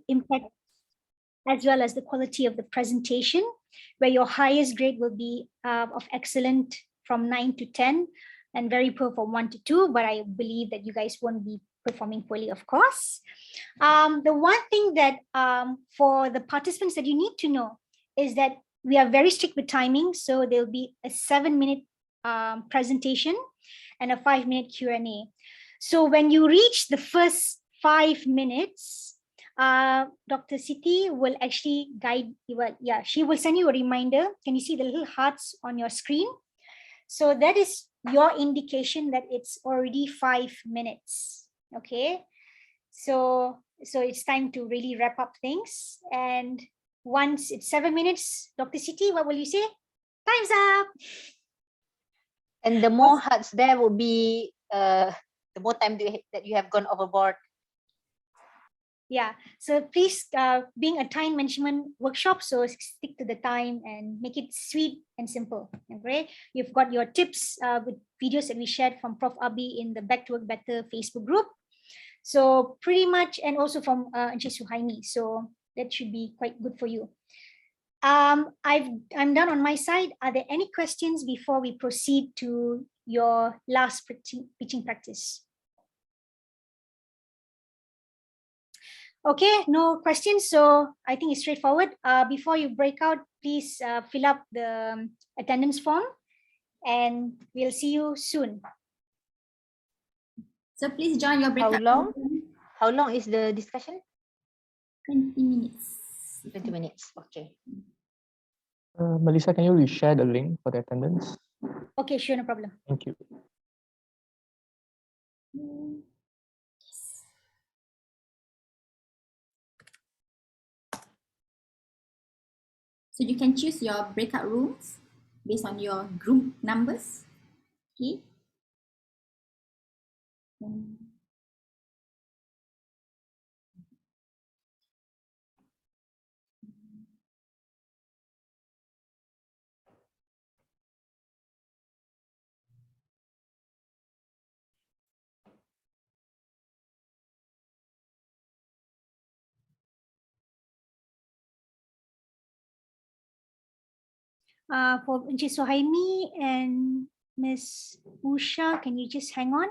impact, as well as the quality of the presentation, where your highest grade will be of excellent from 9 to 10 and very poor from 1 to 2, but I believe that you guys won't be performing poorly, of course. The one thing that for the participants that you need to know is that we are very strict with timing, so there'll be a 7-minute presentation and a 5-minute Q&A. So when you reach the first 5 minutes, Dr. Siti will actually guide you. Well, yeah, she will send you a reminder. Can you see the little hearts on your screen? So that is your indication that it's already 5 minutes. Okay, so it's time to really wrap up things. And once it's 7 minutes, Dr. Siti, what will you say? Time's up. And the more hearts there will be, the more time that you have gone overboard. Yeah, so please, being a time management workshop, so stick to the time and make it sweet and simple. Okay, you've got your tips with videos that we shared from Prof. Abi in the Back to Work Better Facebook group. So pretty much, and also from Encik Suhaimi. So that should be quite good for you. I'm done on my side. Are there any questions before we proceed to your last pitching practice? Okay, no questions. So I think it's straightforward. Before you break out, please fill up the attendance form and we'll see you soon. So please join your breakout. How long is the discussion? 20 minutes. 20 minutes, okay. Melissa, can you reshare the link for the attendance? Okay, sure, no problem. Thank you. So you can choose your breakout rooms based on your group numbers. Okay. For Encik Suhaimi and Miss Usha, can you just hang on?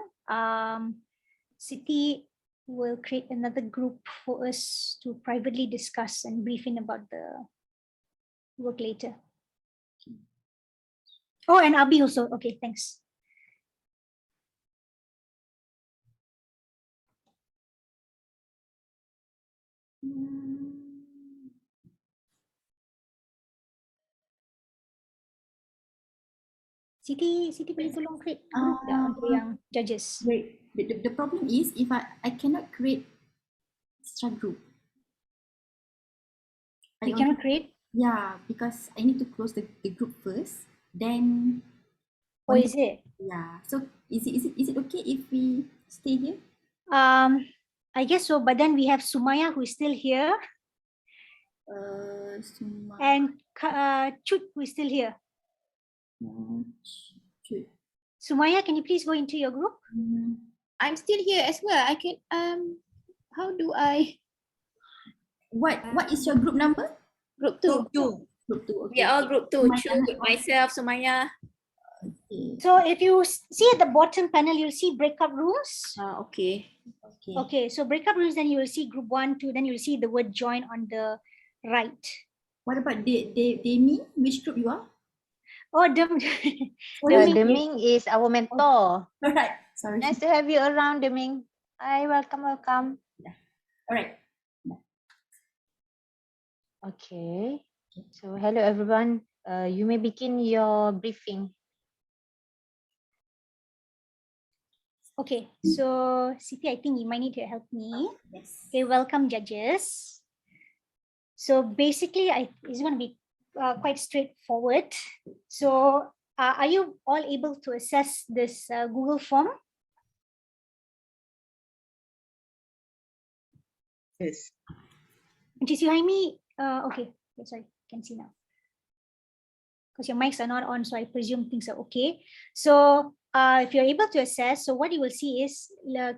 Siti will create another group for us to privately discuss and briefing about the work later. Oh, and Abi also. Okay, thanks. Siti boleh tolong create group untuk yang judges. Wait, the problem is if I cannot create extra group. You cannot create? Yeah, because I need to close the group first. Then. Oh, is it? Yeah. So is it okay if we stay here? I guess so. But then we have Sumaya who is still here. Sumaya. And Chut who is still here. Sumaya, can you please go into your group? I'm still here as well. I can how do I? What is your group number? Group 2. Group 2. Okay. We are all group 2. Myself, Sumaya. Okay. So if you see at the bottom panel, you'll see breakup rooms. Okay. Okay. So breakup rooms, then you will see group 1, 2. Then you'll see the word join on the right. What about Demi? Which group you are? Oh, Deming is our mentor. All right. Sorry. Nice to have you around, Deming. Hi, welcome. Yeah. All right. Okay. So hello everyone. You may begin your briefing. Okay. So Siti, I think you might need to help me. Yes. Okay. Welcome, judges. So basically, it's going to be quite straightforward. So are you all able to access this Google form? Yes. Encik Suhaimi, okay, sorry, can see now. Because your mics are not on, so I presume things are okay. So if you're able to access, so what you will see is,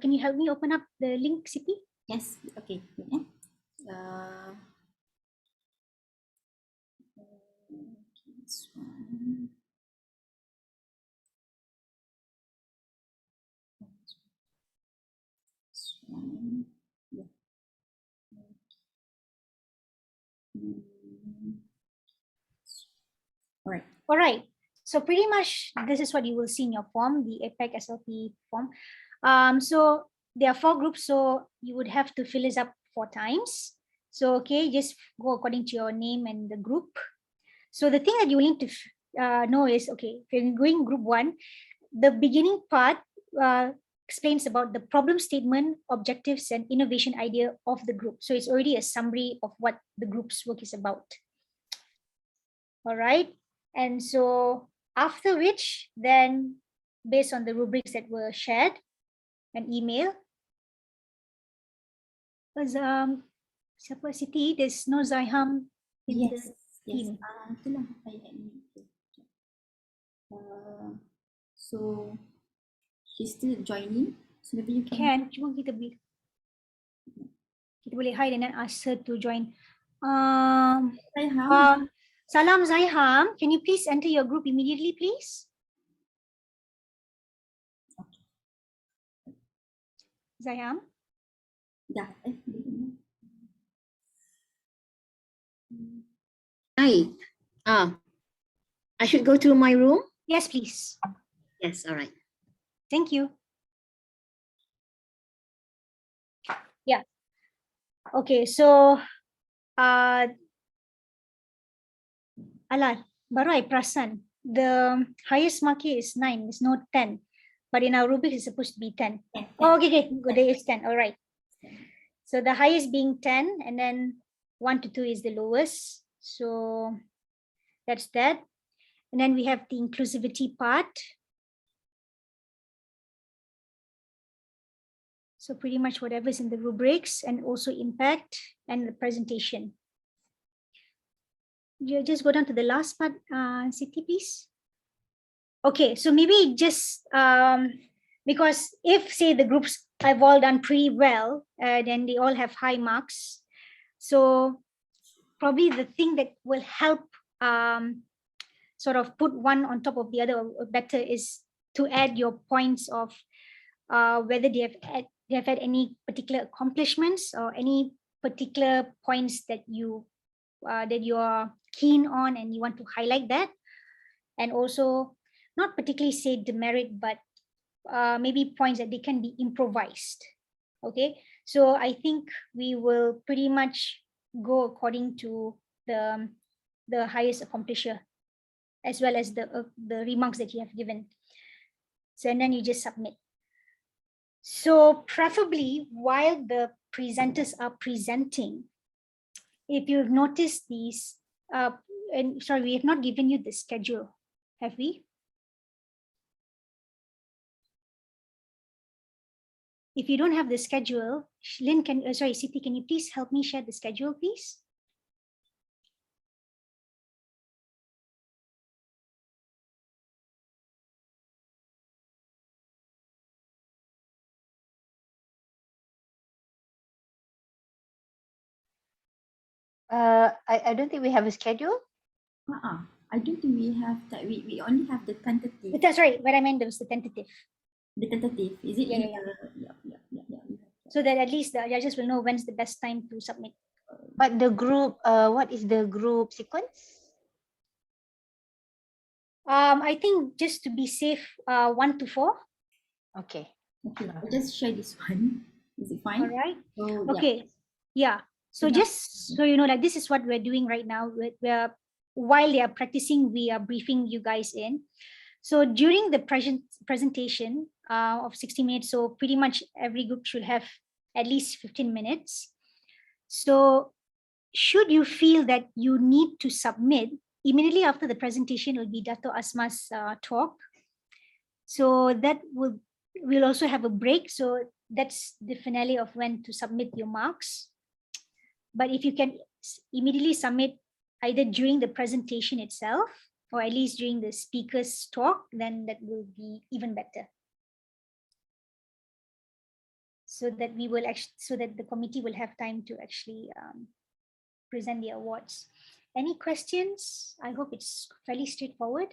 can you help me open up the link, Siti? Yes, okay. Yeah. Uh, this one. This one. Yeah. All right. All right. So pretty much this is what you will see in your form, the APEC SLP form. So there are 4 groups, so you would have to fill this up 4 times. So, okay, just go according to your name and the group. So the thing that you need to know is, okay, if you're going group 1, the beginning part explains about the problem statement, objectives, and innovation idea of the group. So it's already a summary of what the group's work is about. All right. And so after which, then based on the rubrics that were shared, an email was siapa Siti, there's no Zaiham in Yes. the Yes. team. Itulah I admit. So she's still joining. So maybe you can. Cuma kita boleh hide and then ask her to join. Zaiham. Salam Zaiham, can you please enter your group immediately, please? Zaiham? Dah. Hi. I should go to my room? Yes, please. Yes, all right. Thank you. Yeah. Okay, so Alal, baru I perasan. The highest marking is 9, it's not 10. But in our rubric, it's supposed to be 10. Oh, okay, good. There is 10. All right. So the highest being 10, and then 1 to 2 is the lowest. So that's that. And then we have the inclusivity part. So pretty much whatever is in the rubrics, and also impact and the presentation. You just go down to the last part, Siti, please. Okay, so maybe just because if say the groups have all done pretty well, then they all have high marks. So probably the thing that will help sort of put one on top of the other better is to add your points of whether they have had any particular accomplishments or any particular points that you are keen on and you want to highlight that, and also not particularly say demerit, but maybe points that they can be improvised. Okay, so I think we will pretty much go according to the highest accomplisher, as well as the remarks that you have given. So and then you just submit. So preferably while the presenters are presenting, if you've noticed these, and sorry, we have not given you the schedule, have we? If you don't have the schedule, Lynn, sorry, Siti, can you please help me share the schedule, please? I don't think we have a schedule. I don't think we have that. We only have the tentative. That's right. What I meant was the tentative. The tentative. Is it? Yeah. Yeah. So that at least the judges will know when's the best time to submit. But the group, what is the group sequence? I think just to be safe, 1 to 4. Okay. Okay, I'll just share this one. Is it fine? All right. So, Okay. Yeah. So Yeah. just so you know, like this is what we're doing right now. We're while they are practicing, we are briefing you guys in. So during the presentation of 60 minutes, so pretty much every group should have at least 15 minutes. So should you feel that you need to submit, immediately after the presentation will be Dato Asma's talk. So that we'll also have a break. So that's the finale of when to submit your marks. But if you can immediately submit either during the presentation itself or at least during the speaker's talk, then that will be even better. so that we will actually, so that the committee will have time to actually present the awards. Any questions? I hope it's fairly straightforward.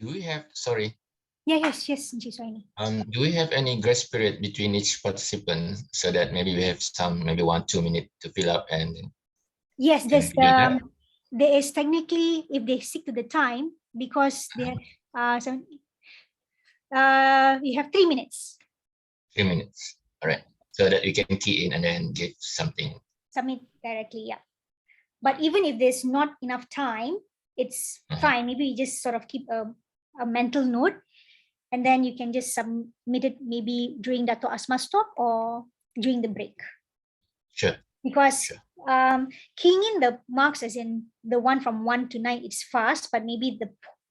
Do we have, sorry, Yes, Soini. do we have any grace period between each participant so that maybe we have some, maybe 1-2 minutes to fill up and Yes, can we do that? there is technically, if they stick to the time, because they we have 3 minutes. 3 minutes. All right. So that we can key in and then give something. Submit directly, yeah. But even if there's not enough time, it's fine. Maybe you just sort of keep a mental note, and then you can just submit it maybe during Dato Asma's talk or during the break. Sure. Because Sure. keying in the marks as in the one from 1 to 9, it's fast, but maybe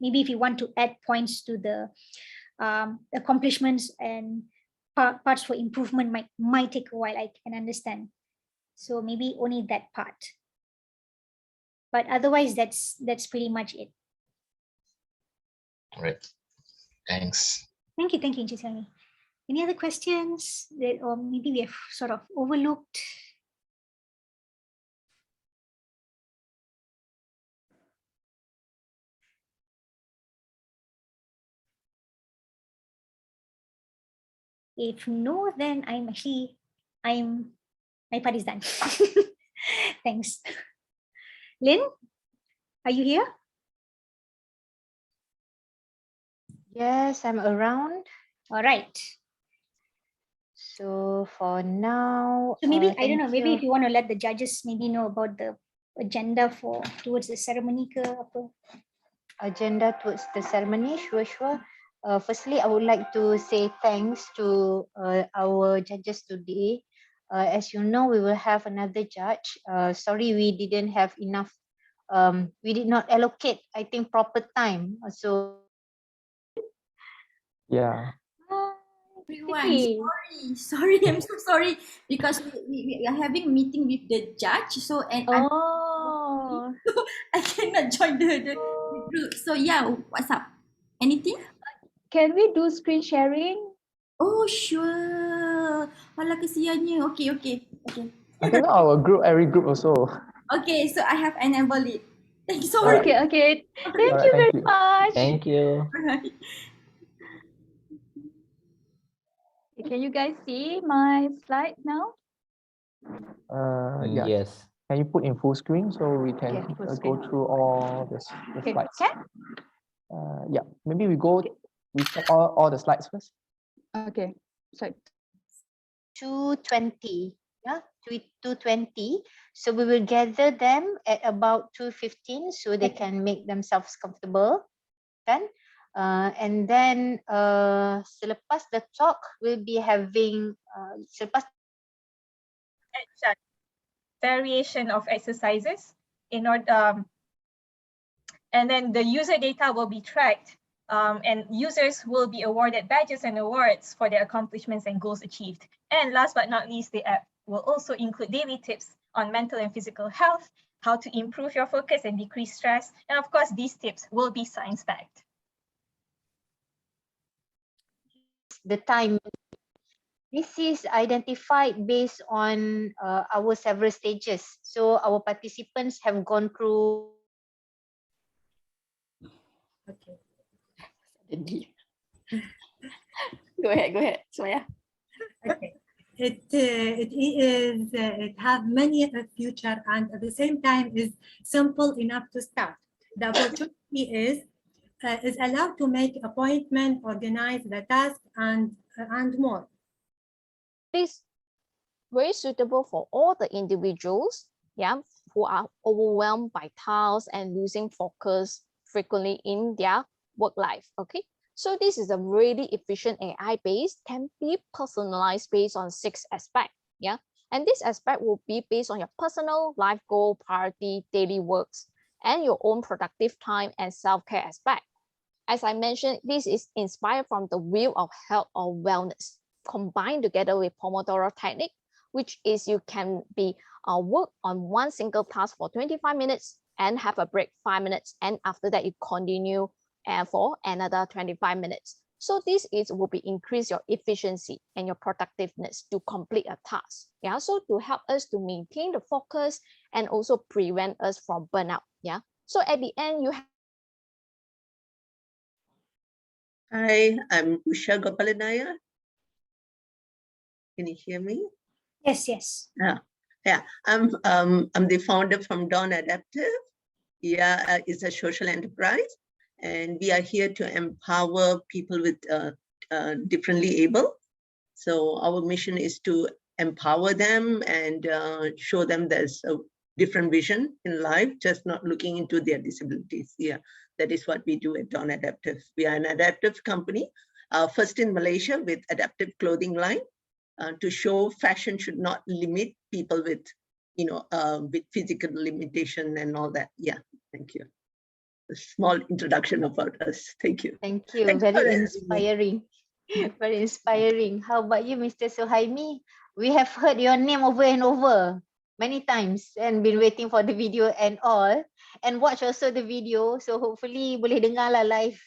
if you want to add points to the accomplishments and parts for improvement might take a while, I can understand. So maybe only that part. But otherwise, that's pretty much it. All right. Thanks. Thank you, Incisani. Any other questions that, or maybe we have sort of overlooked? If no, then my part is done. Thanks. Lynn, are you here? Yes, I'm around. All right. So for now, So maybe, I don't know, thank maybe you. if you want to let the judges maybe know about the agenda towards the ceremony ke apa. Agenda towards the ceremony, sure. Firstly, I would like to say thanks to our judges today. As you know, we will have another judge. Sorry, we didn't have enough. We did not allocate, I think, proper time. So Yeah. Everyone, sorry, I'm so sorry because we are having meeting with the judge. So and Oh, I cannot join the group. So yeah, what's up? Anything? can we do screen sharing? Oh sure. Alah kesiannya. Okay. I think our group, every group also. Okay, so I have enabled it. Thank you. Sorry. Okay. Thank Alright, you thank very you. much. Thank you. Alright. Can you guys see my slide now? Yeah. Yes. Can you put in full screen so we can Okay, full go screen. through all the Okay, slides? can? Yeah, maybe we check all the slides first. Okay, so 2:20, yeah, 2:20. So we will gather them at about 2:15 so they can make themselves comfortable, kan? And then selepas the talk, we'll be having selepas variation of exercises in order, and then the user data will be tracked, and users will be awarded badges and awards for their accomplishments and goals achieved. And last but not least, the app will also include daily tips on mental and physical health, how to improve your focus and decrease stress. And of course, these tips will be science-backed. the time. This is identified based on our several stages. So our participants have gone through. okay. Go ahead, Soya. Okay. It have many future and at the same time is simple enough to start. The opportunity is allowed to make appointment, organize the task, and more. This very suitable for all the individuals, who are overwhelmed by tasks and losing focus frequently in their work life. Okay, so this is a really efficient AI based, can be personalized based on 6 aspects. And this aspect will be based on your personal life goal, priority, daily works, and your own productive time and self-care aspect. As I mentioned, this is inspired from the wheel of health or wellness, combined together with Pomodoro technique, which is you can be work on one single task for 25 minutes and have a break 5 minutes. And after that, you continue and for another 25 minutes. So this will be increase your efficiency and your productiveness to complete a task. Yeah, so to help us to maintain the focus and also prevent us from burnout. Yeah, so at the end you have. Hi, I'm Usha Gopalanaya. Can you hear me? Yes, yes. Yeah. I'm the founder from Dawn Adaptive. Yeah, it's a social enterprise, and we are here to empower people with differently able. So our mission is to empower them and show them there's a different vision in life, just not looking into their disabilities. Yeah, that is what we do at Dawn Adaptive. We are an adaptive company, first in Malaysia with adaptive clothing line, to show fashion should not limit people with, with physical limitation and all that. Yeah, thank you. A small introduction about us. Thank you. Thank you. Thank you for Very having me. inspiring. Very inspiring. How about you, Mr. Suhaimi? We have heard your name over and over many times and been waiting for the video and all, and watch also the video. So hopefully boleh dengar lah live.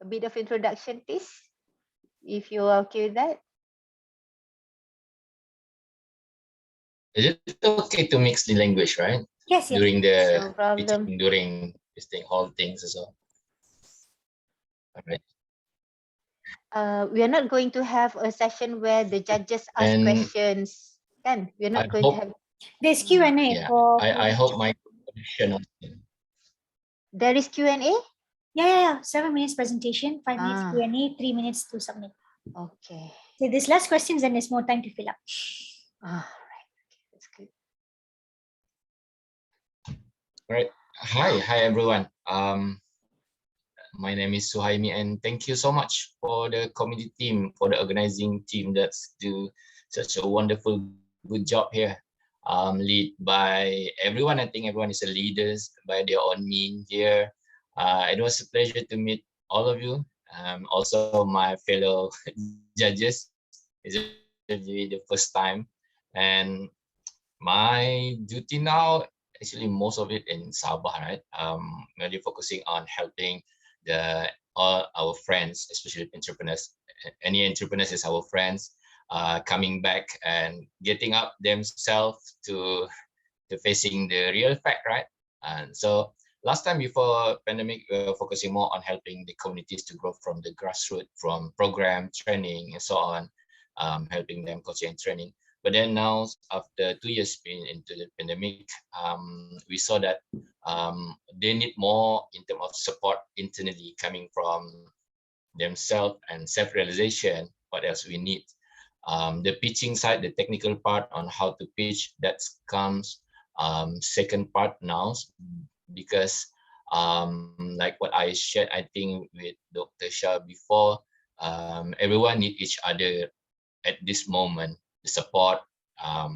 A bit of introduction, please, if you are okay with that. Is it okay to mix the language, right? Yes, yes. During the No problem. teaching, during this thing, all things as well. All right. We are not going to have a session where the judges ask And questions. Kan? We are not I going to hope, have. There's Q&A yeah, for. I hope my connection also. There is Q&A? Yeah. 7 minutes presentation, 5 minutes Ah. Q&A, 3 minutes to submit. Okay. So this last questions, then there's more time to fill up. Ah, right. Okay, that's good. Right. Hi everyone. My name is Suhaimi, and thank you so much for the committee team, for the organizing team that's do such a wonderful, good job here. Lead by everyone. I think everyone is a leaders by their own mean here. It was a pleasure to meet all of you. Also my fellow judges. It's really the first time, and my duty now, actually most of it in Sabah, right? Really focusing on helping all our friends, especially entrepreneurs. Any entrepreneurs is our friends, coming back and getting up themselves to facing the real fact, right? And so last time before pandemic, we were focusing more on helping the communities to grow from the grassroots, from program training and so on, helping them coaching and training. But then now, after 2 years being into the pandemic, we saw that they need more in terms of support internally coming from themselves and self-realization. What else we need? The pitching side, the technical part on how to pitch, that comes second part now, because like what I shared, I think with Dr. Shah before, everyone need each other at this moment, the support.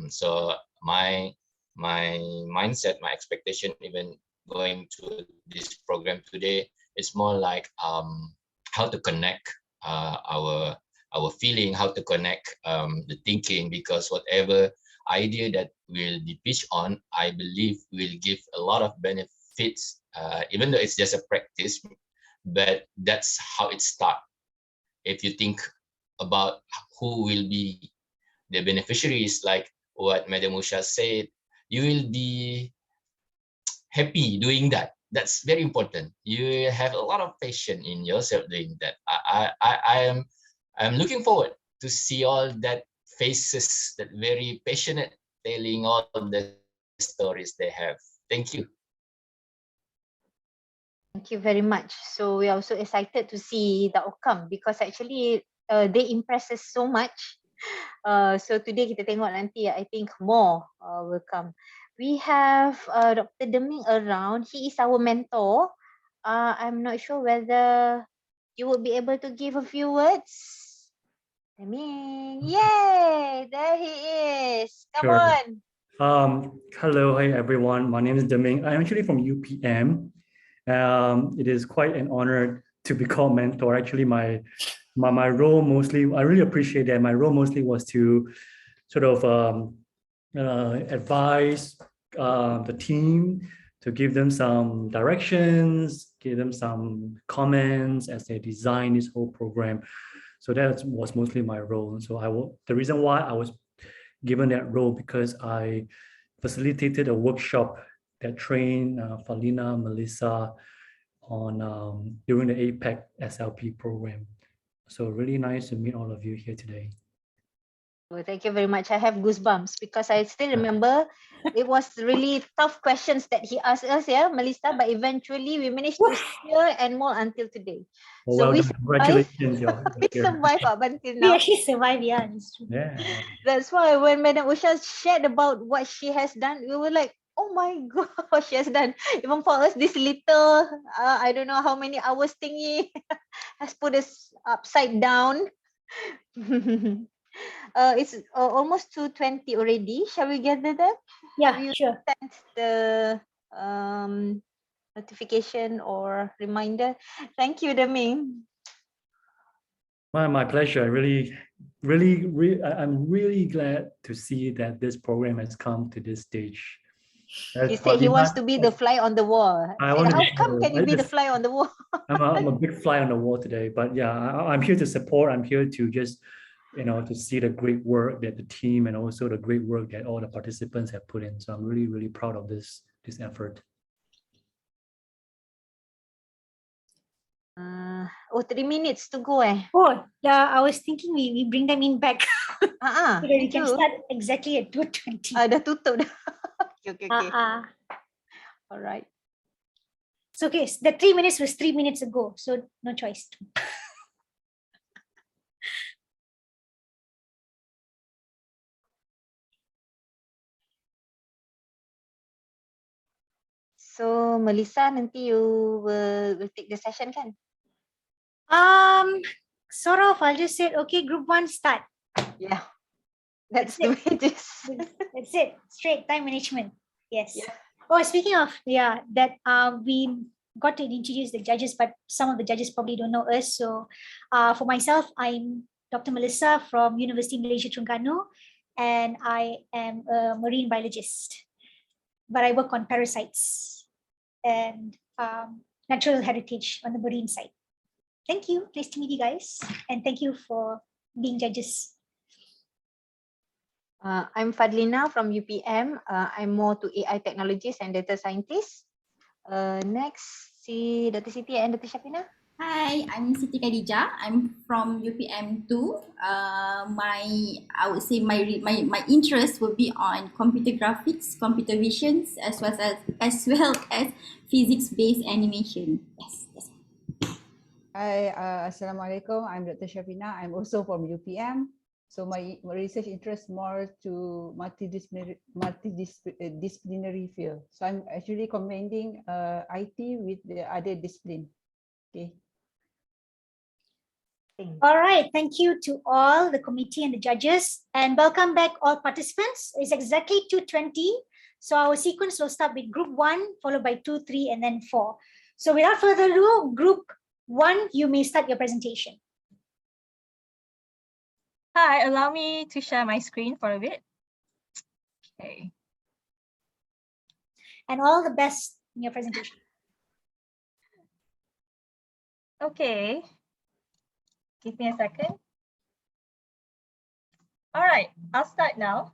So my mindset, my expectation, even going to this program today, is more like how to connect our feeling, how to connect the thinking, because whatever idea that will be pitched on, I believe will give a lot of benefits, even though it's just a practice, but that's how it starts. If you think about who will be the beneficiaries, like what Madam Usha said, you will be happy doing that. That's very important. You have a lot of passion in yourself doing that. I'm looking forward to see all that faces that very passionate, telling all the stories they have. Thank you. Thank you very much. So we are also excited to see the outcome, because actually they impress us so much. So today kita tengok nanti, I think more will come. We have Dr. Deming around. He is our mentor. I'm not sure whether you would be able to give a few words. Deming, yay! There he is. Come on. Hello, hi everyone. My name is Deming. I'm actually from UPM. It is quite an honor to be called mentor. Actually, my role mostly, I really appreciate that. My role mostly was to sort of advise the team, to give them some directions, give them some comments as they design this whole program. So that was mostly my role. So the reason why I was given that role because I facilitated a workshop that trained Falina, Melissa on during the APEC SLP program. So really nice to meet all of you here today. Well, thank you very much. I have goosebumps because I still remember it was really tough questions that he asked us, yeah, Melissa, but eventually we managed to steer and more until today. Well, So well we done. Congratulations, y'all. we survived up until We now. actually survived, yeah. It's true. Yeah. That's why when Madam Usha shared about what she has done, we were like, oh my God, what she has done. Even for us, this little, I don't know how many hours thingy has put us upside down. It's almost 2:20 already. Shall we gather that? Yeah, Have you sure. sent the notification or reminder? Thank you, Deming. My pleasure. I'm really glad to see that this program has come to this stage. He said he wants to be the fly on the wall. I I want said, to how be come can you be the fly on the wall? I'm a big fly on the wall today, but yeah, I'm here to support. I'm here to just, to see the great work that the team and also the great work that all the participants have put in. So I'm really, really proud of this effort. 3 minutes to go eh. Oh, yeah, I was thinking we bring them in back. So that we can itu. start exactly at 2:20. Dah tutup dah. Okay. All right. So okay, the 3 minutes was 3 minutes ago, so no choice. So Melissa, nanti you will take the session kan? Sort of. I'll just say, okay, group 1 start. Yeah, that's the way it is. That's it. Straight time management. Yes. Yeah. Oh, speaking of, that we got to introduce the judges, but some of the judges probably don't know us. So for myself, I'm Dr. Melissa from University of Malaysia, Terengganu, and I am a marine biologist, but I work on parasites and natural heritage on the marine side. Thank you. Nice to meet you guys. And thank you for being judges. I'm Fadlina from UPM. I'm more to AI technologies and data scientist. Next, Dr. Siti and Dr. Shafina. Hi, I'm Siti Khadijah. I'm from UPM 2. I would say my interest will be on computer graphics, computer visions, as well as physics-based animation. Yes. Hi, Assalamualaikum. I'm Dr. Shafina. I'm also from UPM. So my research interest more to multidisciplinary field. So I'm actually combining IT with the other discipline. Okay. All right, thank you to all the committee and the judges, and welcome back all participants. It's exactly 2:20, so our sequence will start with group 1, followed by 2, 3, and then 4. So without further ado, group 1, you may start your presentation. Hi, allow me to share my screen for a bit. Okay. And all the best in your presentation. Okay. Give me a second. All right, I'll start now.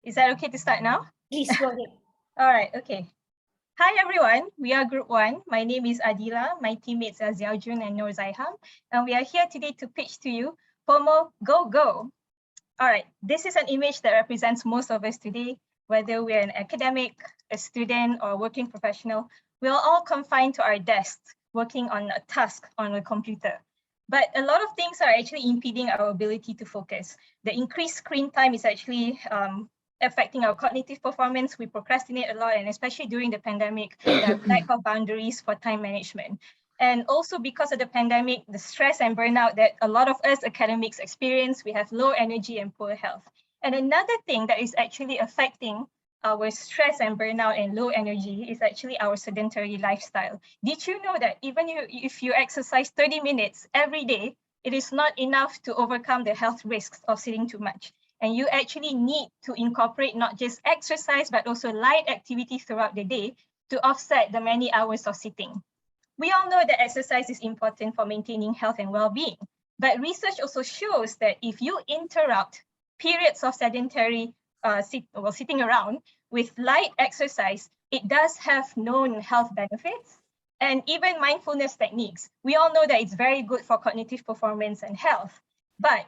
Is that okay to start now? Please go ahead. All right, okay. Hi everyone, we are group 1. My name is Adila, my teammates are Xiaojun and Nur Zaiham, and we are here today to pitch to you FOMO Go Go. All right, this is an image that represents most of us today, whether we're an academic, a student, or a working professional. We are all confined to our desks, working on a task on a computer. But a lot of things are actually impeding our ability to focus. The increased screen time is actually affecting our cognitive performance. We procrastinate a lot, and especially during the pandemic, the lack of boundaries for time management. And also because of the pandemic, the stress and burnout that a lot of us academics experience, we have low energy and poor health. And another thing that is actually affecting our stress and burnout and low energy is actually our sedentary lifestyle. Did you know that even if you exercise 30 minutes every day, it is not enough to overcome the health risks of sitting too much? And you actually need to incorporate not just exercise, but also light activity throughout the day to offset the many hours of sitting. We all know that exercise is important for maintaining health and well-being, but research also shows that if you interrupt periods of sedentary sitting around with light exercise, it does have known health benefits. And even mindfulness techniques. We all know that it's very good for cognitive performance and health, but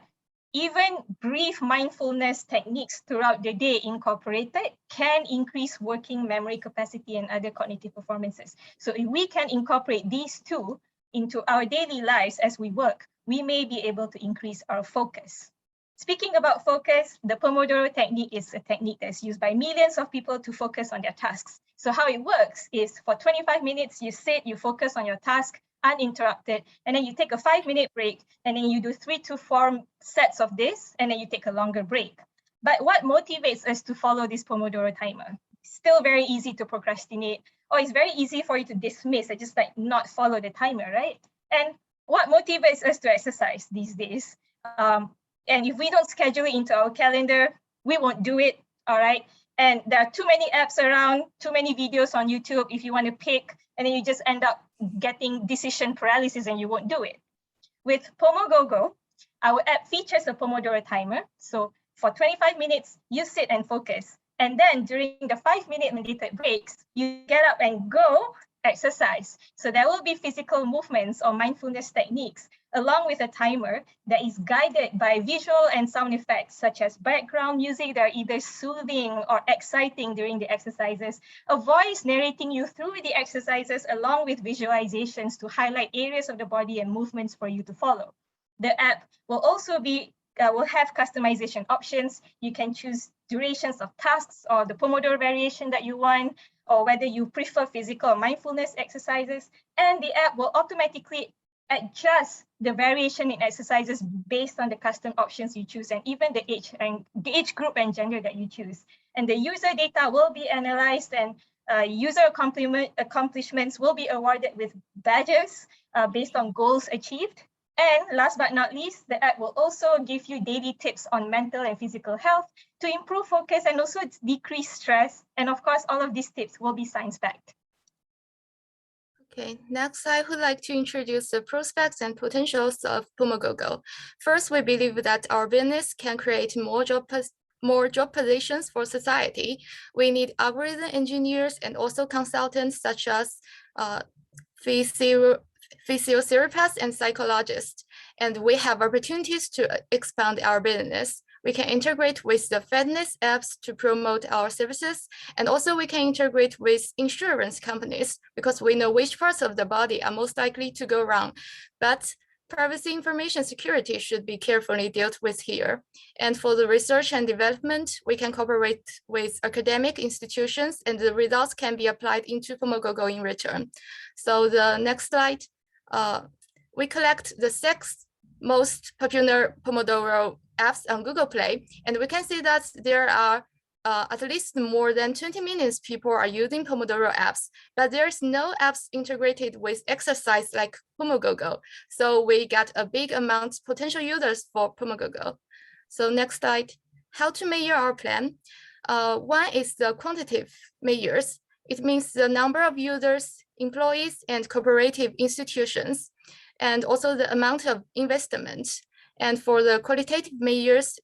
even brief mindfulness techniques throughout the day incorporated can increase working memory capacity and other cognitive performances. So if we can incorporate these two into our daily lives as we work, we may be able to increase our focus. Speaking about focus, the Pomodoro technique is a technique that's used by millions of people to focus on their tasks. So how it works is for 25 minutes, you sit, you focus on your task uninterrupted, and then you take a 5-minute break, and then you do 3 to 4 sets of this, and then you take a longer break. But what motivates us to follow this Pomodoro timer? Still very easy to procrastinate, or it's very easy for you to dismiss and just like not follow the timer, right? And what motivates us to exercise these days? And if we don't schedule it into our calendar, we won't do it, all right? And there are too many apps around, too many videos on YouTube if you want to pick, and then you just end up getting decision paralysis and you won't do it. With Pomogogo, our app features a Pomodoro timer. So for 25 minutes, you sit and focus. And then during the 5-minute mandated breaks, you get up and go exercise. So there will be physical movements or mindfulness techniques, along with a timer that is guided by visual and sound effects, such as background music that are either soothing or exciting during the exercises, a voice narrating you through the exercises, along with visualizations to highlight areas of the body and movements for you to follow. The app will also will have customization options. You can choose durations of tasks or the Pomodoro variation that you want, or whether you prefer physical or mindfulness exercises. And the app will automatically adjust the variation in exercises based on the custom options you choose, and even the age group and gender that you choose. And the user data will be analyzed, and user accomplishments will be awarded with badges based on goals achieved. And last but not least, the app will also give you daily tips on mental and physical health to improve focus and also decrease stress. And of course, all of these tips will be science-backed. Okay, next I would like to introduce the prospects and potentials of Pomogogo. First, we believe that our business can create more job positions for society. We need algorithm engineers and also consultants such as physiotherapists and psychologists. And we have opportunities to expand our business. We can integrate with the fitness apps to promote our services. And also we can integrate with insurance companies because we know which parts of the body are most likely to go wrong. But privacy information security should be carefully dealt with here. And for the research and development, we can cooperate with academic institutions and the results can be applied into Pomogogo in return. So the next slide, we collect the 6 most popular Pomodoro apps on Google Play, and we can see that there are at least more than 20 million people are using Pomodoro apps, but there's no apps integrated with exercise like Pomogogo. So we get a big amount of potential users for Pomogogo. So next slide, how to measure our plan. One is the quantitative measures. It means the number of users, employees, and cooperative institutions, and also the amount of investment. And for the qualitative measures,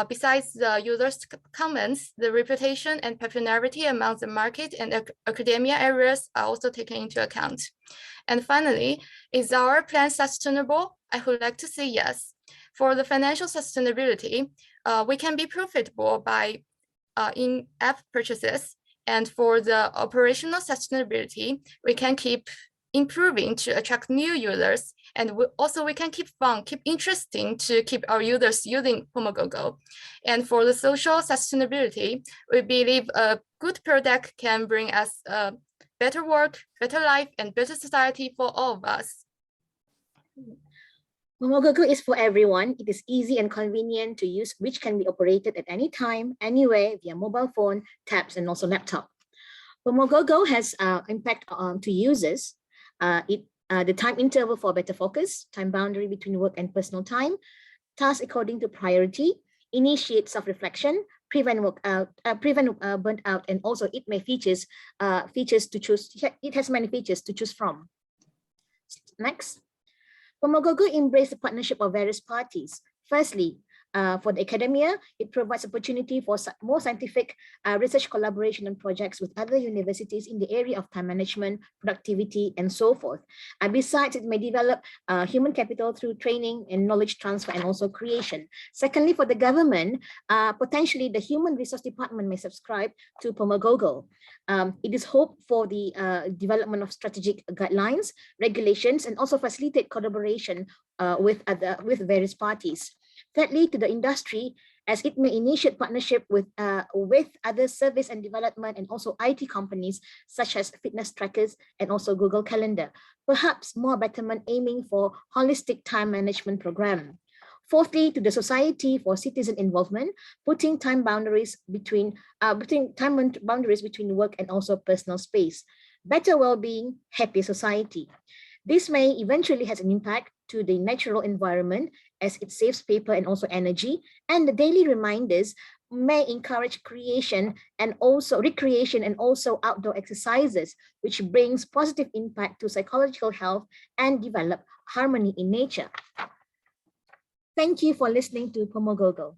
besides the users' comments, the reputation and popularity among the market and academia areas are also taken into account. And finally, is our plan sustainable? I would like to say yes. For the financial sustainability, we can be profitable by in-app purchases. And for the operational sustainability, we can keep improving to attract new users. And we can keep fun, keep interesting to keep our users using Pomogogo. And for the social sustainability, we believe a good product can bring us a better work, better life, and better society for all of us. Pomogogo is for everyone. It is easy and convenient to use, which can be operated at any time, anywhere, via mobile phone, tabs, and also laptop. Pomogogo has impact to users. The time interval for better focus, time boundary between work and personal time, tasks according to priority, initiate self-reflection, prevent burnt out, and also it may features to choose. It has many features to choose from. Next. Pomogogo embraced the partnership of various parties. Firstly, for the academia, it provides opportunity for more scientific research collaboration and projects with other universities in the area of time management, productivity, and so forth. Besides, it may develop human capital through training and knowledge transfer and also creation. Secondly, for the government, potentially the human resource department may subscribe to Pomogogo. It is hoped for the development of strategic guidelines, regulations, and also facilitate collaboration with various parties. Thirdly, to the industry, as it may initiate partnership with other service and development and also IT companies such as fitness trackers and also Google Calendar. Perhaps more betterment aiming for holistic time management program. Fourthly, to the society for citizen involvement, putting time boundaries between work and also personal space. Better well-being, happier society. This may eventually has an impact to the natural environment as it saves paper and also energy, and the daily reminders may encourage recreation and also outdoor exercises, which brings positive impact to psychological health and develop harmony in nature. Thank you for listening to Pomogogo.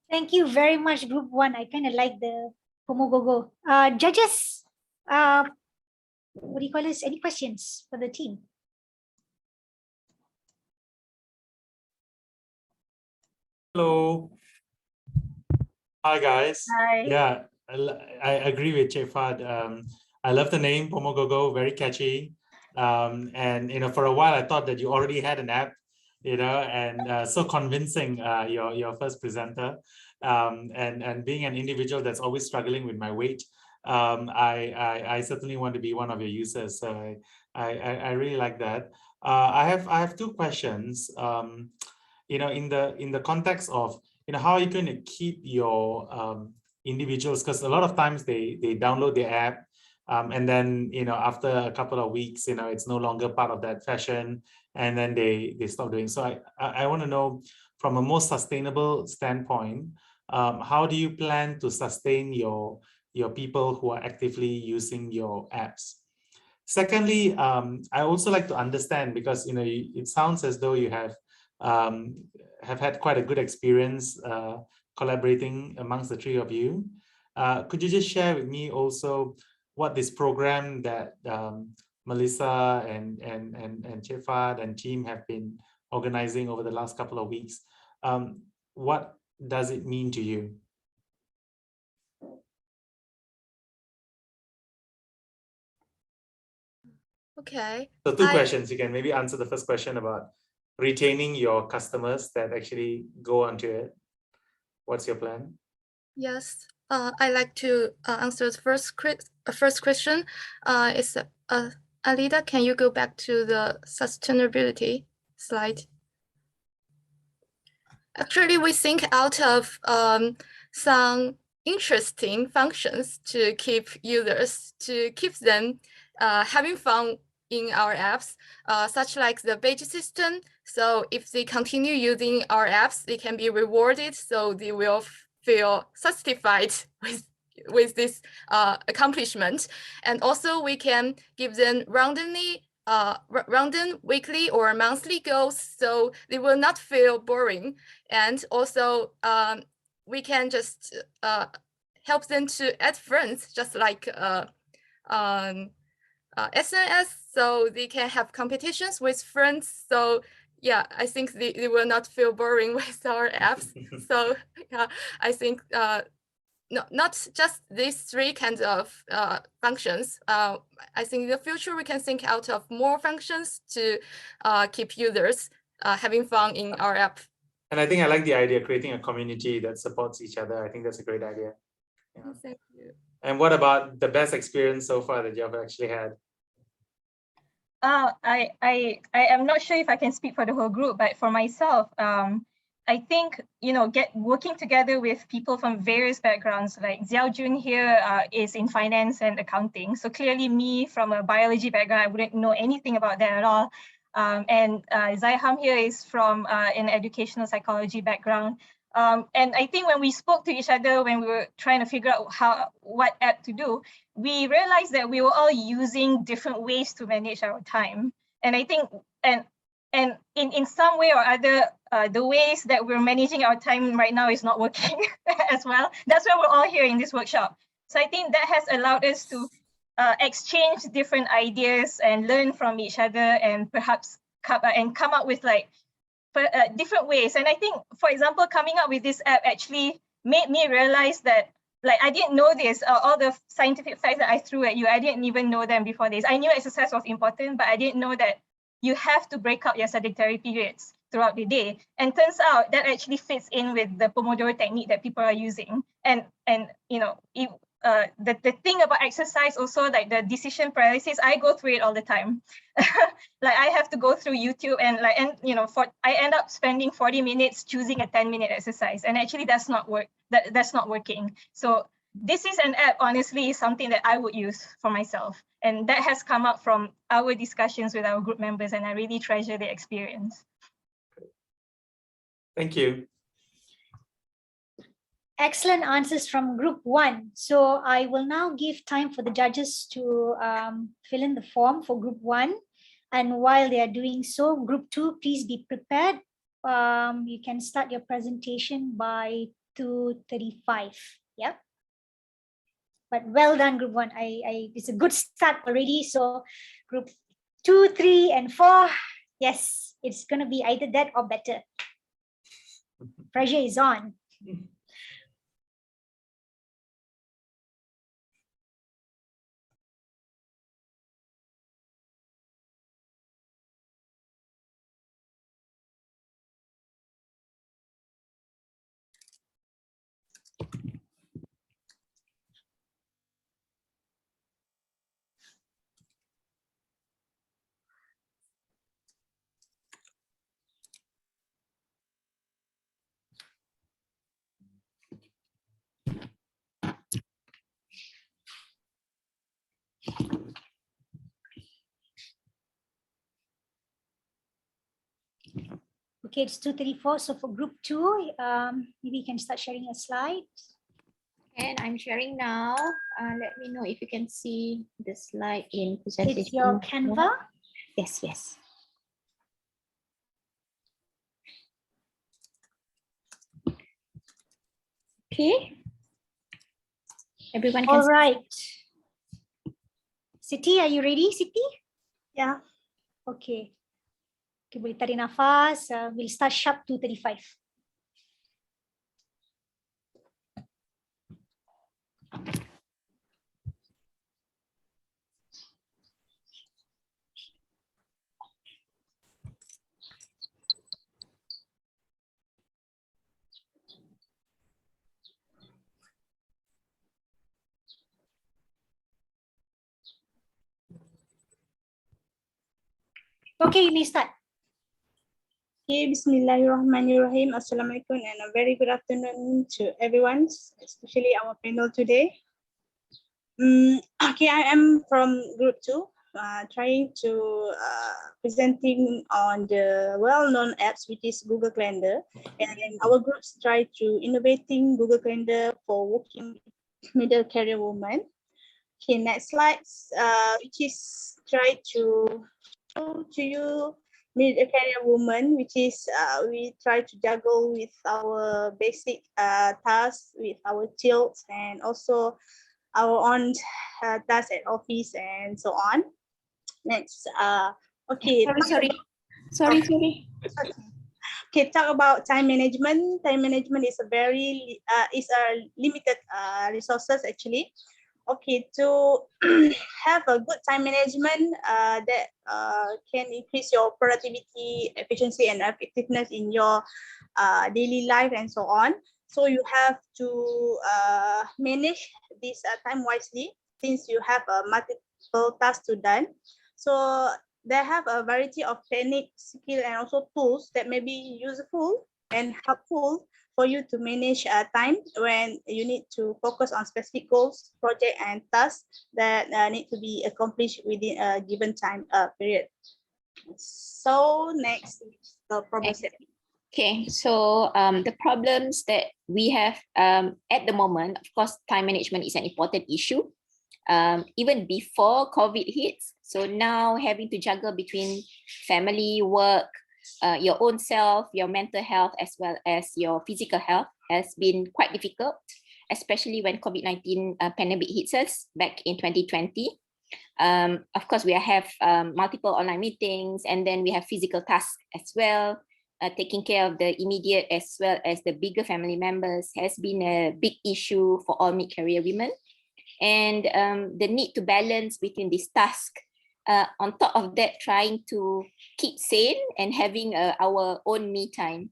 Thank you very much, Group 1. I kind of like the Pomogogo. Judges, what do you call this? Any questions for the team? Hello. Hi, guys. Hi. Yeah, I agree with Chefad. I love the name Pomogogo, very catchy. And for a while I thought that you already had an app, and so convincing, your first presenter. And being an individual that's always struggling with my weight, I certainly want to be one of your users. So I really like that. I have two questions. In the context of how are you going to keep your individuals, because a lot of times they download the app and then after a couple of weeks it's no longer part of that fashion, and then they stop doing. So I want to know, from a more sustainable standpoint, how do you plan to sustain your people who are actively using your apps? Secondly, I also like to understand, because it sounds as though you have had quite a good experience collaborating amongst the three of you. Could you just share with me also what this program that Melissa and Chefad and team have been organizing over the last couple of weeks, what does it mean to you? Okay. So two questions. You can maybe answer the first question about retaining your customers that actually go onto it. What's your plan? Yes, I like to answer the first question. Alida, can you go back to the sustainability slide? Actually, we think out of some interesting functions to keep users, to keep them having fun in our apps, such like the badge system. So if they continue using our apps, they can be rewarded, so they will feel satisfied with this accomplishment. And also we can give them random weekly or monthly goals, so they will not feel boring. And also we can just help them to add friends, just like SNS, so they can have competitions with friends. So yeah, I think they will not feel boring with our apps. So yeah, I think not just these three kinds of functions. I think in the future we can think out of more functions to keep users having fun in our app. And I think I like the idea of creating a community that supports each other. I think that's a great idea. Yeah. Thank you. And what about the best experience so far that you have actually had? I am not sure if I can speak for the whole group, but for myself, I think, working together with people from various backgrounds, like Xiao Jun here is in finance and accounting. So clearly me from a biology background, I wouldn't know anything about that at all. And Zaiham here is from an educational psychology background. And I think when we spoke to each other, when we were trying to figure out what app to do, we realized that we were all using different ways to manage our time. And I think, and in some way or other, the ways that we're managing our time right now is not working as well. That's why we're all here in this workshop. So I think that has allowed us to exchange different ideas and learn from each other, and perhaps come up with like different ways. And I think, for example, coming up with this app actually made me realize that, like, I didn't know this, all the scientific facts that I threw at you, I didn't even know them before this. I knew exercise was important, but I didn't know that you have to break up your sedentary periods throughout the day. And turns out that actually fits in with the Pomodoro technique that people are using. And you know, the thing about exercise also, like the decision paralysis, I go through it all the time. Like I have to go through YouTube and you know, I end up spending 40 minutes choosing a 10-minute exercise, and actually that's not working. So this is an app, honestly, is something that I would use for myself. And that has come up from our discussions with our group members, and I really treasure the experience. Thank you. Excellent answers from group 1. So I will now give time for the judges to fill in the form for group 1. And while they are doing so, group 2, please be prepared. You can start your presentation by 2:35. Yep. But well done, group 1. It's a good start already. So group 2, 3, and 4, yes, it's going to be either that or better. Pressure is on. Okay, it's 2:34. So for group 2, maybe you can start sharing your slides. And I'm sharing now. Let me know if you can see the slide in presentation. It's your Canva. Yes, yes. Okay. Everyone can. All right. Siti, are you ready, Siti? Yeah. Okay. Okay, boleh tarik nafas. We'll start sharp 2:35. Okay, you may start. Okay, Bismillahirrahmanirrahim. Assalamualaikum and a very good afternoon to everyone, especially our panel today. Okay, I am from group 2, trying to presenting on the well-known apps, which is Google Calendar. And our groups try to innovating Google Calendar for working middle career women. Okay, next slide, which is try to show to you middle career woman, which is we try to juggle with our basic tasks with our children and also our own tasks at office and so on. Next, okay. Sorry. Okay, talk about time management. Time management is a very limited resources actually. Okay, to have a good time management that can increase your productivity, efficiency, and effectiveness in your daily life and so on. So you have to manage this time wisely, since you have multiple tasks to done. So they have a variety of techniques, skill, and also tools that may be useful and helpful for you to manage time when you need to focus on specific goals, project, and tasks that need to be accomplished within a given time period. So next, the problem setting. Okay, so the problems that we have at the moment, of course, time management is an important issue. Even before COVID hits, So now having to juggle between family, work, your own self, your mental health, as well as your physical health has been quite difficult, especially when COVID-19 pandemic hits us back in 2020. Of course, we have multiple online meetings, and then we have physical tasks as well. Taking care of the immediate as well as the bigger family members has been a big issue for all mid-career women. And the need to balance between this task, on top of that, trying to keep sane and having our own me time.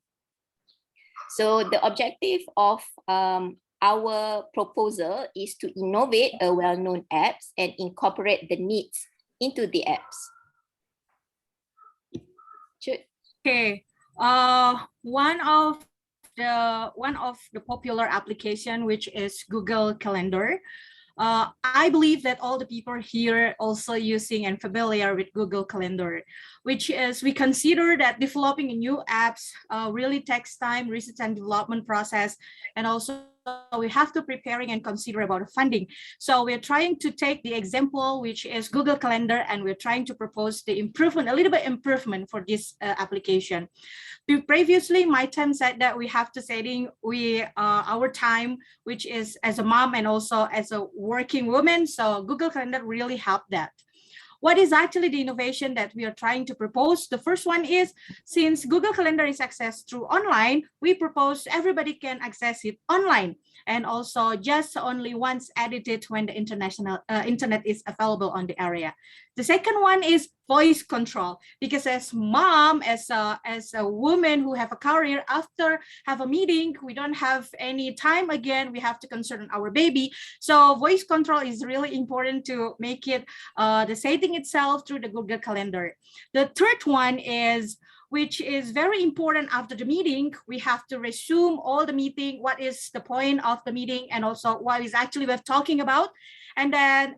So the objective of our proposal is to innovate a well-known apps and incorporate the needs into the apps. Okay. One of the popular application, which is Google Calendar. I believe that all the people here also using and familiar with Google Calendar, which is we consider that developing new apps really takes time, research and development process, and also we have to preparing and consider about the funding. So we're trying to take the example, which is Google Calendar, and we're trying to propose the improvement, a little bit improvement for this application. Previously, my time said that we have to setting our time, which is as a mom and also as a working woman. So Google Calendar really helped that. What is actually the innovation that we are trying to propose? The first one is, since Google Calendar is accessed through online, we propose everybody can access it online, and also just only once edited when the internet is available on the area. The second one is voice control, because as mom, as a woman who have a career, after have a meeting, we don't have any time again, we have to concern our baby. So voice control is really important to make it the setting itself through the Google Calendar. The third one is, which is very important after the meeting, we have to resume all the meeting, what is the point of the meeting, and also what is actually we're talking about. And then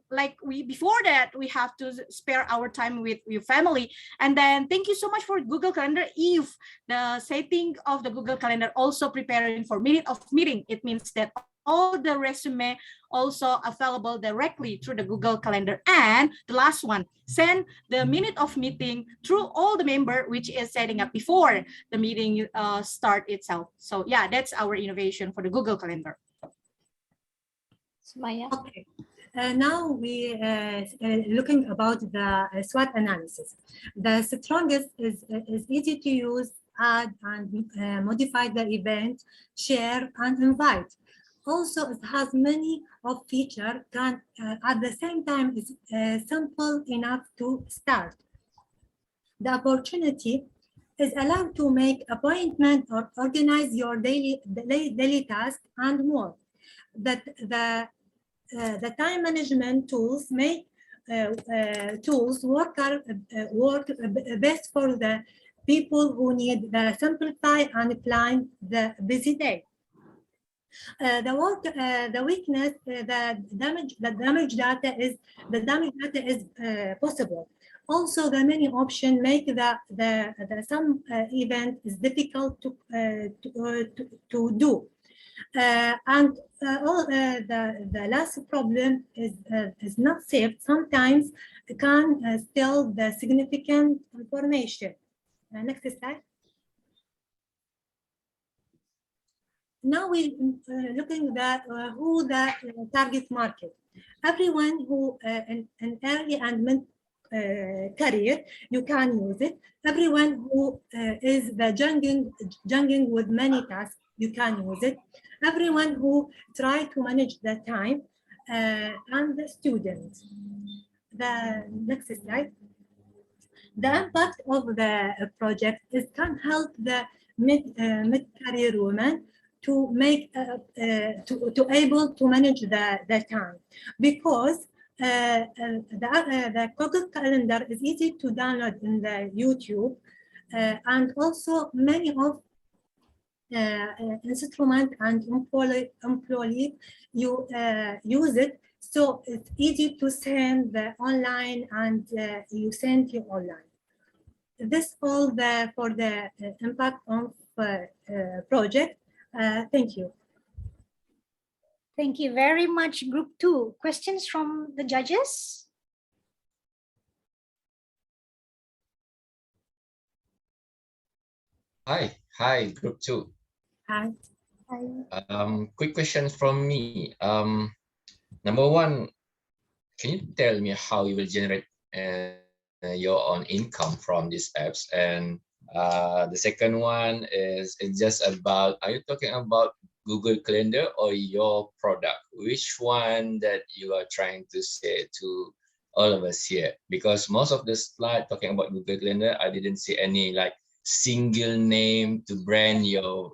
before that, we have to spare our time with your family. And then thank you so much for Google Calendar. If the setting of the Google Calendar also preparing for minute of meeting, it means that all the resume also available directly through the Google Calendar. And the last one, send the minute of meeting through all the member, which is setting up before the meeting start itself. So yeah, that's our innovation for the Google Calendar. Sumaya. Okay. Now we looking about the SWOT analysis. The strongest is easy to use, add and modify the event, share and invite. Also, it has many of features, can at the same time is simple enough to start. The opportunity is allowed to make appointment or organize your daily task and more. That the time management tools make work best for the people who need the simplify and plan the busy day. The weakness, the damage data is possible. Also, the many options make the some event is difficult to do. And the last problem is not saved. Sometimes it can steal the significant information. Next slide. Now we're looking at who the target market. Everyone who in early and mid career, you can use it. Everyone who is the juggling with many tasks, you can use it. Everyone who try to manage the time and the students. The next slide. The impact of the project is can help the mid-career women to make to able to manage the time, because the Google Calendar is easy to download in the YouTube, and also many of instrument and employee you use it, so it's easy to send the online and you send you online. This all for the impact of project. Thank you. Thank you very much, Group 2. Questions from the judges? Hi, group 2. Hi. Quick question from me. Number one, can you tell me how you will generate your own income from these apps? And the second one is it's just about, are you talking about Google Calendar or your product? Which one that you are trying to say to all of us here? Because most of the slide talking about Google Calendar, I didn't see any like single name to brand your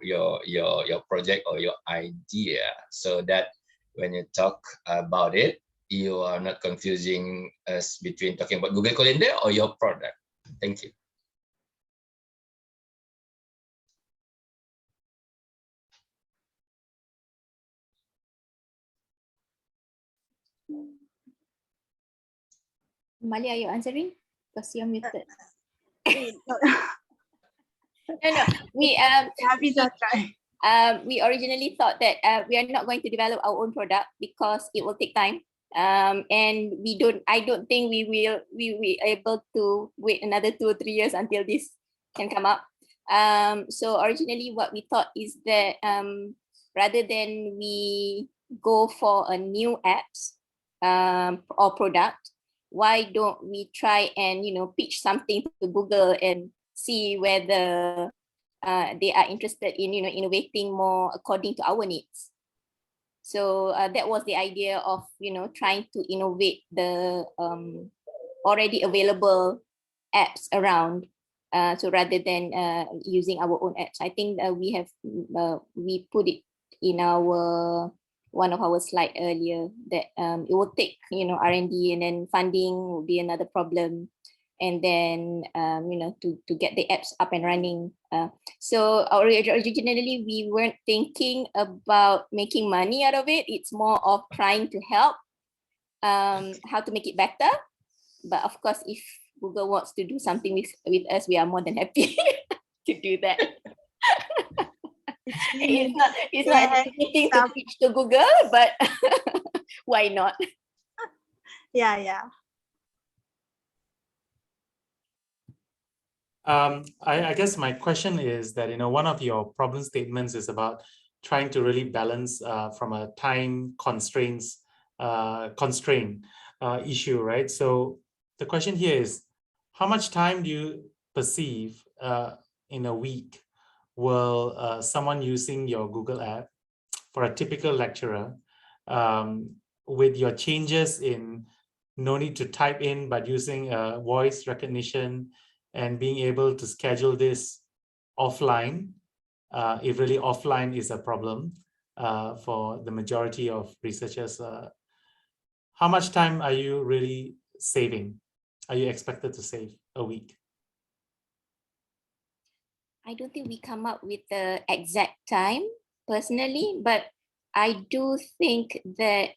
project or your idea, so that when you talk about it, you are not confusing us between talking about Google Calendar or your product. Thank you. Mali, are you answering? Because you're muted. No. No, no. We originally thought that we are not going to develop our own product because it will take time. And I don't think we will able to wait another 2 or 3 years until this can come up. So originally what we thought is that rather than we go for a new apps or product, why don't we try and pitch something to Google and see whether they are interested in innovating more according to our needs. So that was the idea of trying to innovate the already available apps around. So rather than using our own apps, I think we put it in our one of our slide earlier that it will take R&D, and then funding will be another problem, and then to get the apps up and running. So originally we weren't thinking about making money out of it. It's more of trying to help how to make it better. But of course, if Google wants to do something with us, we are more than happy to do that. It's not anything to pitch to Google, but why not? Yeah. I guess my question is that, one of your problem statements is about trying to really balance from a time constraint issue, right? So the question here is, how much time do you perceive in a week will someone using your Google app for a typical lecturer, with your changes in no need to type in, but using voice recognition and being able to schedule this offline, if really offline is a problem for the majority of researchers, how much time are you really saving? Are you expected to save a week? I don't think we come up with the exact time personally, but I do think that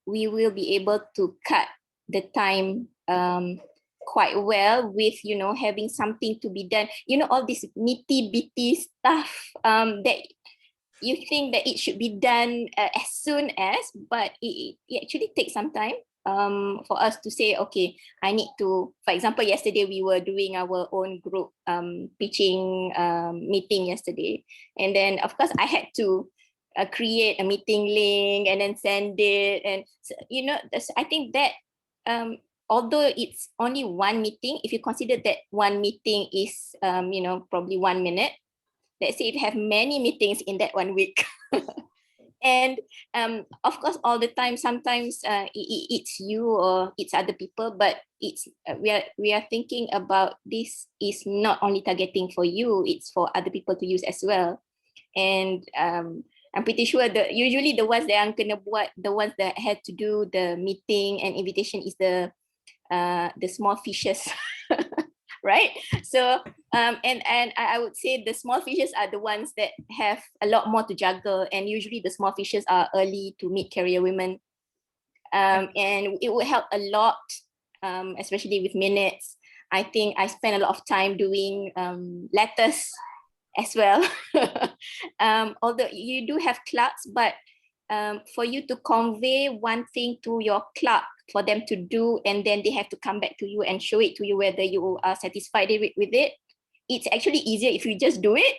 we will be able to cut the time quite well with having something to be done. All this nitty-bitty stuff that you think that it should be done as soon as, but it actually takes some time for us to say, okay, I need to, for example, yesterday we were doing our own group pitching meeting yesterday. And then of course I had to create a meeting link and then send it. And I think that although it's only one meeting, if you consider that one meeting is probably 1 minute, let's say if you have many meetings in that 1 week. And of course, all the time, sometimes it's you or it's other people, but it's we are thinking about this is not only targeting for you, it's for other people to use as well. And I'm pretty sure usually the ones that ang kena buat, the ones that had to do the meeting and invitation is the small fishes. Right? So and I would say the small fishes are the ones that have a lot more to juggle, and usually the small fishes are early to meet career women, and it would help a lot, especially with minutes. I think I spend a lot of time doing letters as well. Although you do have clerks, but for you to convey one thing to your clerk for them to do, and then they have to come back to you and show it to you whether you are satisfied with it, it's actually easier if you just do it.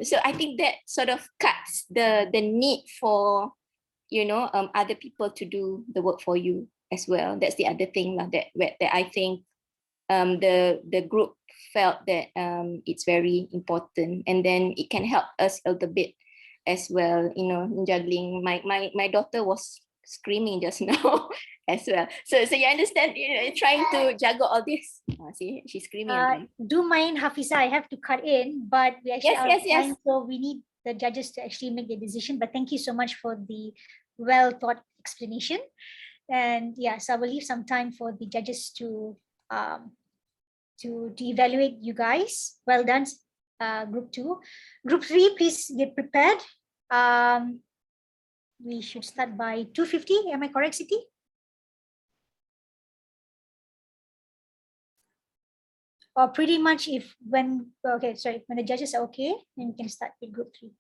So I think that sort of cuts the need for, you know, other people to do the work for you as well. That's the other thing that I think the group felt that it's very important, and then it can help us a little bit as well, you know, in juggling. My daughter was screaming just now as well. So you understand, you know, trying to juggle all this. See, she's screaming again. Do mind, Hafiza, I have to cut in, but we actually Yes, yes, time, so we need the judges to actually make the decision. But thank you so much for the well thought explanation. And yeah, so I will leave some time for the judges to evaluate you guys. Well done, group 2. Group 3, please get prepared. We should start by 2:50. Am I correct, Siti? Or pretty much when the judges are okay, then we can start with group 3.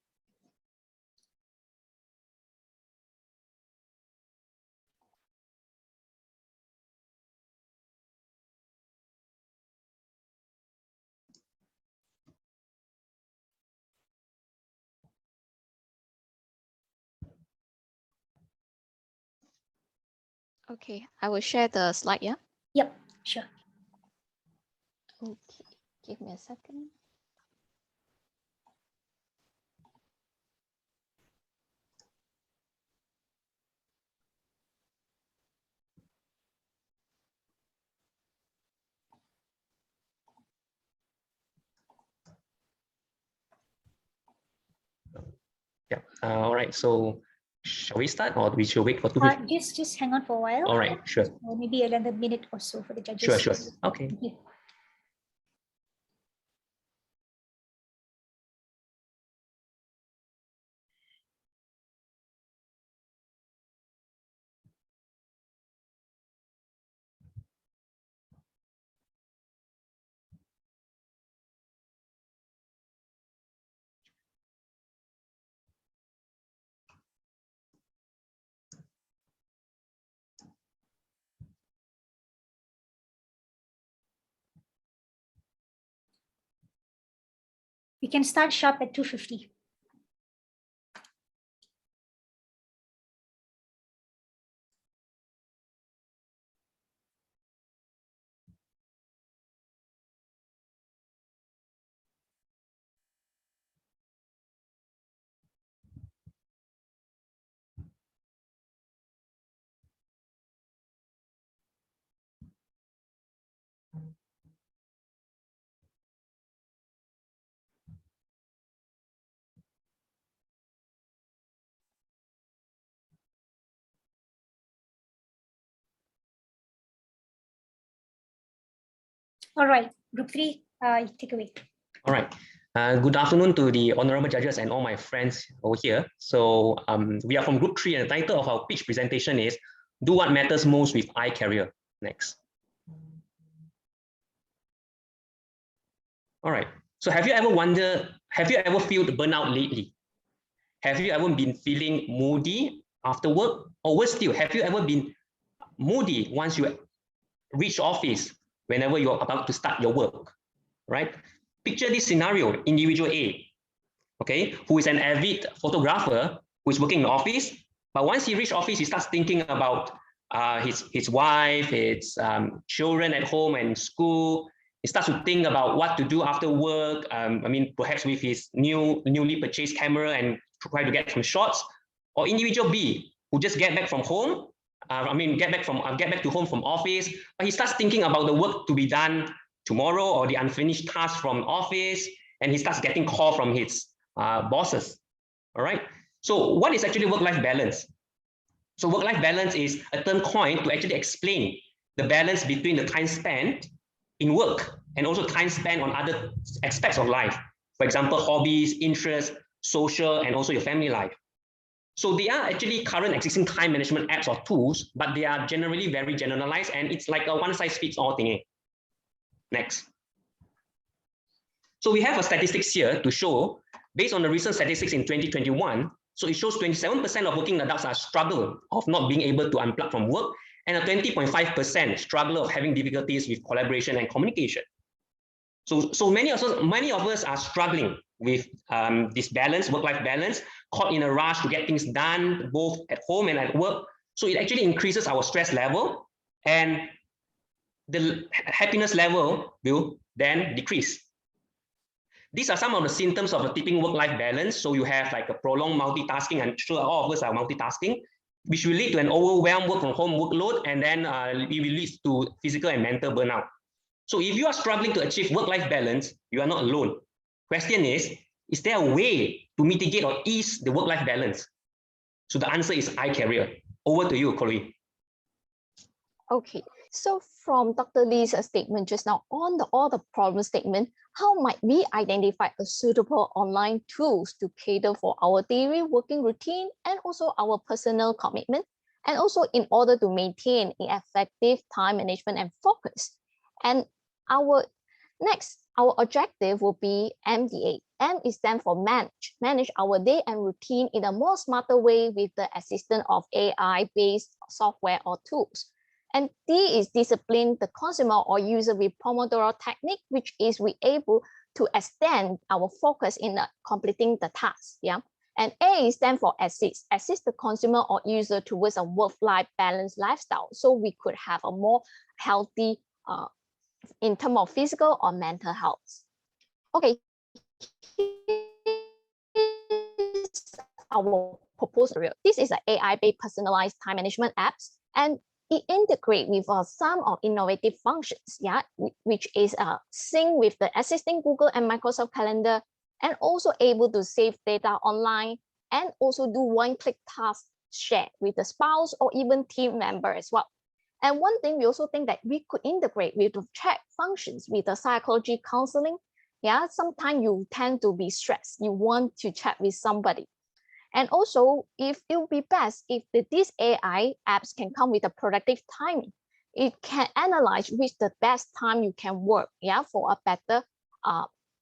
Okay, I will share the slide, yeah? Yep, sure. Okay, give me a second. Yeah. All right. So shall we start, or we should wait for 2:50? Just hang on for a while. All right. Sure. Or maybe another minute or so for the judges. Sure. Sure. Okay. Thank you. We can start sharp at 2:50. All right, group 3, take away. All right. Good afternoon to the honorable judges and all my friends over here. So we are from group 3, and the title of our pitch presentation is "Do What Matters Most with iCareer." Next. All right. So have you ever felt burnout lately? Have you ever been feeling moody after work? Or worse still, have you ever been moody once you reach office whenever you're about to start your work, right? Picture this scenario: individual A, okay, who is an avid photographer who is working in the office, but once he reaches office, he starts thinking about his wife, his children at home and school. He starts to think about what to do after work. I mean, perhaps with his newly purchased camera and try to get some shots. Or individual B, who just get back from home. Get back to home from office, but he starts thinking about the work to be done tomorrow or the unfinished tasks from office, and he starts getting call from his bosses. All right. So what is actually work-life balance? So work-life balance is a term coined to actually explain the balance between the time spent in work and also time spent on other aspects of life. For example, hobbies, interests, social, and also your family life. So they are actually current existing time management apps or tools, but they are generally very generalized, and it's like a one-size-fits-all thing. Next. So we have a statistics here to show, based on the recent statistics in 2021, so it shows 27% of working adults are struggle of not being able to unplug from work, and a 20.5% struggle of having difficulties with collaboration and communication. So many of us are struggling with this balance, work-life balance, caught in a rush to get things done both at home and at work. So it actually increases our stress level, and the happiness level will then decrease. These are some of the symptoms of a tipping work-life balance. So you have like a prolonged multitasking. I'm sure all of us are multitasking, which will lead to an overwhelmed work from home workload, and then it will lead to physical and mental burnout. So if you are struggling to achieve work-life balance, you are not alone. Question is there a way to mitigate or ease the work-life balance? So the answer is iCareer. Over to you, Chloe. Okay, so from Dr. Lee's statement just now on all the problem statement, how might we identify a suitable online tools to cater for our daily working routine and also our personal commitment, and also in order to maintain an effective time management and focus? And our objective will be MDA. M is stand for manage our day and routine in a more smarter way with the assistance of AI-based software or tools. And D is discipline the consumer or user with Pomodoro technique, which is we able to extend our focus in completing the task. Yeah. And A stand for assist the consumer or user towards a work-life balance lifestyle, so we could have a more healthy in terms of physical or mental health. Okay, our proposal. This is an AI-based personalized time management apps, and it integrates with some of innovative functions, yeah, which is sync with the existing Google and Microsoft Calendar, and also able to save data online, and also do one-click task share with the spouse or even team member as well. And one thing we also think that we could integrate with the chat functions with the psychology counseling. Yeah, sometimes you tend to be stressed, you want to chat with somebody. And also, if it would be best if these AI apps can come with a productive timing, it can analyze which the best time you can work, yeah, for a better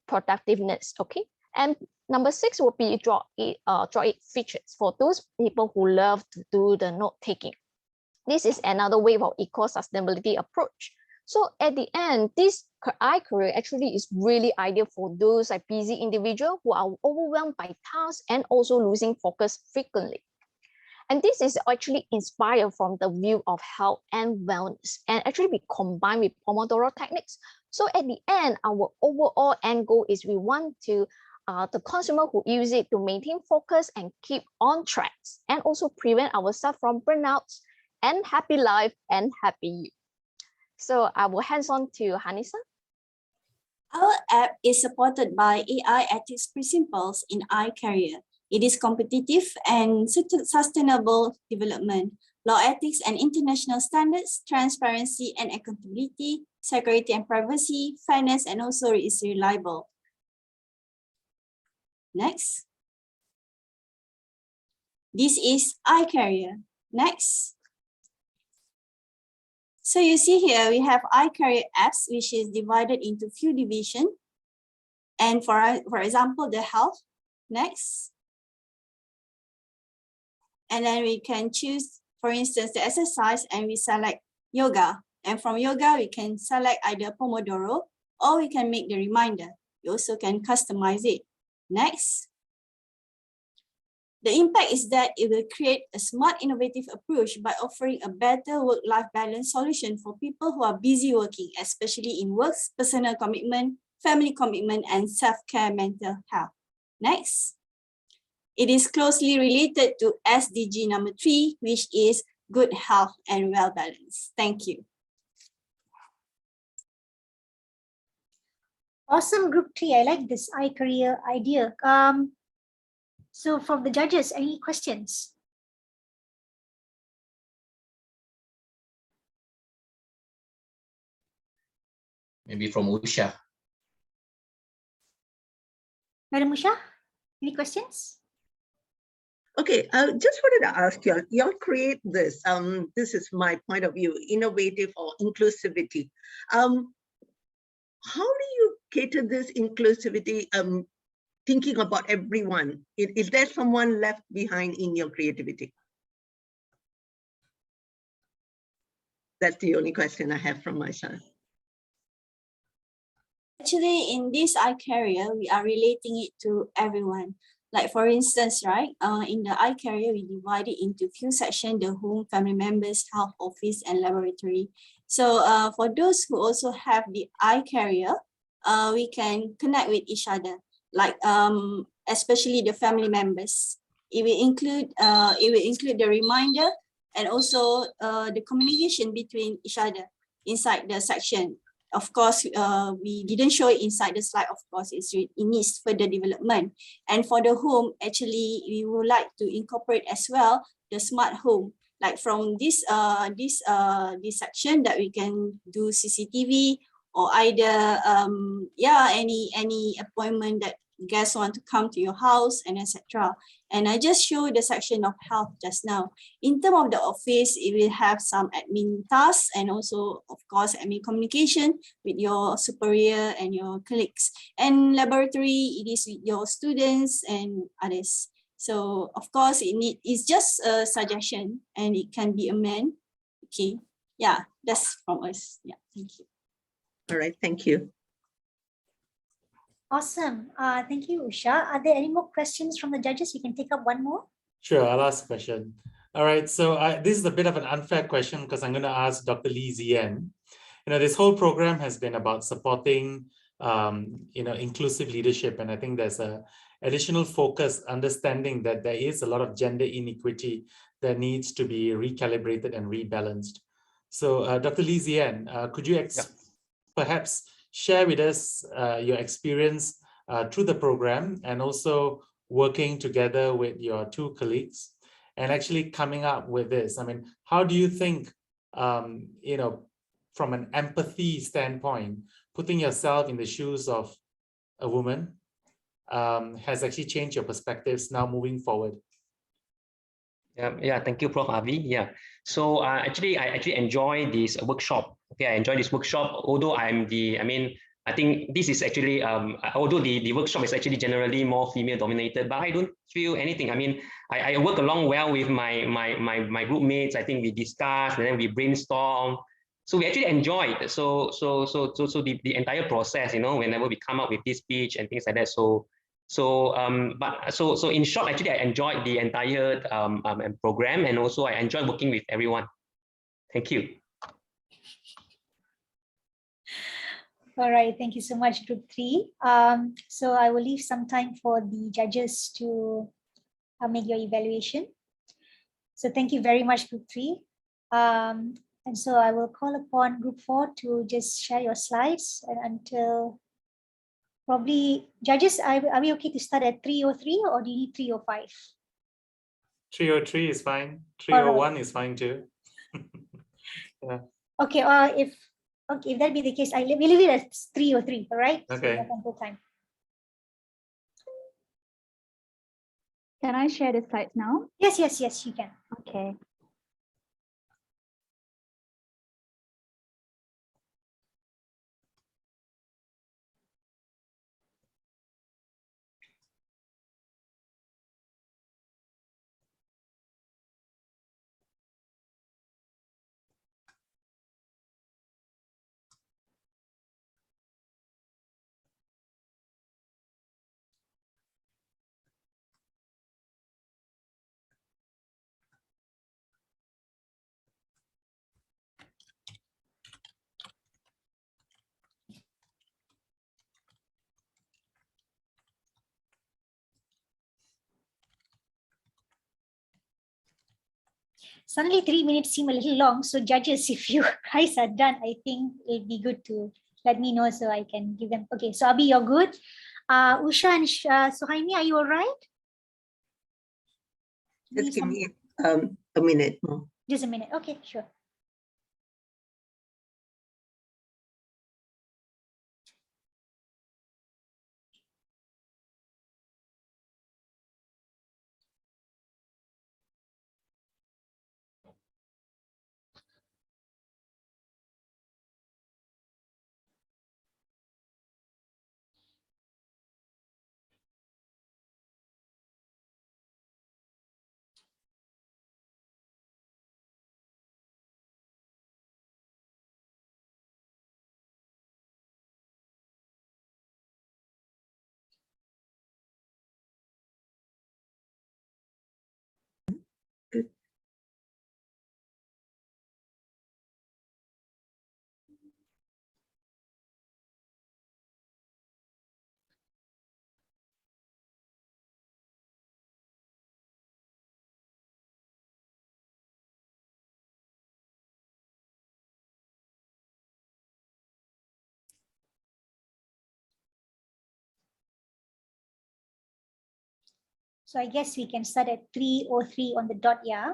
productiveness. Okay, and number 6 would be draw it features for those people who love to do the note taking. This is another way of eco-sustainability approach. So at the end, this iCareer actually is really ideal for those like busy individuals who are overwhelmed by tasks and also losing focus frequently. And this is actually inspired from the view of health and wellness, and actually be combined with Pomodoro techniques. So at the end, our overall end goal is we want to the consumer who use it to maintain focus and keep on track, and also prevent ourselves from burnouts, and happy life and happy you. So I will hands on to Hanisa. Our app is supported by AI ethics principles in iCareer. It is competitive and sustainable development, law ethics and international standards, transparency and accountability, security and privacy, fairness, and also is reliable. Next. This is iCareer. Next. So you see here, we have iCareer apps, which is divided into few divisions. And for example, the health. Next. And then we can choose, for instance, the exercise, and we select yoga. And from yoga, we can select either Pomodoro, or we can make the reminder. You also can customize it. Next. The impact is that it will create a smart, innovative approach by offering a better work-life balance solution for people who are busy working, especially in work, personal commitment, family commitment, and self-care mental health. Next. It is closely related to SDG number 3, which is good health and well balance. Thank you. Awesome, Group 3. I like this iCareer idea. So from the judges, any questions? Maybe from Usha. Madam Usha, any questions? Okay, I just wanted to ask you, y'all create this, this is my point of view, innovative or inclusivity. How do you cater this inclusivity, thinking about everyone? Is there someone left behind in your creativity? That's the only question I have from my side. actually in this eye carrier, we are relating it to everyone. Like for instance, right, in the eye carrier, we divide it into few sections: the home, family members, health office, and laboratory. So for those who also have the eye carrier, we can connect with each other, like especially the family members. It will include the reminder and also the communication between each other inside the section. Of course, we didn't show it inside the slide. Of course, it needs further development. And for the home, actually, we would like to incorporate as well the smart home. Like from this section that we can do CCTV or either any appointment that guests want to come to your house and etc. And I just showed the section of health just now. In terms of the office, it will have some admin tasks and also, of course, admin communication with your superior and your colleagues. And laboratory, it is with your students and others. So of course, it's just a suggestion and it can be amended. Okay, yeah, that's from us. Yeah, thank you. All right, thank you. Awesome. Thank you, Usha. Are there any more questions from the judges? We can take up one more. Sure, I'll ask a question. All right, so this is a bit of an unfair question because I'm going to ask Dr. Lee Zien. This whole program has been about supporting, inclusive leadership, and I think there's a additional focus, understanding that there is a lot of gender inequity that needs to be recalibrated and rebalanced. So, Dr. Lee Zien, could you perhaps share with us your experience through the program and also working together with your two colleagues and actually coming up with this? I mean, how do you think, from an empathy standpoint, putting yourself in the shoes of a woman has actually changed your perspectives now moving forward? Yeah, thank you, Prof. Avi. Yeah, so I actually enjoy this workshop. Okay, I enjoy this workshop, although I think this is actually, although the workshop is actually generally more female dominated, but I don't feel anything. I mean, I work along well with my group mates. I think we discuss and then we brainstorm. So we actually enjoy it. So the entire process, whenever we come up with this speech and things like that. So in short, actually, I enjoyed the entire program, and also I enjoy working with everyone. Thank you. All right, thank you so much, Group 3. So I will leave some time for the judges to make your evaluation. So thank you very much, Group 3. And so I will call upon Group 4 to just share your slides until probably, judges, are we okay to start at 3:03 or do you need 3:05? 3:03 is fine. 3:01 is fine too. Yeah. Okay, if that be the case, we leave it at 3:03, all right? Okay. So ample time. Can I share the slides now? Yes, you can. Okay. Suddenly 3 minutes seem a little long. So judges, if you guys are done, I think it'd be good to let me know so I can give them. Okay, so Abi, you're good. Usha and Suhaimi, are you all right? Just give me a minute more. Just a minute. Okay, sure. So I guess we can start at 3:03 on the dot, yeah?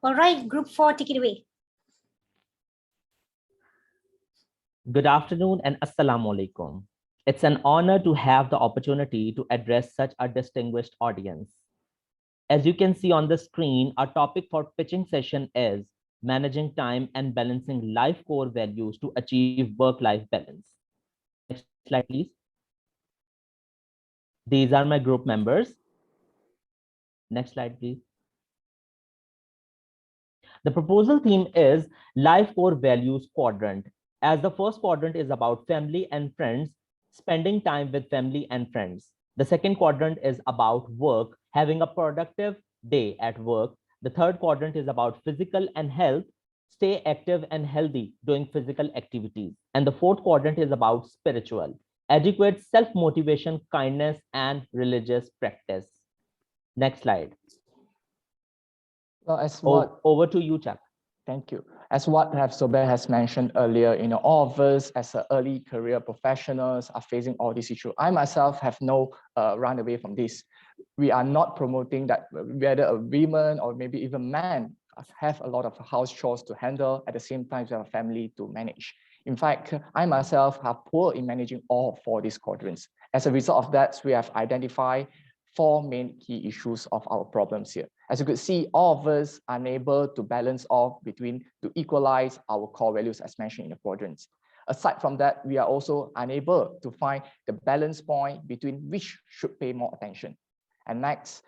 All right, group 4, take it away. Good afternoon and Assalamu alaikum. It's an honor to have the opportunity to address such a distinguished audience. As you can see on the screen, our topic for pitching session is managing time and balancing life core values to achieve work-life balance. Next slide, please. These are my group members. Next slide, please. The proposal theme is life core values quadrant. As the first quadrant is about family and friends, spending time with family and friends. The second quadrant is about work, having a productive day at work. The third quadrant is about physical and health, stay active and healthy doing physical activities. And the fourth quadrant is about spiritual, adequate self-motivation, kindness, and religious practice. Next slide. Well, as what over to you, Chuck. Thank you. As what Zubair has mentioned earlier, all of us as early career professionals are facing all these issues. I myself have no run away from this. We are not promoting that whether a woman or maybe even man have a lot of house chores to handle at the same time we have a family to manage. In fact, I myself are poor in managing all four of these quadrants. As a result of that, we have identified four main key issues of our problems here. As you could see, all of us are unable to balance off between to equalize our core values as mentioned in the quadrants. Aside from that, we are also unable to find the balance point between which should pay more attention. And next,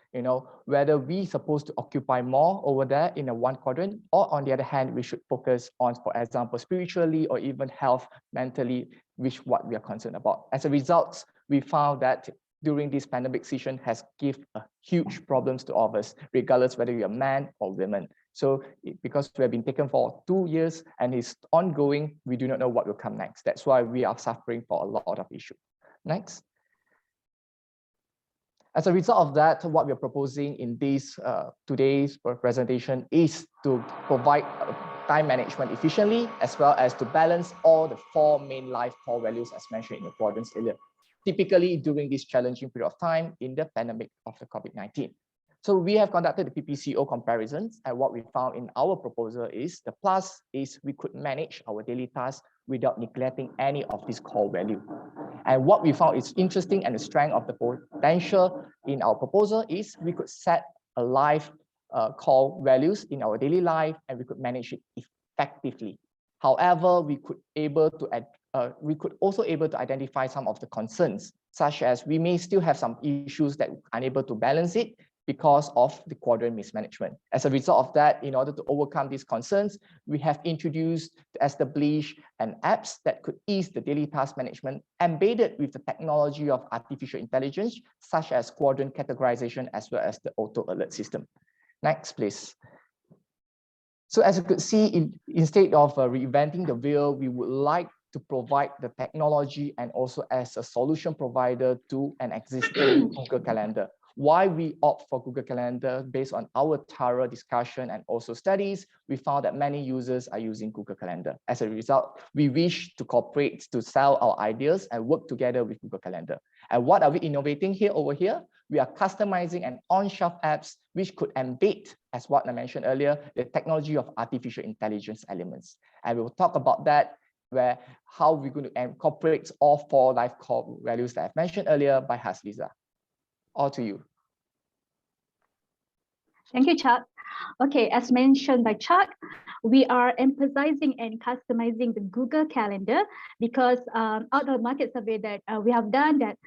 whether we supposed to occupy more over there in a one quadrant, or on the other hand, we should focus on, for example, spiritually or even health, mentally, which what we are concerned about. As a result, we found that during this pandemic season has given huge problems to all of us, regardless whether you're a man or women. So because we have been taken for 2 years and it's ongoing, we do not know what will come next. That's why we are suffering for a lot of issues. Next. As a result of that, what we're proposing in this today's presentation is to provide time management efficiently, as well as to balance all the four main life core values as mentioned in the quadrants earlier, typically during this challenging period of time in the pandemic of the COVID-19. So we have conducted the PPCO comparisons, and what we found in our proposal is the plus is we could manage our daily tasks without neglecting any of these core value. And what we found is interesting, and the strength of the potential in our proposal is we could set a life core values in our daily life, and we could manage it effectively. However, we could also able to identify some of the concerns, such as we may still have some issues that are unable to balance it because of the quadrant mismanagement. As a result of that, in order to overcome these concerns, we have introduced to establish an apps that could ease the daily task management embedded with the technology of artificial intelligence, such as quadrant categorization, as well as the auto alert system. Next, please. So as you could see, instead of reinventing the wheel, we would like to provide the technology and also as a solution provider to an existing Google Calendar. Why we opt for Google Calendar? Based on our thorough discussion and also studies, we found that many users are using Google Calendar. As a result, we wish to cooperate to sell our ideas and work together with Google Calendar. And what are we innovating here over here? We are customizing an on-shelf apps which could embed, as what I mentioned earlier, the technology of artificial intelligence elements. And we'll talk about that where how we're going to incorporate all 4 life core values that I've mentioned earlier by Hasliza. All to you. Thank you, Chuck. Okay, as mentioned by Chuck, we are emphasizing and customizing the Google Calendar because out of the market survey that we have done, that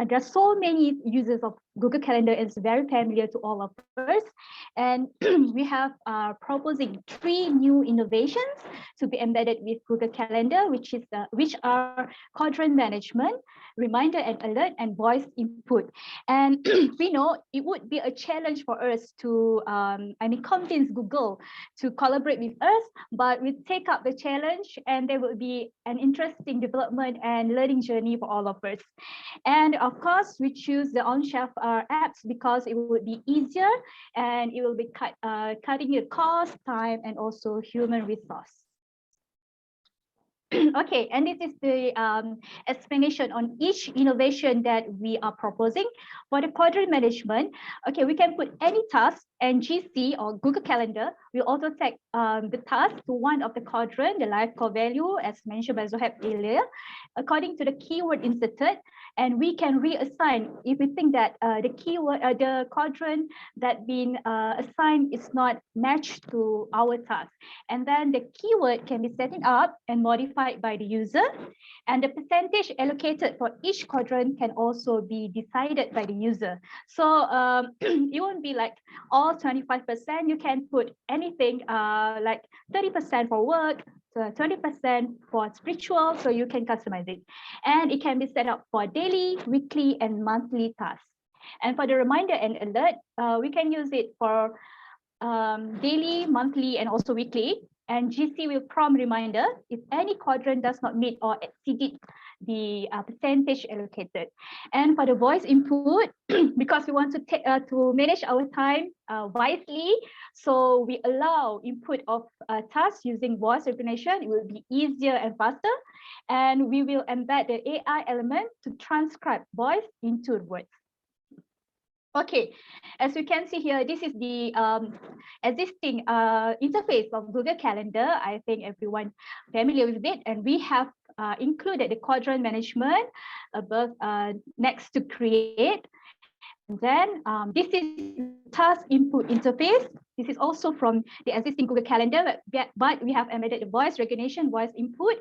there are so many users of Google Calendar. It's very familiar to all of us. And we have proposing 3 new innovations to be embedded with Google Calendar, which are quadrant management, reminder and alert, and voice input. And we know it would be a challenge for us to, convince Google to collaborate with us, but we take up the challenge, and there will be an interesting development and learning journey for all of us. And of course, we choose the on-shelf apps because it would be easier and it will be cutting the cost, time, and also human resource. Okay, and this is the explanation on each innovation that we are proposing. For the quadrant management, okay, we can put any task, and GC or Google Calendar will auto tag the task to one of the quadrant, the life core value, as mentioned by Zohab earlier, according to the keyword inserted. And we can reassign if we think that the keyword, the quadrant that been assigned is not matched to our task. And then the keyword can be set up and modified by the user. And the percentage allocated for each quadrant can also be decided by the user. So it won't be like all 25%. You can put anything like 30% for work, 20% for spiritual, so you can customize it. And it can be set up for daily, weekly, and monthly tasks. And for the reminder and alert, we can use it for daily, monthly, and also weekly. And GC will prompt reminder if any quadrant does not meet or exceeded the percentage allocated. And for the voice input, because we want to manage our time wisely, so we allow input of tasks using voice recognition. It will be easier and faster. And we will embed the AI element to transcribe voice into words. Okay, as you can see here, this is the existing interface of Google Calendar. I think everyone familiar with it, and we have included the quadrant management above next to create. And then this is task input interface. This is also from the existing Google Calendar, but we have embedded the voice recognition, voice input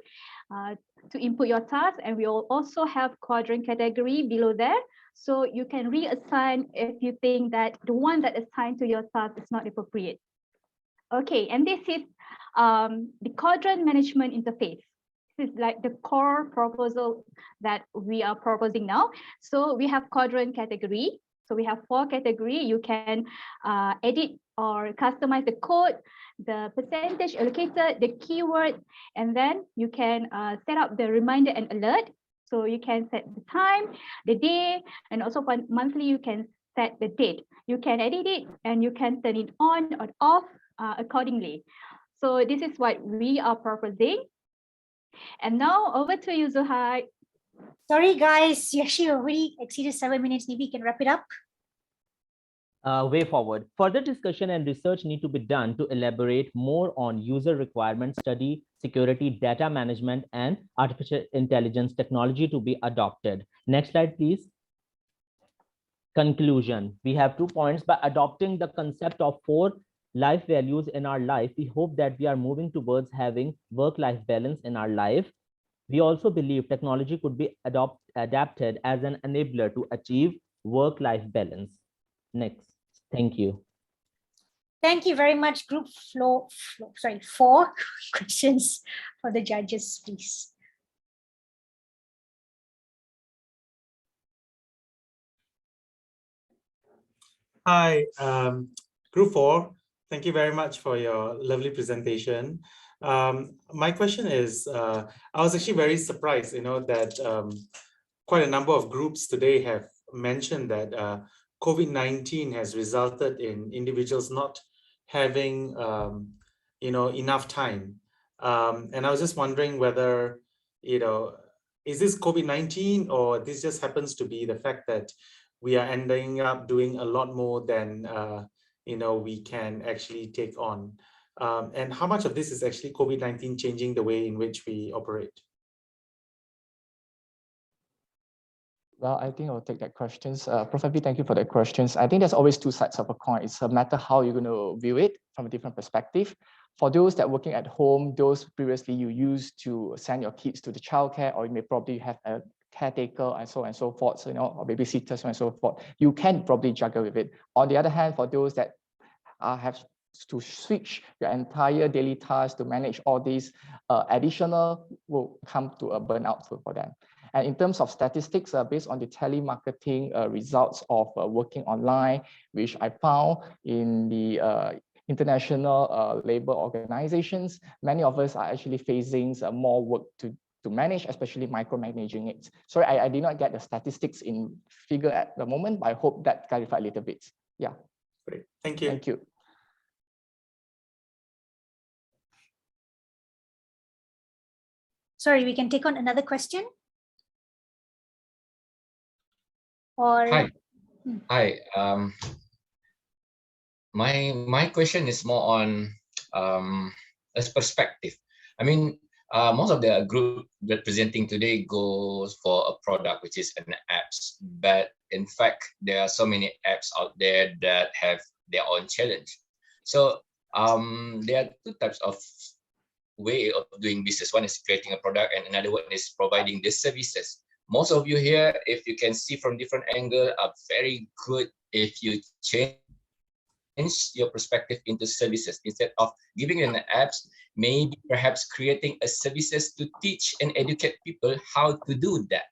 to input your task, and we will also have quadrant category below there. So you can reassign if you think that the one that is assigned to your task is not appropriate. Okay, and this is the quadrant management interface. This is like the core proposal that we are proposing now. So we have quadrant category. So we have 4 categories. You can edit or customize the code, the percentage allocated, the keyword, and then you can set up the reminder and alert. So you can set the time, the day, and also for monthly, you can set the date. You can edit it and you can turn it on or off accordingly. So this is what we are proposing. And now over to you, Zuhai. Sorry, guys, you actually already exceeded 7 minutes. Maybe you can wrap it up. Way forward. Further discussion and research need to be done to elaborate more on user requirement study, security, data management, and artificial intelligence technology to be adopted. Next slide, please. Conclusion. We have 2 points. By adopting the concept of 4 life values in our life, we hope that we are moving towards having work-life balance in our life. We also believe technology could be adapted as an enabler to achieve work-life balance. Next. Thank you. Thank you very much, group 4 questions for the judges, please. Hi, Group 4. Thank you very much for your lovely presentation. My question is, I was actually very surprised, that quite a number of groups today have mentioned that COVID-19 has resulted in individuals not having, enough time. And I was just wondering whether, is this COVID-19 or this just happens to be the fact that we are ending up doing a lot more than, we can actually take on. And how much of this is actually COVID-19 changing the way in which we operate? Well, I think I'll take that questions. Prof. Abhi, thank you for the questions. I think there's always two sides of a coin. It's a matter how you're going to view it from a different perspective. For those that are working at home, those previously you used to send your kids to the childcare, or you may probably have a caretaker and so forth, so, or babysitter, so on and so forth. You can probably juggle with it. On the other hand, for those that have to switch your entire daily tasks to manage all these additional will come to a burnout for them. And in terms of statistics, based on the telemarketing results of working online, which I found in the international labor organizations, many of us are actually facing more work to manage, especially micromanaging it. Sorry, I did not get the statistics in figure at the moment, but I hope that clarified a little bit. Yeah. Great. Thank you. Thank you. Sorry, we can take on another question. Or Hi. My question is more on a perspective. I mean, most of the group representing today goes for a product which is an apps, but in fact there are so many apps out there that have their own challenge. So there are two types of way of doing business. One is creating a product, and another one is providing the services. Most of you here, if you can see from different angles, are very good if you change your perspective into services. Instead of giving an apps, maybe perhaps creating a services to teach and educate people how to do that.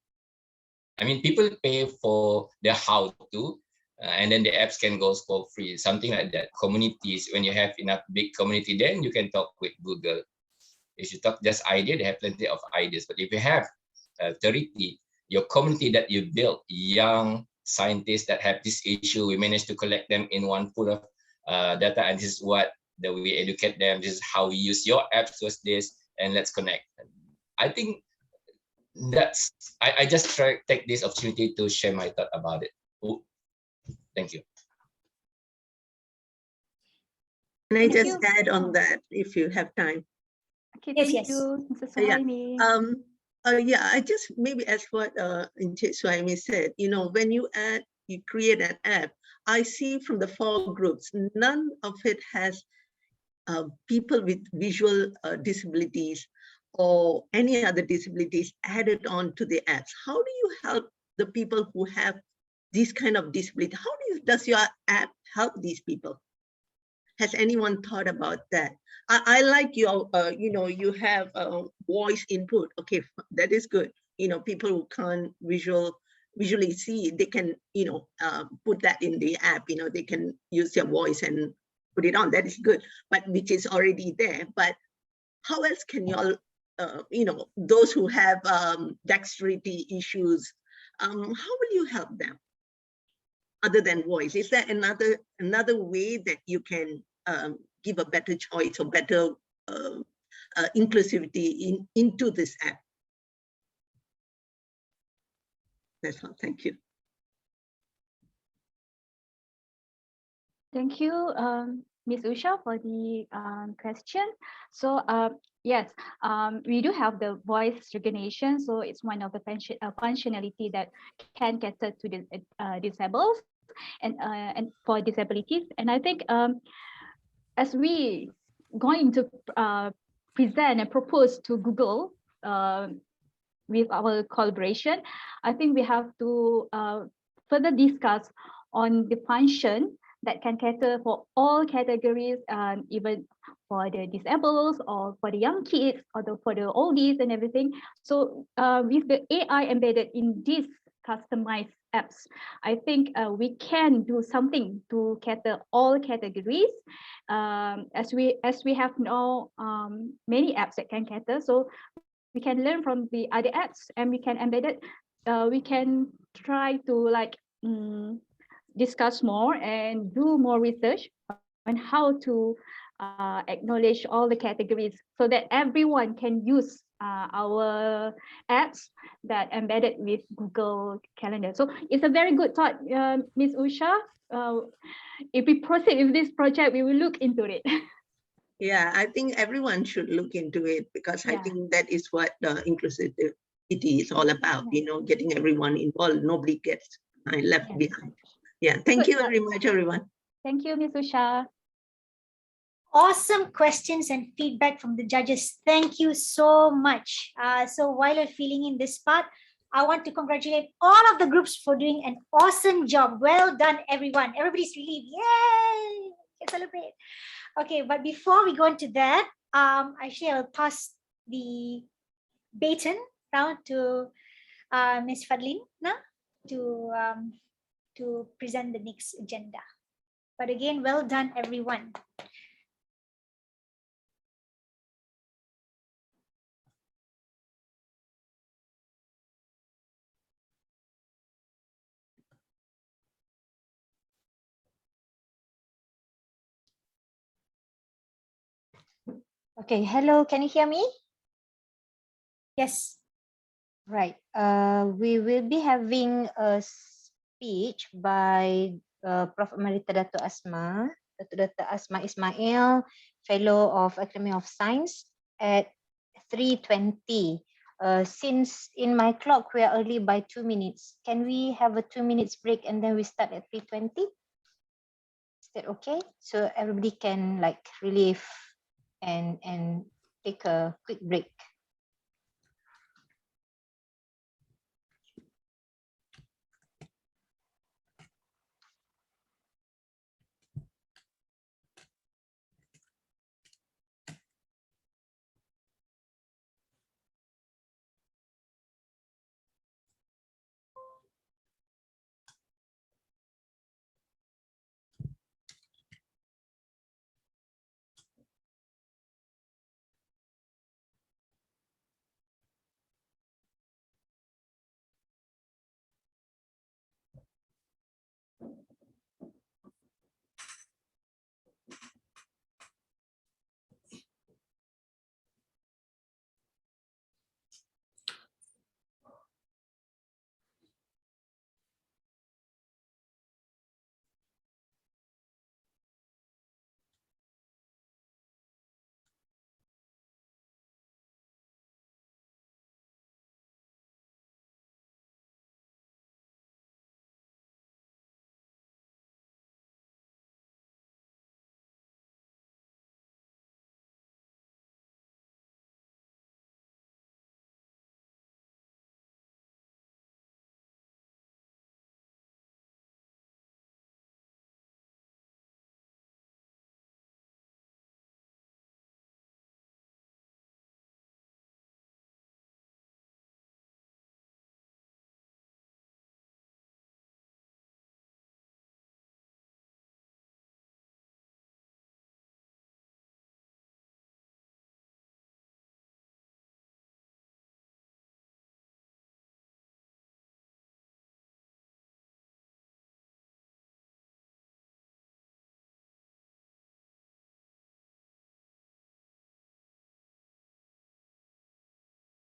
I mean, people pay for the how to, and then the apps can go for free, something like that. Communities, when you have enough big community, then you can talk with Google. If you talk just idea, they have plenty of ideas. But if you have 30, your community that you built, young scientists that have this issue, we managed to collect them in one pool of data, and this is what that we educate them. This is how we use your apps towards this, and let's connect. I think that's, I just take this opportunity to share my thought about it. Ooh, thank you. Can I just add on that if you have time? Okay, yes, thank you, Mr. Yeah. Suhaimi. Yeah, I just maybe as what Encik Suhaimi said, you know, when you create an app, I see from the 4 groups, none of it has people with visual disabilities or any other disabilities added on to the apps. How do you help the people who have this kind of disability? How does your app help these people? Has anyone thought about that? I like your, you know, you have voice input. Okay, that is good. You know, people who can't visually see, they can, you know, put that in the app. You know, they can use their voice and put it on. That is good, but which is already there. But how else can you all, you know, those who have dexterity issues, how will you help them? Other than voice, is there another way that you can give a better choice or better inclusivity into this app? That's all. Thank you. Thank you, Ms. Usha, for the question. So yes, we do have the voice recognition. So it's one of the functionality that can cater to the disabled and for disabilities. And I think as we going to present and propose to Google with our collaboration, I think we have to further discuss on the function that can cater for all categories, even for the disabled or for the young kids or for the oldies and everything. So with the AI embedded in these customized apps, I think we can do something to cater all categories. As we have now many apps that can cater, so we can learn from the other apps and we can embed it. We can try to like discuss more and do more research on how to acknowledge all the categories so that everyone can use our apps that embedded with Google Calendar. So it's a very good thought, Ms. Usha. If we proceed with this project, we will look into it. Yeah, I think everyone should look into it because I Yeah. think that is what inclusivity is all about, you know, getting everyone involved. Nobody gets left behind. Yeah, thank Good you work. very much, everyone. Thank you, Ms. Usha. Awesome questions and feedback from the judges. Thank you so much. So while you're filling in this part, I want to congratulate all of the groups for doing an awesome job. Well done, everyone. Everybody's relieved. Yay! Let's celebrate. Okay, but before we go into that, actually I'll pass the baton down to Ms. Fadlina to present the next agenda. But again, well done, everyone. Okay, hello, can you hear me? Yes. Right. We will be having a speech by Prof. Emerita Dato' Asma, Dr. Asma Ismail, Fellow of Academy of Science at 3:20. Since in my clock we are early by 2 minutes, can we have a 2 minutes break and then we start at 3:20? Is that okay? So everybody can like relieve and take a quick break.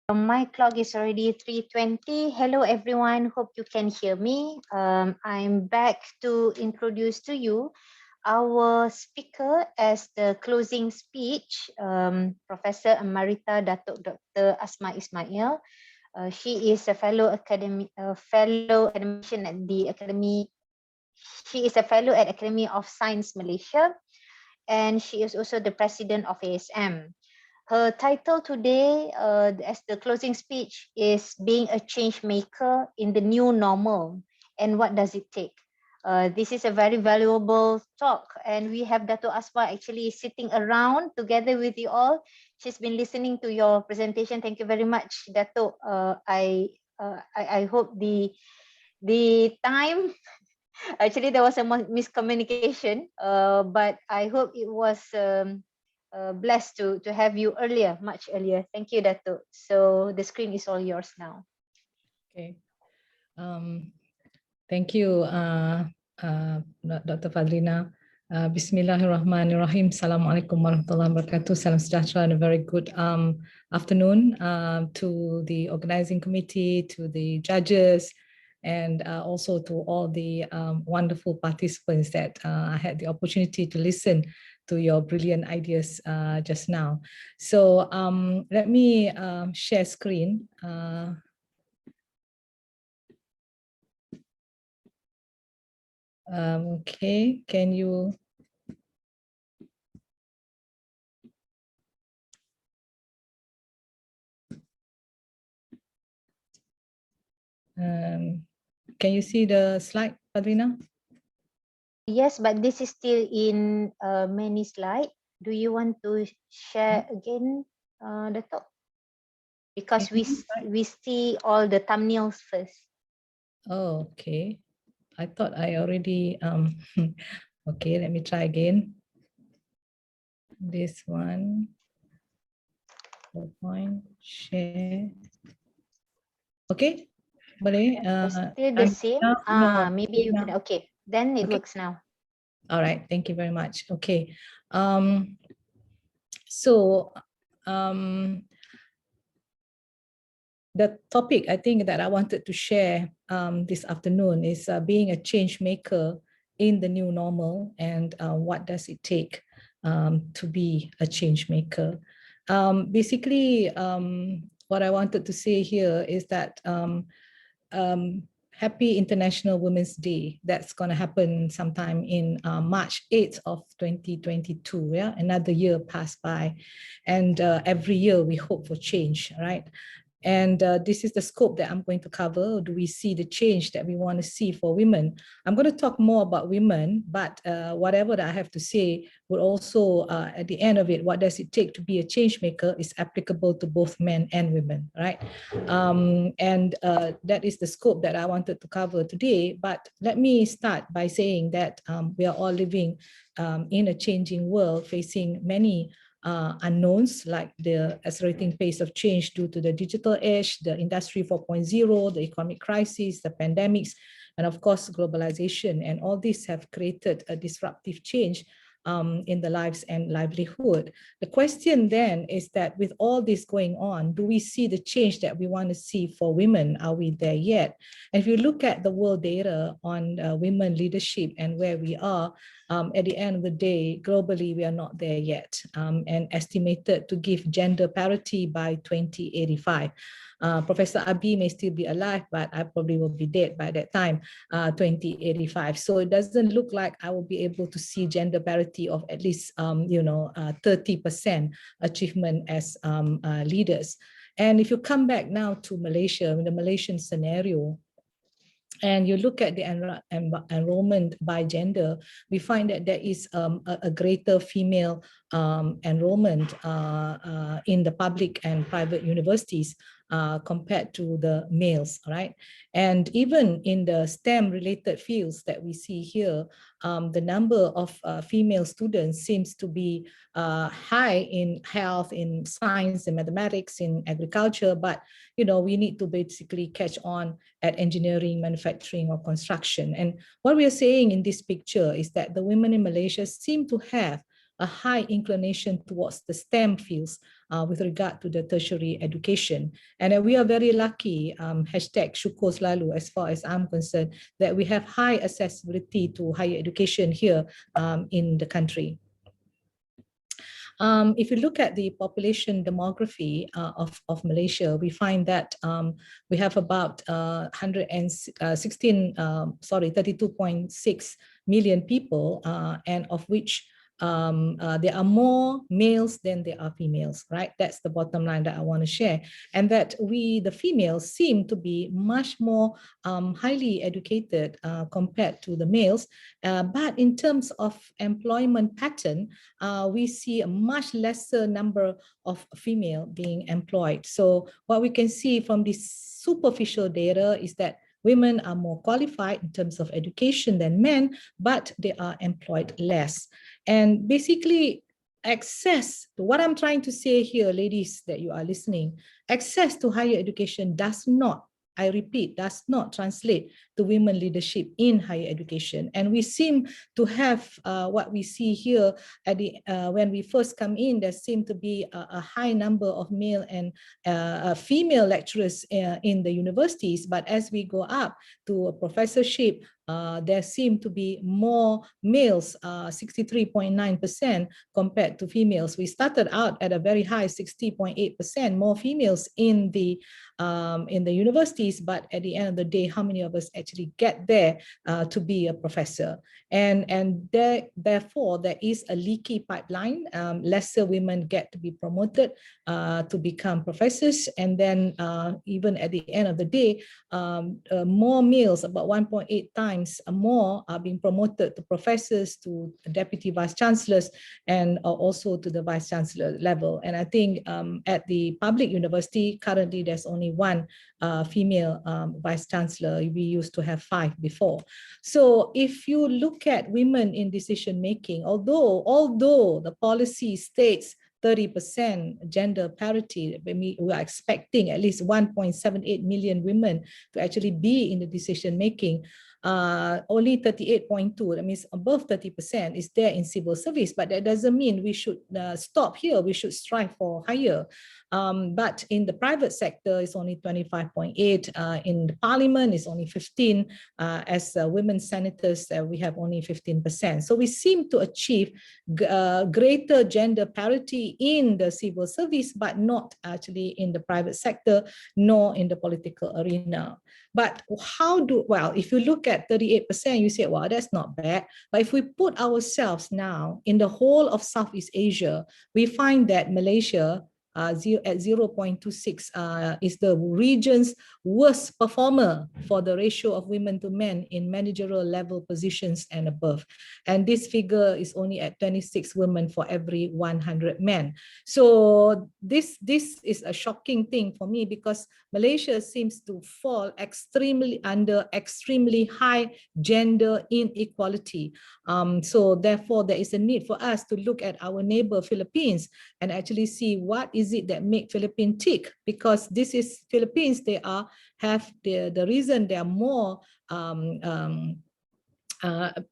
My clock is already 3:20. Hello everyone, hope you can hear me. I'm back to introduce to you our speaker as the closing speech, Professor Emerita Dato' Dr. Asma Ismail. She is a fellow academician at the Academy. She is a fellow at Academy of Science Malaysia, and she is also the president of ASM. Her title today, as the closing speech, is Being a Change Maker in the New Normal, and What Does It Take? This is a very valuable talk, and we have Dato' Asma actually sitting around together with you all. She's been listening to your presentation. Thank you very much, Dato'. I hope the time, actually there was a miscommunication, but I hope it was blessed to have you earlier, much earlier. Thank you, Dato'. So the screen is all yours now. Okay. Thank you, Dr. Fadlina. Bismillahirrahmanirrahim. Assalamualaikum warahmatullahi wabarakatuh. Salam sejahtera and a very good afternoon to the organizing committee, to the judges, and also to all the wonderful participants that I had the opportunity to listen to your brilliant ideas just now. So let me share screen. Okay, can you? Can you see the slide, Padrina? Yes, but this is still in many slide. Do you want to share again the top? Because we see all the thumbnails first. Oh, okay. I thought I already, okay, let me try again. This one, PowerPoint, share. Okay, boleh? Still the same? No, Maybe you can, okay. Then it works now. All right, thank you very much. Okay. So the topic I think that I wanted to share this afternoon is being a change maker in the new normal, and what does it take to be a change maker. Basically, what I wanted to say here is that happy International Women's Day. That's going to happen sometime in March 8th of 2022. Yeah, another year passed by, and every year we hope for change, right? And this is the scope that I'm going to cover. Do we see the change that we want to see for women? I'm going to talk more about women, but whatever that I have to say will also, at the end of it, what does it take to be a change maker is applicable to both men and women, right? And that is the scope that I wanted to cover today. But let me start by saying that we are all living in a changing world, facing many unknowns like the accelerating pace of change due to the digital age, the industry 4.0, the economic crisis, the pandemics, and of course, globalization. And all these have created a disruptive change in the lives and livelihood. The question then is that with all this going on, do we see the change that we want to see for women? Are we there yet? And if you look at the world data on women leadership and where we are, at the end of the day, globally, we are not there yet, and estimated to give gender parity by 2085. Professor Abi may still be alive, but I probably will be dead by that time, 2085. So it doesn't look like I will be able to see gender parity of at least, 30% achievement as leaders. And if you come back now to Malaysia, in the Malaysian scenario, and you look at the enrollment by gender, we find that there is a greater female enrollment in the public and private universities compared to the males, right? And even in the STEM related fields that we see here, the number of female students seems to be high in health, in science, in mathematics, in agriculture, but we need to basically catch on at engineering, manufacturing, or construction. And what we are saying in this picture is that the women in Malaysia seem to have a high inclination towards the STEM fields with regard to the tertiary education. And we are very lucky, hashtag syukur selalu, as far as I'm concerned, that we have high accessibility to higher education here in the country. If you look at the population demography of Malaysia, we find that we have about 32.6 million people, and of which there are more males than there are females, right? That's the bottom line that I want to share. And that we, the females, seem to be much more highly educated compared to the males. But in terms of employment pattern, we see a much lesser number of female being employed. So what we can see from this superficial data is that women are more qualified in terms of education than men, but they are employed less. And basically, access to what I'm trying to say here, ladies, that you are listening, access to higher education does not I repeat, does not translate to women leadership in higher education. And we seem to have what we see here at the when we first come in, there seem to be a high number of male and female lecturers in the universities, but as we go up to a professorship, there seem to be more males, 63.9% compared to females. We started out at a very high 60.8% more females in the universities, but at the end of the day, how many of us actually get there to be a professor? And therefore, there is a leaky pipeline. Lesser women get to be promoted to become professors, and then even at the end of the day, more males, about 1.8 times more, are being promoted to professors, to deputy vice chancellors, and also to the vice chancellor level. And I think at the public university, currently there's only one female vice chancellor. We used to have 5 before. So if you look at women in decision making, although the policy states 30% gender parity, we are expecting at least 1.78 million women to actually be in the decision making. Only 38.2, that means above 30% is there in civil service, but that doesn't mean we should stop here. We should strive for higher. But in the private sector, it's only 25.8. In the parliament, it's only 15. As women senators, we have only 15%. So we seem to achieve greater gender parity in the civil service, but not actually in the private sector, nor in the political arena. But if you look at 38%, you say, well, that's not bad. But if we put ourselves now in the whole of Southeast Asia, we find that Malaysia at 0.26 is the region's worst performer for the ratio of women to men in managerial level positions and above. And this figure is only at 26 women for every 100 men. So this is a shocking thing for me, because Malaysia seems to fall under extremely high gender inequality. So therefore, there is a need for us to look at our neighbor Philippines and actually see what is it that make Philippines tick, because this is Philippines. They have the reason they are more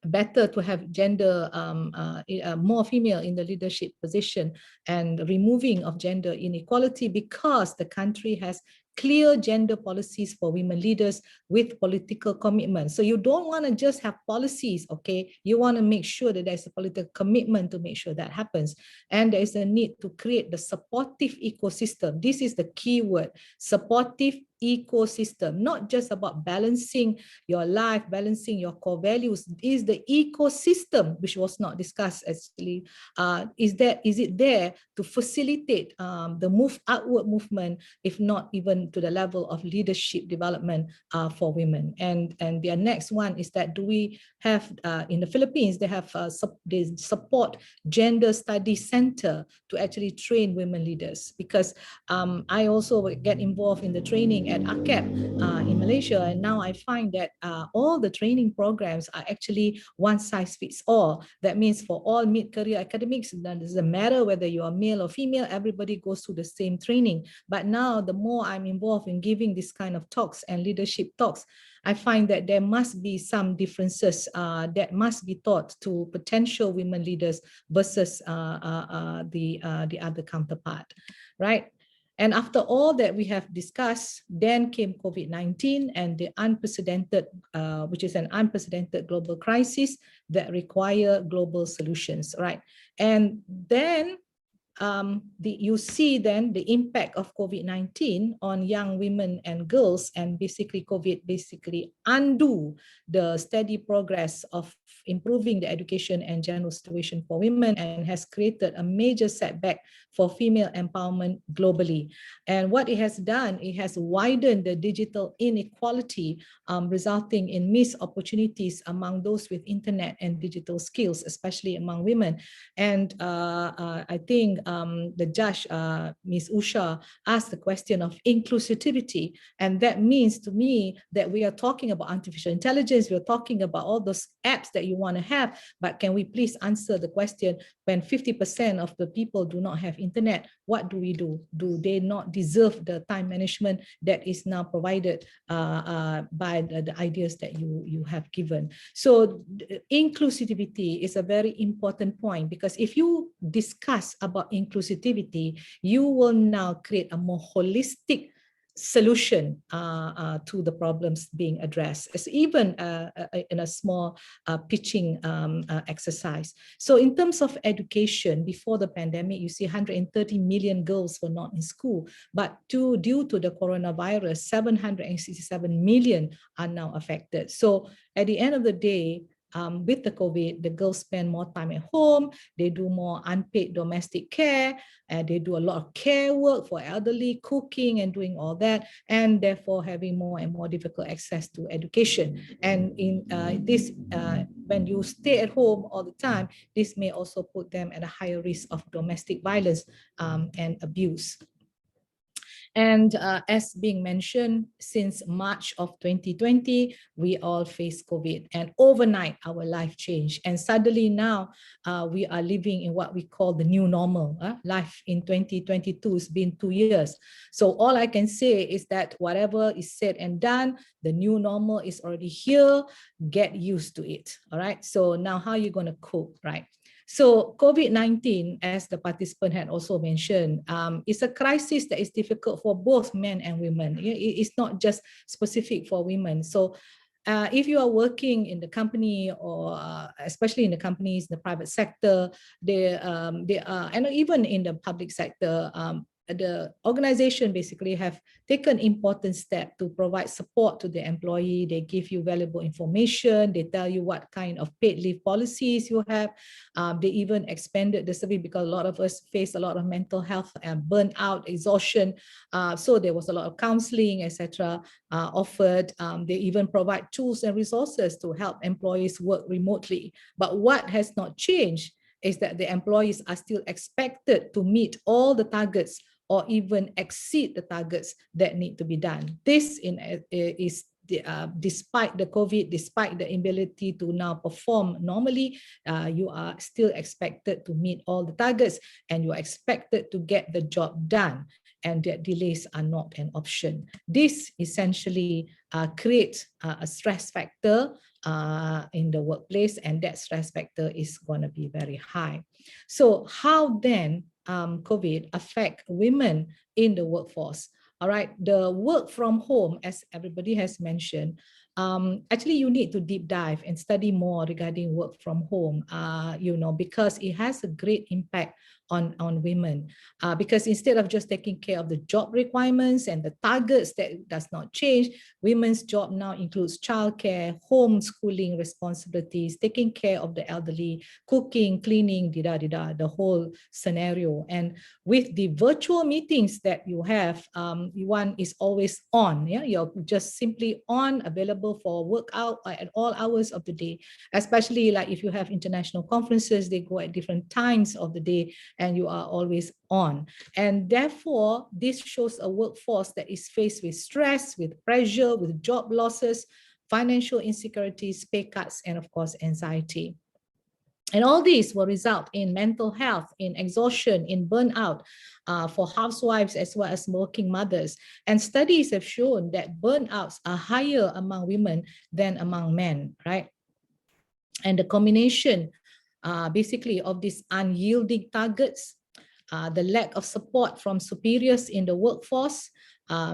better to have gender more female in the leadership position and removing of gender inequality, because the country has clear gender policies for women leaders with political commitment. So you don't want to just have policies, okay? You want to make sure that there's a political commitment to make sure that happens. And there is a need to create the supportive ecosystem. This is the key word, supportive ecosystem, not just about balancing your life, balancing your core values. Is the ecosystem, which was not discussed actually, is it there to facilitate the outward movement, if not even to the level of leadership development for women? And the next one is that, do we have in the Philippines, they have they support gender study center to actually train women leaders, because I also get involved in the training at AKEP in Malaysia, and now I find that all the training programs are actually one size fits all. That means for all mid-career academics, it doesn't matter whether you are male or female, everybody goes through the same training. But now the more I'm involved in giving this kind of talks and leadership talks, I find that there must be some differences that must be taught to potential women leaders versus the other counterpart, right? And after all that we have discussed, then came COVID-19 and the unprecedented, which is an unprecedented global crisis that require global solutions, right? And then you see then the impact of COVID-19 on young women and girls, and basically COVID basically undo the steady progress of improving the education and general situation for women, and has created a major setback for female empowerment globally. And what it has done, it has widened the digital inequality, resulting in missed opportunities among those with internet and digital skills, especially among women. And I think the judge, Ms. Usha, asked the question of inclusivity. And that means to me that we are talking about artificial intelligence, we're talking about all those apps that you want to have, but can we please answer the question, when 50% of the people do not have internet, what do we do? Do they not deserve the time management that is now provided by the ideas that you have given? So inclusivity is a very important point, because if you discuss about inclusivity, you will now create a more holistic solution to the problems being addressed. It's even in a small pitching exercise. So in terms of education, before the pandemic, you see 130 million girls were not in school, but due to the coronavirus, 767 million are now affected. So at the end of the day, with the COVID, the girls spend more time at home, they do more unpaid domestic care, and they do a lot of care work for elderly, cooking and doing all that, and therefore having more and more difficult access to education. And in when you stay at home all the time, this may also put them at a higher risk of domestic violence and abuse. And as being mentioned, since March of 2020, we all faced COVID, and overnight our life changed. And suddenly now we are living in what we call the new normal. Life in 2022 has been 2 years. So all I can say is that whatever is said and done, the new normal is already here. Get used to it. All right. So now how are you going to cope, right? So COVID-19, as the participant had also mentioned, is a crisis that is difficult for both men and women. It's not just specific for women. So if you are working in the company, or especially in the companies, the private sector, they are, and even in the public sector, the organization basically have taken important steps to provide support to the employee. They give you valuable information. They tell you what kind of paid leave policies you have. They even expanded the survey, because a lot of us face a lot of mental health and burnout, exhaustion. So there was a lot of counseling, etc. Offered. They even provide tools and resources to help employees work remotely. But what has not changed is that the employees are still expected to meet all the targets or even exceed the targets that need to be done. This is despite the COVID, despite the inability to now perform normally, you are still expected to meet all the targets, and you are expected to get the job done, and that delays are not an option. This essentially creates a stress factor in the workplace, and that stress factor is going to be very high. So how then COVID affect women in the workforce? All right, the work from home, as everybody has mentioned, actually you need to deep dive and study more regarding work from home, because it has a great impact on women, because instead of just taking care of the job requirements and the targets that does not change, women's job now includes childcare, homeschooling responsibilities, taking care of the elderly, cooking, cleaning, the whole scenario. And with the virtual meetings that you have, one is always on. Yeah, you're just simply on, available for workout at all hours of the day, especially like if you have international conferences, they go at different times of the day, and you are always on. And therefore, this shows a workforce that is faced with stress, with pressure, with job losses, financial insecurities, pay cuts, and of course, anxiety. And all these will result in mental health, in exhaustion, in burnout for housewives as well as working mothers. And studies have shown that burnouts are higher among women than among men, right? And the combination basically of these unyielding targets, the lack of support from superiors in the workforce,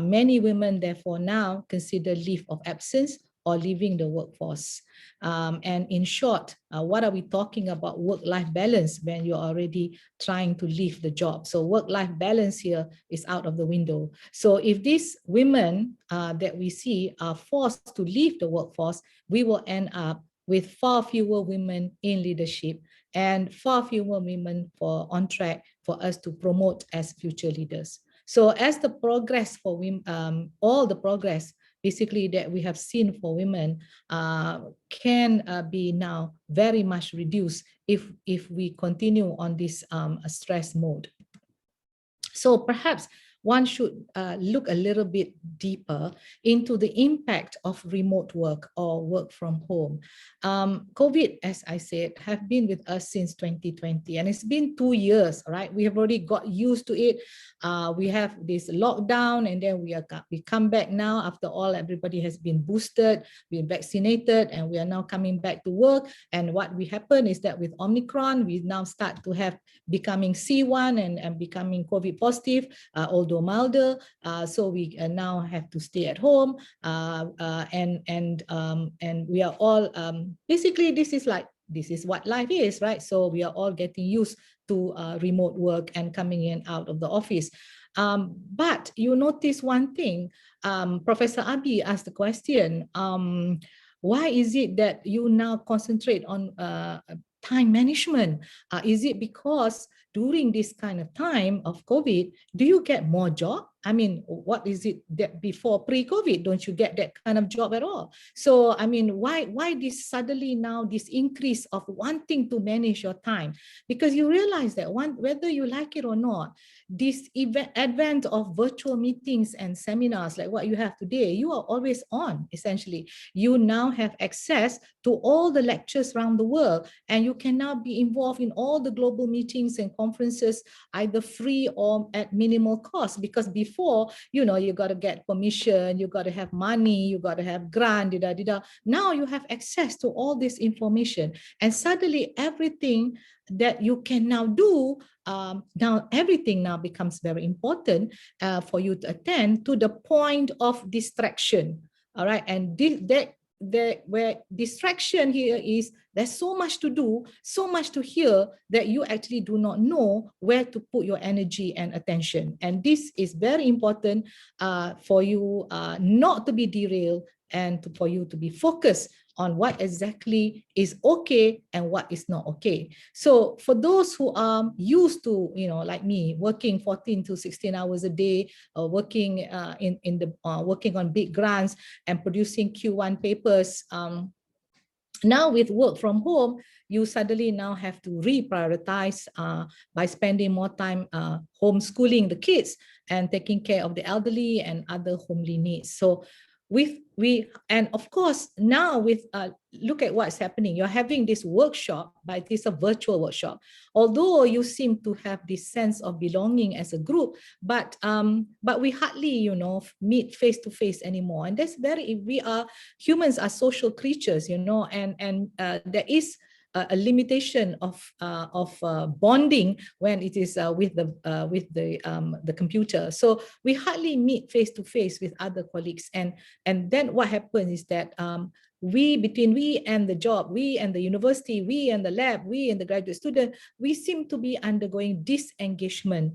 many women therefore now consider leave of absence or leaving the workforce. And in short, what are we talking about work-life balance when you're already trying to leave the job? So work-life balance here is out of the window. So if these women that we see are forced to leave the workforce, we will end up with far fewer women in leadership and far fewer women on track for us to promote as future leaders. So as the progress for women, all the progress basically that we have seen for women can be now very much reduced if we continue on this stress mode. So perhaps one should look a little bit deeper into the impact of remote work or work from home. COVID, as I said, have been with us since 2020, and it's been 2 years, right? We have already got used to it. We have this lockdown, and then we come back now. After all, everybody has been boosted, we're vaccinated, and we are now coming back to work. And what we happen is that with Omicron, we now start to have becoming C1 and becoming COVID positive, although milder. So we now have to stay at home, and we are all basically this is what life is, right? So we are all getting used to remote work and coming in out of the office. But you notice one thing, Professor Abi asked the question, why is it that you now concentrate on time management? Is it because during this kind of time of COVID, do you get more job? I mean, what is it that before pre-COVID, don't you get that kind of job at all? So, I mean, why this suddenly now this increase of wanting to manage your time? Because you realize that whether you like it or not, this advent of virtual meetings and seminars like what you have today, you are always on, essentially. You now have access to all the lectures around the world, and you can now be involved in all the global meetings and conferences, either free or at minimal cost. Because before, you know, you got to get permission, you got to have money, you got to have grant, Now you have access to all this information, and suddenly everything that you can now do, now everything now becomes very important for you to attend, to the point of distraction. All right, and where distraction here is, there's so much to do, so much to hear, that you actually do not know where to put your energy and attention. And this is very important for you not to be derailed, and for you to be focused on what exactly is okay and what is not okay. So for those who are used to, you know, like me, working 14 to 16 hours a day, working working on big grants and producing Q1 papers, now with work from home, you suddenly now have to reprioritize by spending more time homeschooling the kids and taking care of the elderly and other homely needs. So and of course now with look at what's happening. You're having this workshop, but it's a virtual workshop. Although you seem to have this sense of belonging as a group, but we hardly, you know, meet face to face anymore. And that's humans are social creatures, you know, and there is a limitation of bonding when it is with the computer. So we hardly meet face to face with other colleagues, and then what happens is that between we and the job, we and the university, we and the lab, we and the graduate student, we seem to be undergoing disengagement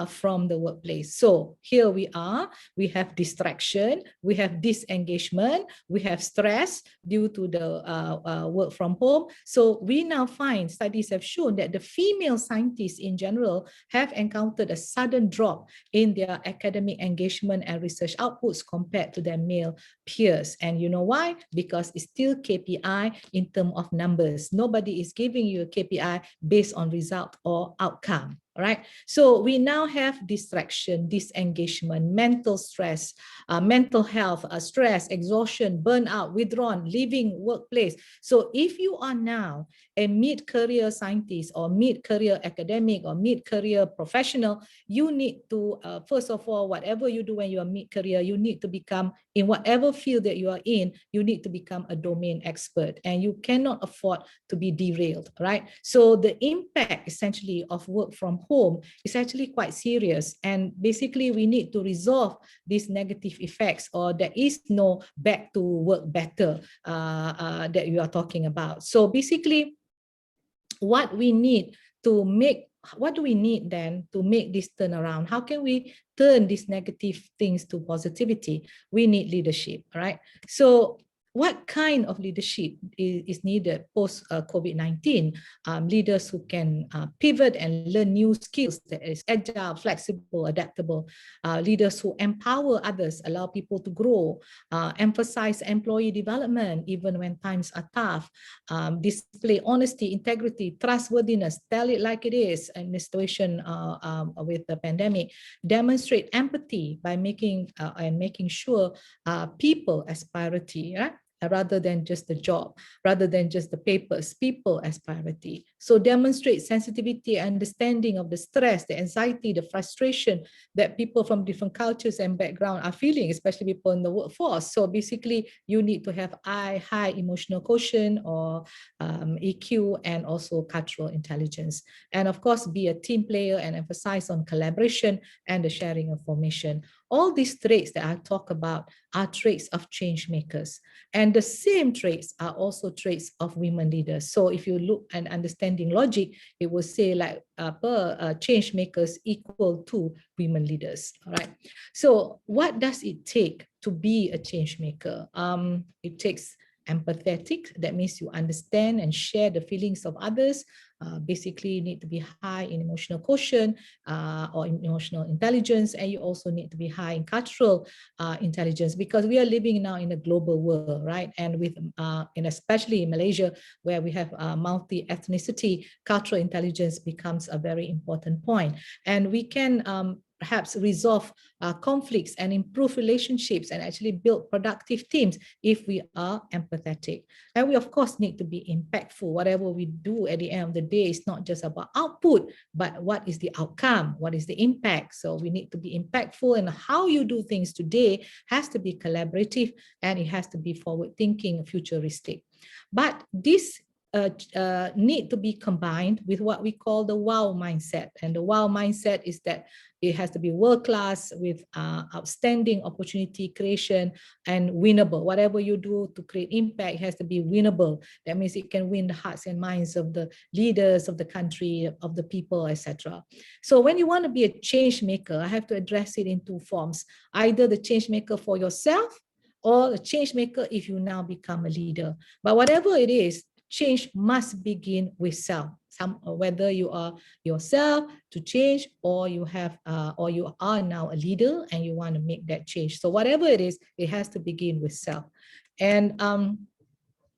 from the workplace. So here we are, we have distraction, we have disengagement, we have stress due to the work from home. So we now find, studies have shown that the female scientists in general have encountered a sudden drop in their academic engagement and research outputs compared to their male peers. And you know why? Because it's still KPI in terms of numbers. Nobody is giving you a KPI based on result or outcome. Right? So we now have distraction, disengagement, mental stress, mental health, stress, exhaustion, burnout, withdrawn, leaving workplace. So if you are now a mid-career scientist or mid-career academic or mid-career professional, you need to, first of all, whatever you do when you are mid-career, you need to become, in whatever field that you are in, you need to become a domain expert, and you cannot afford to be derailed, right? So the impact essentially of work from home is actually quite serious, and basically we need to resolve these negative effects, or there is no back to work better that you are talking about. So basically what do we need then to make this turn around? How can we turn these negative things to positivity? We need leadership, right? So what kind of leadership is needed post COVID-19? Leaders who can pivot and learn new skills that is agile, flexible, adaptable. Leaders who empower others, allow people to grow, emphasize employee development even when times are tough, display honesty, integrity, trustworthiness, tell it like it is in the situation with the pandemic, demonstrate empathy by making sure people as priority, right? Rather than just the job, rather than just the papers, people as priority. So demonstrate sensitivity, understanding of the stress, the anxiety, the frustration that people from different cultures and background are feeling, especially people in the workforce. So basically, you need to have high emotional quotient or EQ, and also cultural intelligence. And of course, be a team player and emphasize on collaboration and the sharing of information. All these traits that I talk about are traits of change makers. And the same traits are also traits of women leaders. So if you look at understanding logic, it will say like change makers equal to women leaders. All right. So what does it take to be a change maker? It takes empathetic. That means you understand and share the feelings of others. Basically, you need to be high in emotional quotient or emotional intelligence, and you also need to be high in cultural intelligence, because we are living now in a global world, right? And with, and especially in Malaysia, where we have multi-ethnicity, cultural intelligence becomes a very important point. And we can perhaps resolve conflicts and improve relationships and actually build productive teams if we are empathetic. And we of course need to be impactful. Whatever we do at the end of the day is not just about output, but what is the outcome? What is the impact? So we need to be impactful, and how you do things today has to be collaborative, and it has to be forward thinking, futuristic. But this need to be combined with what we call the wow mindset. And the wow mindset is that it has to be world-class with outstanding opportunity creation and winnable. Whatever you do to create impact has to be winnable. That means it can win the hearts and minds of the leaders of the country, of the people, etc. So when you want to be a change maker, I have to address it in two forms. Either the change maker for yourself, or a change maker if you now become a leader. But whatever it is, change must begin with self. Whether you are yourself to change, or you have or you are now a leader and you want to make that change. So whatever it is, it has to begin with self. And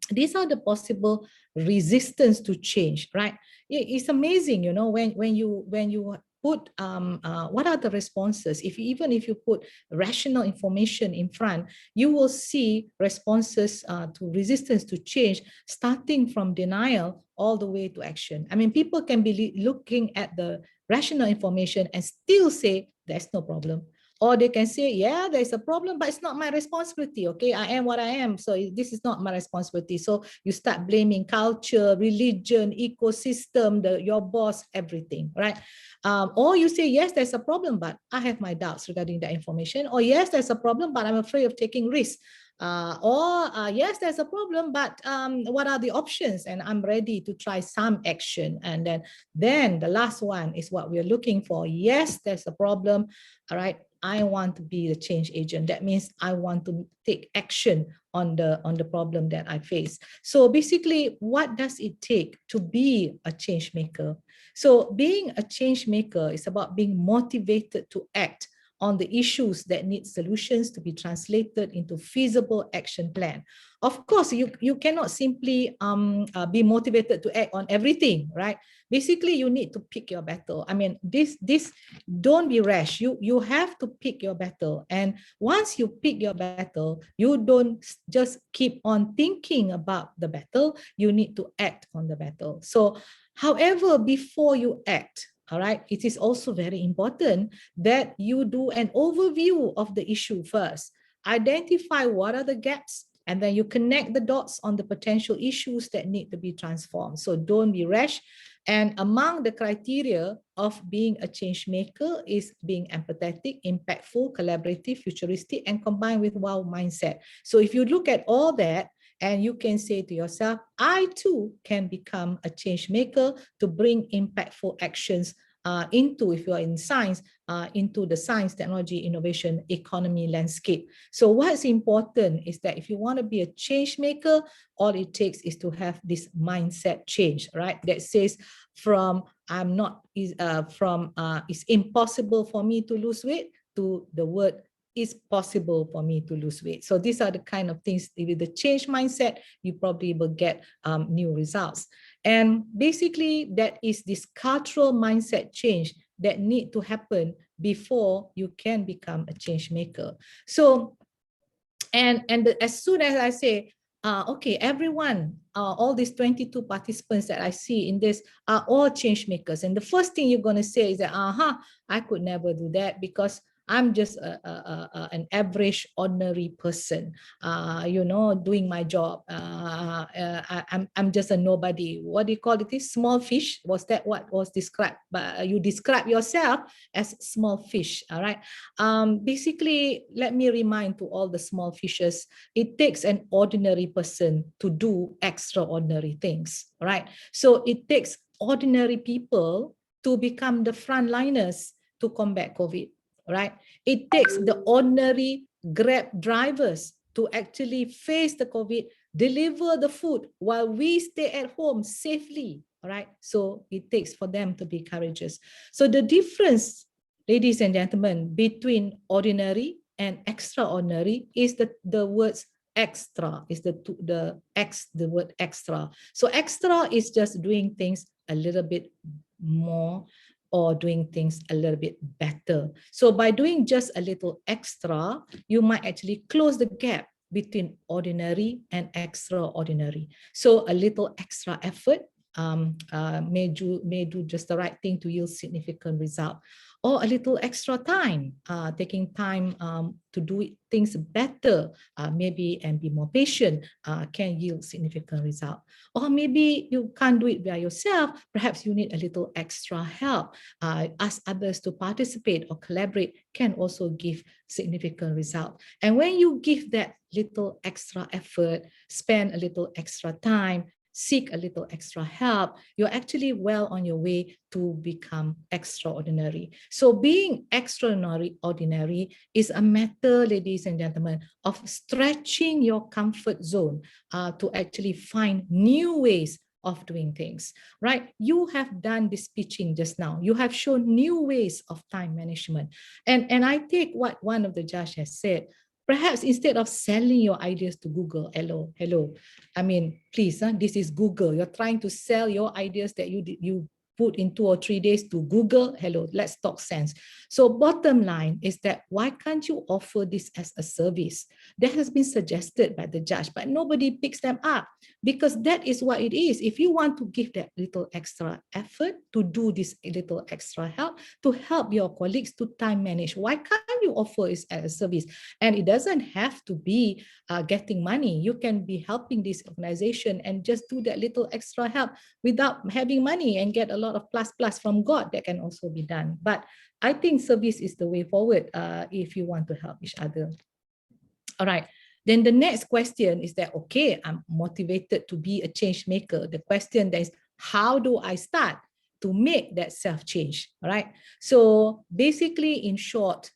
these are the possible resistance to change, right? It's amazing, you know, when you put what are the responses. Even if you put rational information in front, you will see responses to resistance to change, starting from denial all the way to action. I mean, people can be looking at the rational information and still say there's no problem. Or they can say, yeah, there's a problem, but it's not my responsibility. Okay, I am what I am, so this is not my responsibility. So you start blaming culture, religion, ecosystem, your boss, everything, right? Or you say, yes, there's a problem, but I have my doubts regarding that information. Or yes, there's a problem, but I'm afraid of taking risks. Yes, there's a problem, but what are the options? And I'm ready to try some action. And then the last one is what we're looking for. Yes, there's a problem. All right, I want to be the change agent. That means I want to take action on the problem that I face. So basically, what does it take to be a change maker? So being a change maker is about being motivated to act on the issues that need solutions to be translated into feasible action plan. Of course, you cannot simply be motivated to act on everything, right? Basically, you need to pick your battle. I mean, don't be rash. You have to pick your battle. And once you pick your battle, you don't just keep on thinking about the battle. You need to act on the battle. So, however, before you act, all right, it is also very important that you do an overview of the issue first. Identify what are the gaps, and then you connect the dots on the potential issues that need to be transformed. So don't be rash. And among the criteria of being a change maker is being empathetic, impactful, collaborative, futuristic, and combined with wow mindset. So if you look at all that, and you can say to yourself, I too can become a change maker to bring impactful actions into, if you are in science, into the science, technology, innovation, economy landscape. So what's important is that if you want to be a change maker, all it takes is to have this mindset change, right? That says from I'm not, it's impossible for me to lose weight to the word it's possible for me to lose weight. So these are the kind of things, with the change mindset, you probably will get new results. And basically that is this cultural mindset change that need to happen before you can become a change maker. So, as soon as I say, okay, everyone, all these 22 participants that I see in this are all change makers. And the first thing you're going to say is that, I could never do that because I'm just an average, ordinary person, you know, doing my job. I'm just a nobody. What do you call it? This small fish? Was that what was described? But you describe yourself as small fish. All right. Basically, let me remind to all the small fishes, it takes an ordinary person to do extraordinary things. Right. So it takes ordinary people to become the frontliners to combat COVID. Right? It takes the ordinary Grab drivers to actually face the COVID, deliver the food while we stay at home safely. All right. So it takes for them to be courageous. So the difference, ladies and gentlemen, between ordinary and extraordinary is the words extra, is the word extra. So extra is just doing things a little bit more or doing things a little bit better. So by doing just a little extra, you might actually close the gap between ordinary and extraordinary. So a little extra effort may do just the right thing to yield significant result, or a little extra time, taking time to do things better, maybe, and be more patient, can yield significant result. Or maybe you can't do it by yourself, perhaps you need a little extra help. Ask others to participate or collaborate can also give significant result. And when you give that little extra effort, spend a little extra time, seek a little extra help, you're actually well on your way to become extraordinary. So being extraordinary is a matter, ladies and gentlemen, of stretching your comfort zone to actually find new ways of doing things, right? You have done this pitching just now. You have shown new ways of time management. And I take what one of the judges has said. Perhaps instead of selling your ideas to Google, hello. I mean, please, this is Google. You're trying to sell your ideas that you put in 2 or 3 days to Google. Hello, let's talk sense. So bottom line is that why can't you offer this as a service? That has been suggested by the judge, but nobody picks them up because that is what it is. If you want to give that little extra effort to do this little extra help, to help your colleagues to time manage, why can't you offer it as a service? And it doesn't have to be getting money. You can be helping this organization and just do that little extra help without having money and get a lot of plus from God. That can also be done. But I think service is the way forward if you want to help each other. All right. Then the next question is that, okay, I'm motivated to be a change maker. The question then is, how do I start to make that self change? All right. So basically, in short,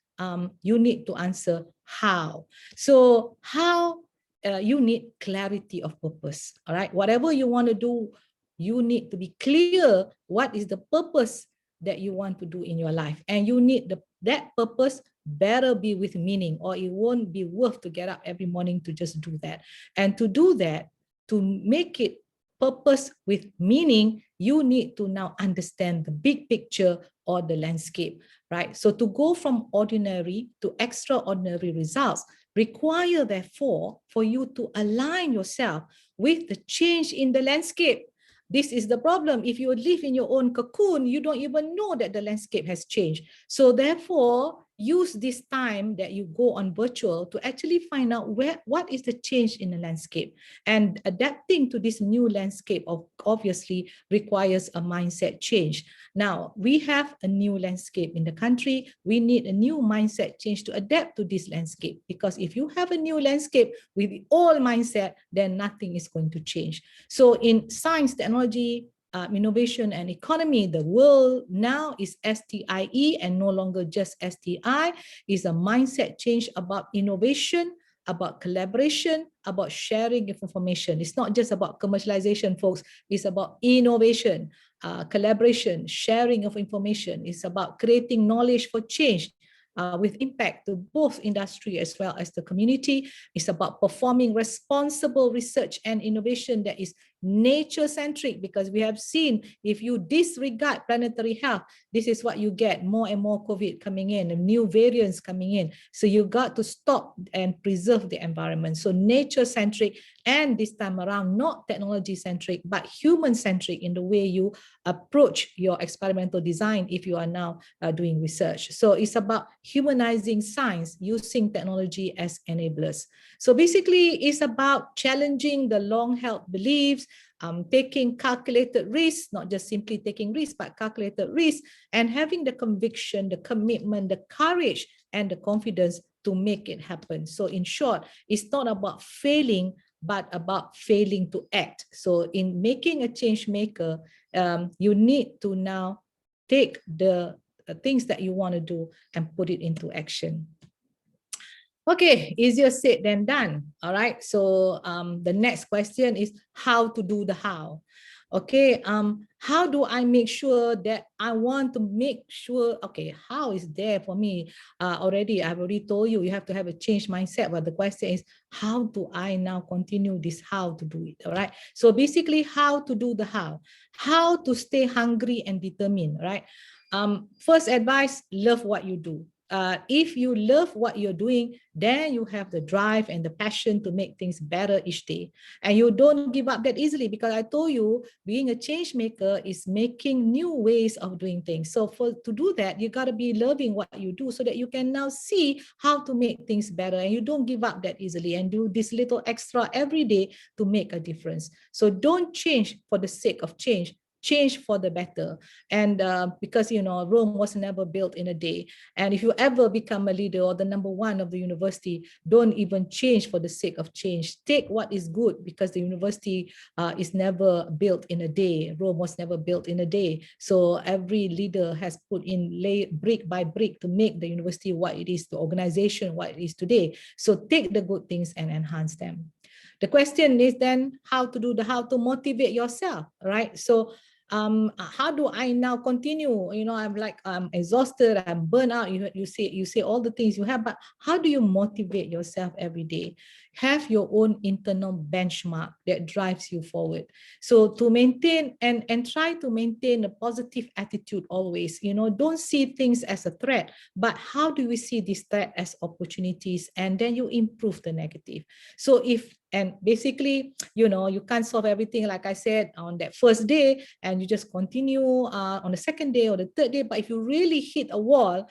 you need to answer how. So how you need clarity of purpose. All right. Whatever you want to do, you need to be clear what is the purpose that you want to do in your life. And you need that purpose better be with meaning, or it won't be worth to get up every morning to just do that. And to do that, to make it purpose with meaning, you need to now understand the big picture or the landscape, right? So to go from ordinary to extraordinary results require, therefore, for you to align yourself with the change in the landscape. This is the problem. If you live in your own cocoon, you don't even know that the landscape has changed. So therefore, use this time that you go on virtual to actually find out what is the change in the landscape. And adapting to this new landscape obviously requires a mindset change. Now, we have a new landscape in the country. We need a new mindset change to adapt to this landscape, because if you have a new landscape with the old mindset, then nothing is going to change. So in science, technology, innovation and economy. The world now is STIE and no longer just STI. It's a mindset change about innovation, about collaboration, about sharing of information. It's not just about commercialization, folks. It's about innovation, collaboration, sharing of information. It's about creating knowledge for change. With impact to both industry as well as the community. It's about performing responsible research and innovation that is nature-centric, because we have seen if you disregard planetary health, this is what you get, more and more COVID coming in and new variants coming in. So you got to stop and preserve the environment. So nature-centric, and this time around, not technology-centric, but human-centric in the way you approach your experimental design if you are now doing research. So it's about humanizing science using technology as enablers. So basically, it's about challenging the long-held beliefs, taking calculated risks, not just simply taking risks, but calculated risks, and having the conviction, the commitment, the courage, and the confidence to make it happen. So in short, it's not about failing, but about failing to act. So in making a change maker, you need to now take the things that you want to do and put it into action. Okay, easier said than done. All right, so the next question is how to do the how. Okay, how do I make sure that I want to make sure, okay, how is there for me already? I've already told you, you have to have a change mindset, but the question is, how do I now continue this how to do it, all right? So basically, how to do the how to stay hungry and determined, right? First advice, love what you do. If you love what you're doing, then you have the drive and the passion to make things better each day. And you don't give up that easily, because I told you, being a change maker is making new ways of doing things. So to do that, you got to be loving what you do so that you can now see how to make things better. And you don't give up that easily and do this little extra every day to make a difference. So don't change for the sake of change. Change for the better. And because, you know, Rome was never built in a day. And if you ever become a leader or the #1 of the university, don't even change for the sake of change. Take what is good, because the university is never built in a day. Rome was never built in a day. So every leader has put in brick by brick to make the university what it is, the organization what it is today. So take the good things and enhance them. The question is then how to do the how to motivate yourself, right? So how do I now continue? You know, I'm exhausted, I'm burnt out. You say all the things you have, but how do you motivate yourself every day? Have your own internal benchmark that drives you forward. So to maintain and try to maintain a positive attitude always, you know, don't see things as a threat, but how do we see this threat as opportunities? And then you improve the negative. So and basically, you know, you can't solve everything, like I said, on that first day, and you just continue on the second day or the third day. But if you really hit a wall,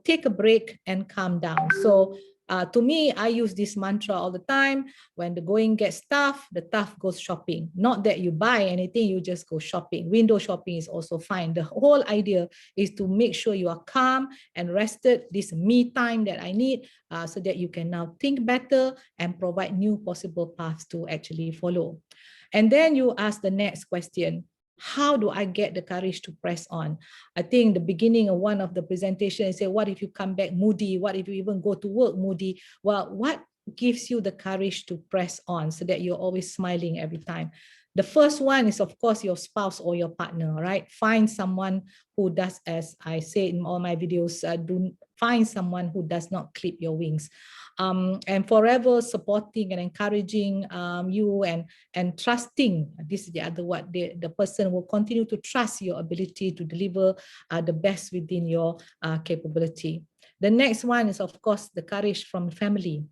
take a break and calm down. So to me, I use this mantra all the time. When the going gets tough, the tough goes shopping. Not that you buy anything, you just go shopping. Window shopping is also fine. The whole idea is to make sure you are calm and rested, this me time that I need, so that you can now think better and provide new possible paths to actually follow. And then you ask the next question. How do I get the courage to press on? I think the beginning of one of the presentations said, what if you come back moody? What if you even go to work moody? Well, what gives you the courage to press on so that you're always smiling every time? The first one is, of course, your spouse or your partner, right? Find someone who does, as I say in all my videos, find someone who does not clip your wings. And forever supporting and encouraging you and trusting. This is the other one. The person will continue to trust your ability to deliver the best within your capability. The next one is, of course, the courage from family.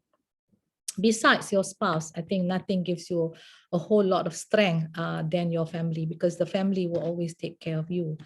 Besides your spouse, I think nothing gives you a whole lot of strength than your family, because the family will always take care of you.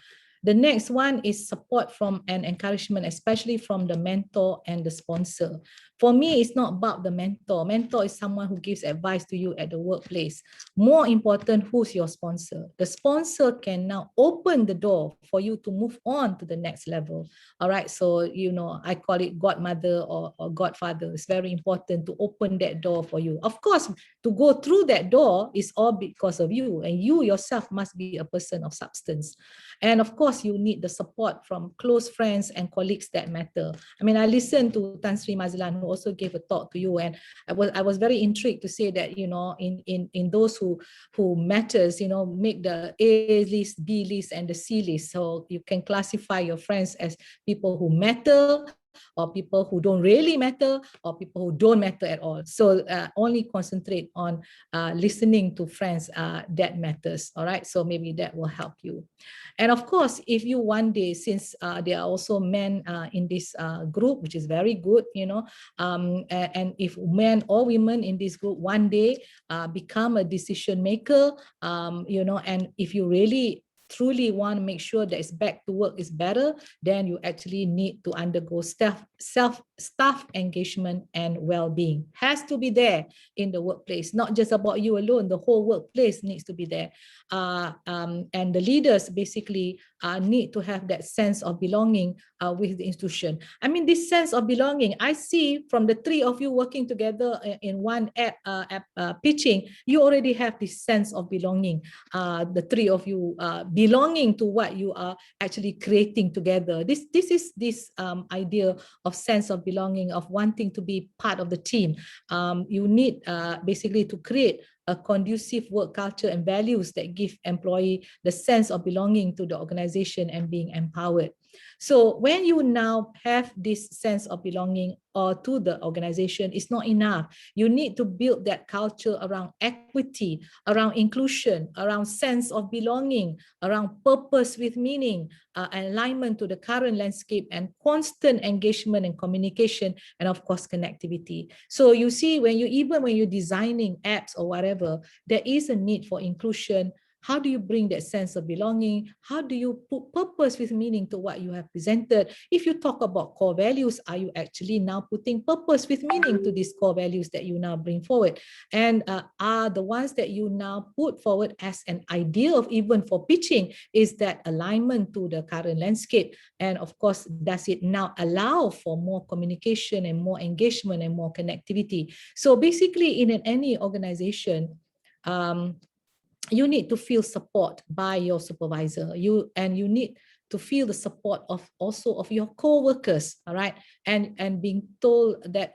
The next one is support from and encouragement, especially from the mentor and the sponsor. For me, it's not about the mentor. Mentor is someone who gives advice to you at the workplace. More important, who's your sponsor? The sponsor can now open the door for you to move on to the next level. All right, so, you know, I call it godmother or godfather. It's very important to open that door for you. Of course, to go through that door is all because of you, and you yourself must be a person of substance. And of course, you need the support from close friends and colleagues that matter. I mean, I listened to Tan Sri Mazlan, who also gave a talk to you, and I was very intrigued to say that, you know, in those who matters, you know, make the A list, B list, and the C list. So you can classify your friends as people who matter, or people who don't really matter, or people who don't matter at all. So only concentrate on listening to friends that matters. All right, so maybe that will help you. And of course, if you one day, since there are also men in this group, which is very good, you know, and if men or women in this group one day become a decision maker, you know, and if you really truly want to make sure that it's back to work is better, then you actually need to undergo staff engagement and well-being. Has to be there in the workplace, not just about you alone. The whole workplace needs to be there. And the leaders basically need to have that sense of belonging with the institution. I mean, this sense of belonging, I see from the three of you working together in one app pitching, you already have this sense of belonging. The three of you belonging to what you are actually creating together. This is this idea of sense of belonging, of wanting to be part of the team. You need basically to create a conducive work culture and values that give employee the sense of belonging to the organization and being empowered. So when you now have this sense of belonging to the organization, it's not enough. You need to build that culture around equity, around inclusion, around sense of belonging, around purpose with meaning, alignment to the current landscape, and constant engagement and communication, and of course connectivity. So you see, when you're designing apps or whatever, there is a need for inclusion. How do you bring that sense of belonging? How do you put purpose with meaning to what you have presented? If you talk about core values, are you actually now putting purpose with meaning to these core values that you now bring forward? And are the ones that you now put forward as an idea of even for pitching, is that alignment to the current landscape? And of course, does it now allow for more communication and more engagement and more connectivity? So basically, in any organization, you need to feel support by your supervisor. You need to feel the support of also of your co-workers, all right? And being told that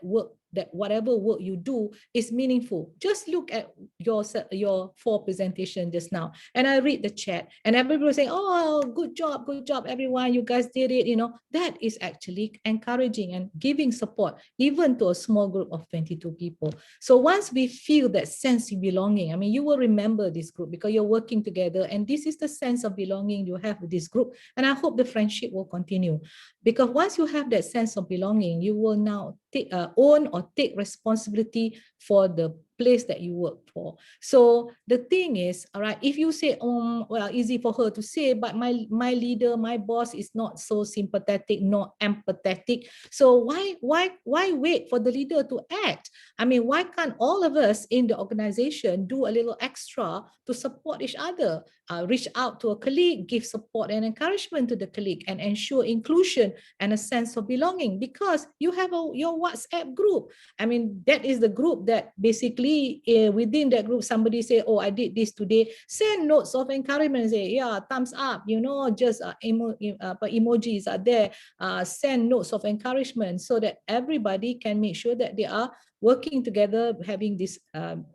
whatever work you do is meaningful. Just look at your 4 presentation just now, and I read the chat, and everybody was saying, "Oh, good job, everyone! You guys did it." You know, that is actually encouraging and giving support, even to a small group of 22 people. So once we feel that sense of belonging, I mean, you will remember this group because you're working together, and this is the sense of belonging you have with this group. And I hope the friendship will continue, because once you have that sense of belonging, you will now own or take responsibility for the place that you work for. So the thing is, all right, if you say, well, easy for her to say, but my leader, my boss is not so sympathetic, not empathetic. So why wait for the leader to act? I mean, why can't all of us in the organization do a little extra to support each other? Reach out to a colleague, give support and encouragement to the colleague, and ensure inclusion and a sense of belonging, because you have your WhatsApp group. I mean, that is the group that basically within that group, somebody say, "Oh, I did this today." Send notes of encouragement, say, "Yeah, thumbs up," you know, just emojis are there. Send notes of encouragement so that everybody can make sure that they are working together, having this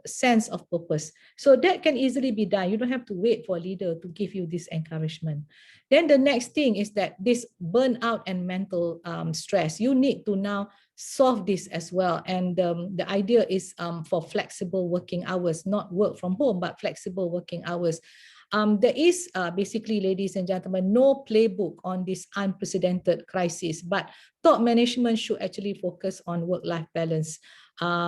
sense of purpose. So that can easily be done. You don't have to wait for a leader to give you this encouragement. Then the next thing is that this burnout and mental stress, you need to now solve this as well. And the idea is for flexible working hours, not work from home, but flexible working hours. There is basically, ladies and gentlemen, no playbook on this unprecedented crisis, but top management should actually focus on work-life balance,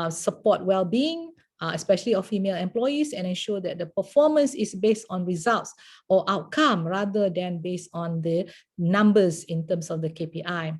support well-being, especially of female employees, and ensure that the performance is based on results or outcome rather than based on the numbers in terms of the KPI.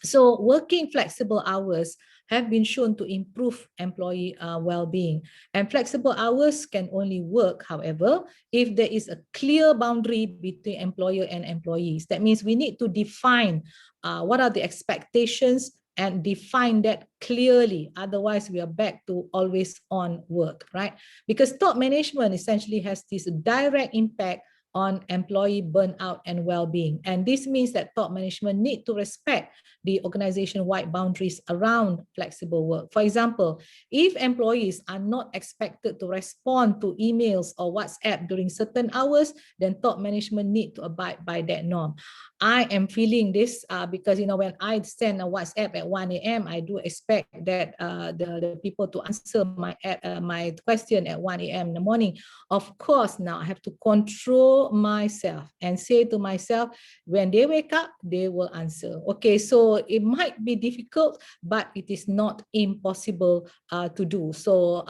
So working flexible hours have been shown to improve employee well-being. And flexible hours can only work, however, if there is a clear boundary between employer and employees. That means we need to define what are the expectations and define that clearly. Otherwise, we are back to always on work, right? Because top management essentially has this direct impact on employee burnout and well-being. And this means that top management need to respect the organization-wide boundaries around flexible work. For example, if employees are not expected to respond to emails or WhatsApp during certain hours, then top management need to abide by that norm. I am feeling this because, you know, when I send a WhatsApp at 1 a.m., I do expect that the people to answer my question at 1 a.m. in the morning. Of course, now I have to control myself and say to myself, when they wake up, they will answer. Okay, so it might be difficult, but it is not impossible to do. So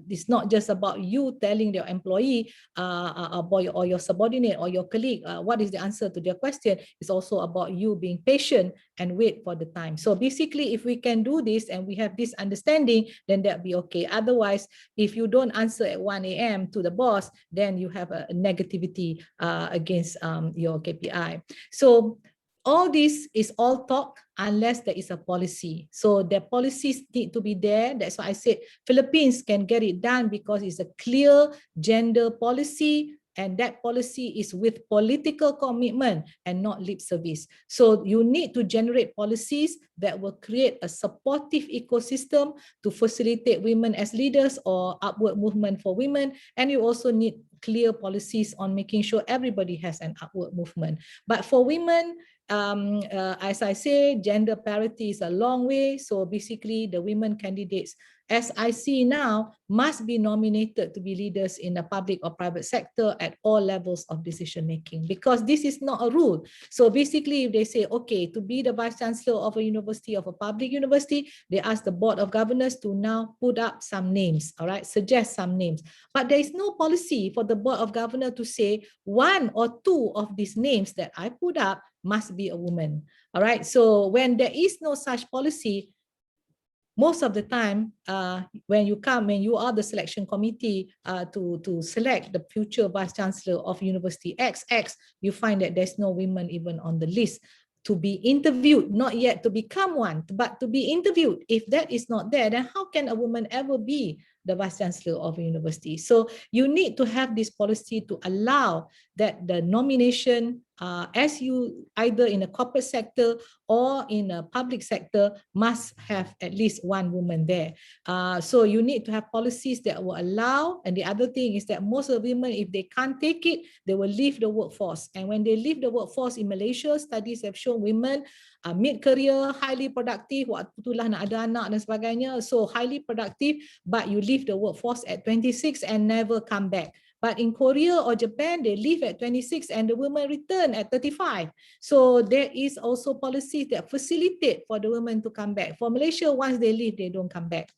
it's not just about you telling your employee or your subordinate or your colleague what is the answer to their question. It's also about you being patient and wait for the time. So basically, if we can do this and we have this understanding, then that'll be okay. Otherwise, if you don't answer at 1 a.m. to the boss, then you have a negativity against your KPI. So all this is all talk unless there is a policy. So the policies need to be there. That's why I said Philippines can get it done because it's a clear gender policy, and that policy is with political commitment and not lip service. So you need to generate policies that will create a supportive ecosystem to facilitate women as leaders or upward movement for women. And you also need clear policies on making sure everybody has an upward movement. But for women, as I say, gender parity is a long way. So basically the women candidates, as I see now, must be nominated to be leaders in the public or private sector at all levels of decision making, because this is not a rule. So basically, if they say, okay, to be the vice chancellor of a university, of a public university, they ask the board of governors to now put up some names, all right, suggest some names. But there is no policy for the board of governors to say one or two of these names that I put up must be a woman, all right? So when there is no such policy, most of the time, when you are the selection committee to select the future vice chancellor of University XX, you find that there's no women even on the list to be interviewed, not yet to become one, but to be interviewed. If that is not there, then how can a woman ever be the vice chancellor of a university? So you need to have this policy to allow that the nomination, as you either in a corporate sector or in a public sector, must have at least one woman there. So you need to have policies that will allow. And the other thing is that most of the women, if they can't take it, they will leave the workforce. And when they leave the workforce in Malaysia, studies have shown women mid-career, highly productive, waktu itulah nak ada anak dan sebagainya. So highly productive, but you leave the workforce at 26 and never come back. But in Korea or Japan, they leave at 26 and the women return at 35. So there is also policies that facilitate for the women to come back. For Malaysia, once they leave, they don't come back.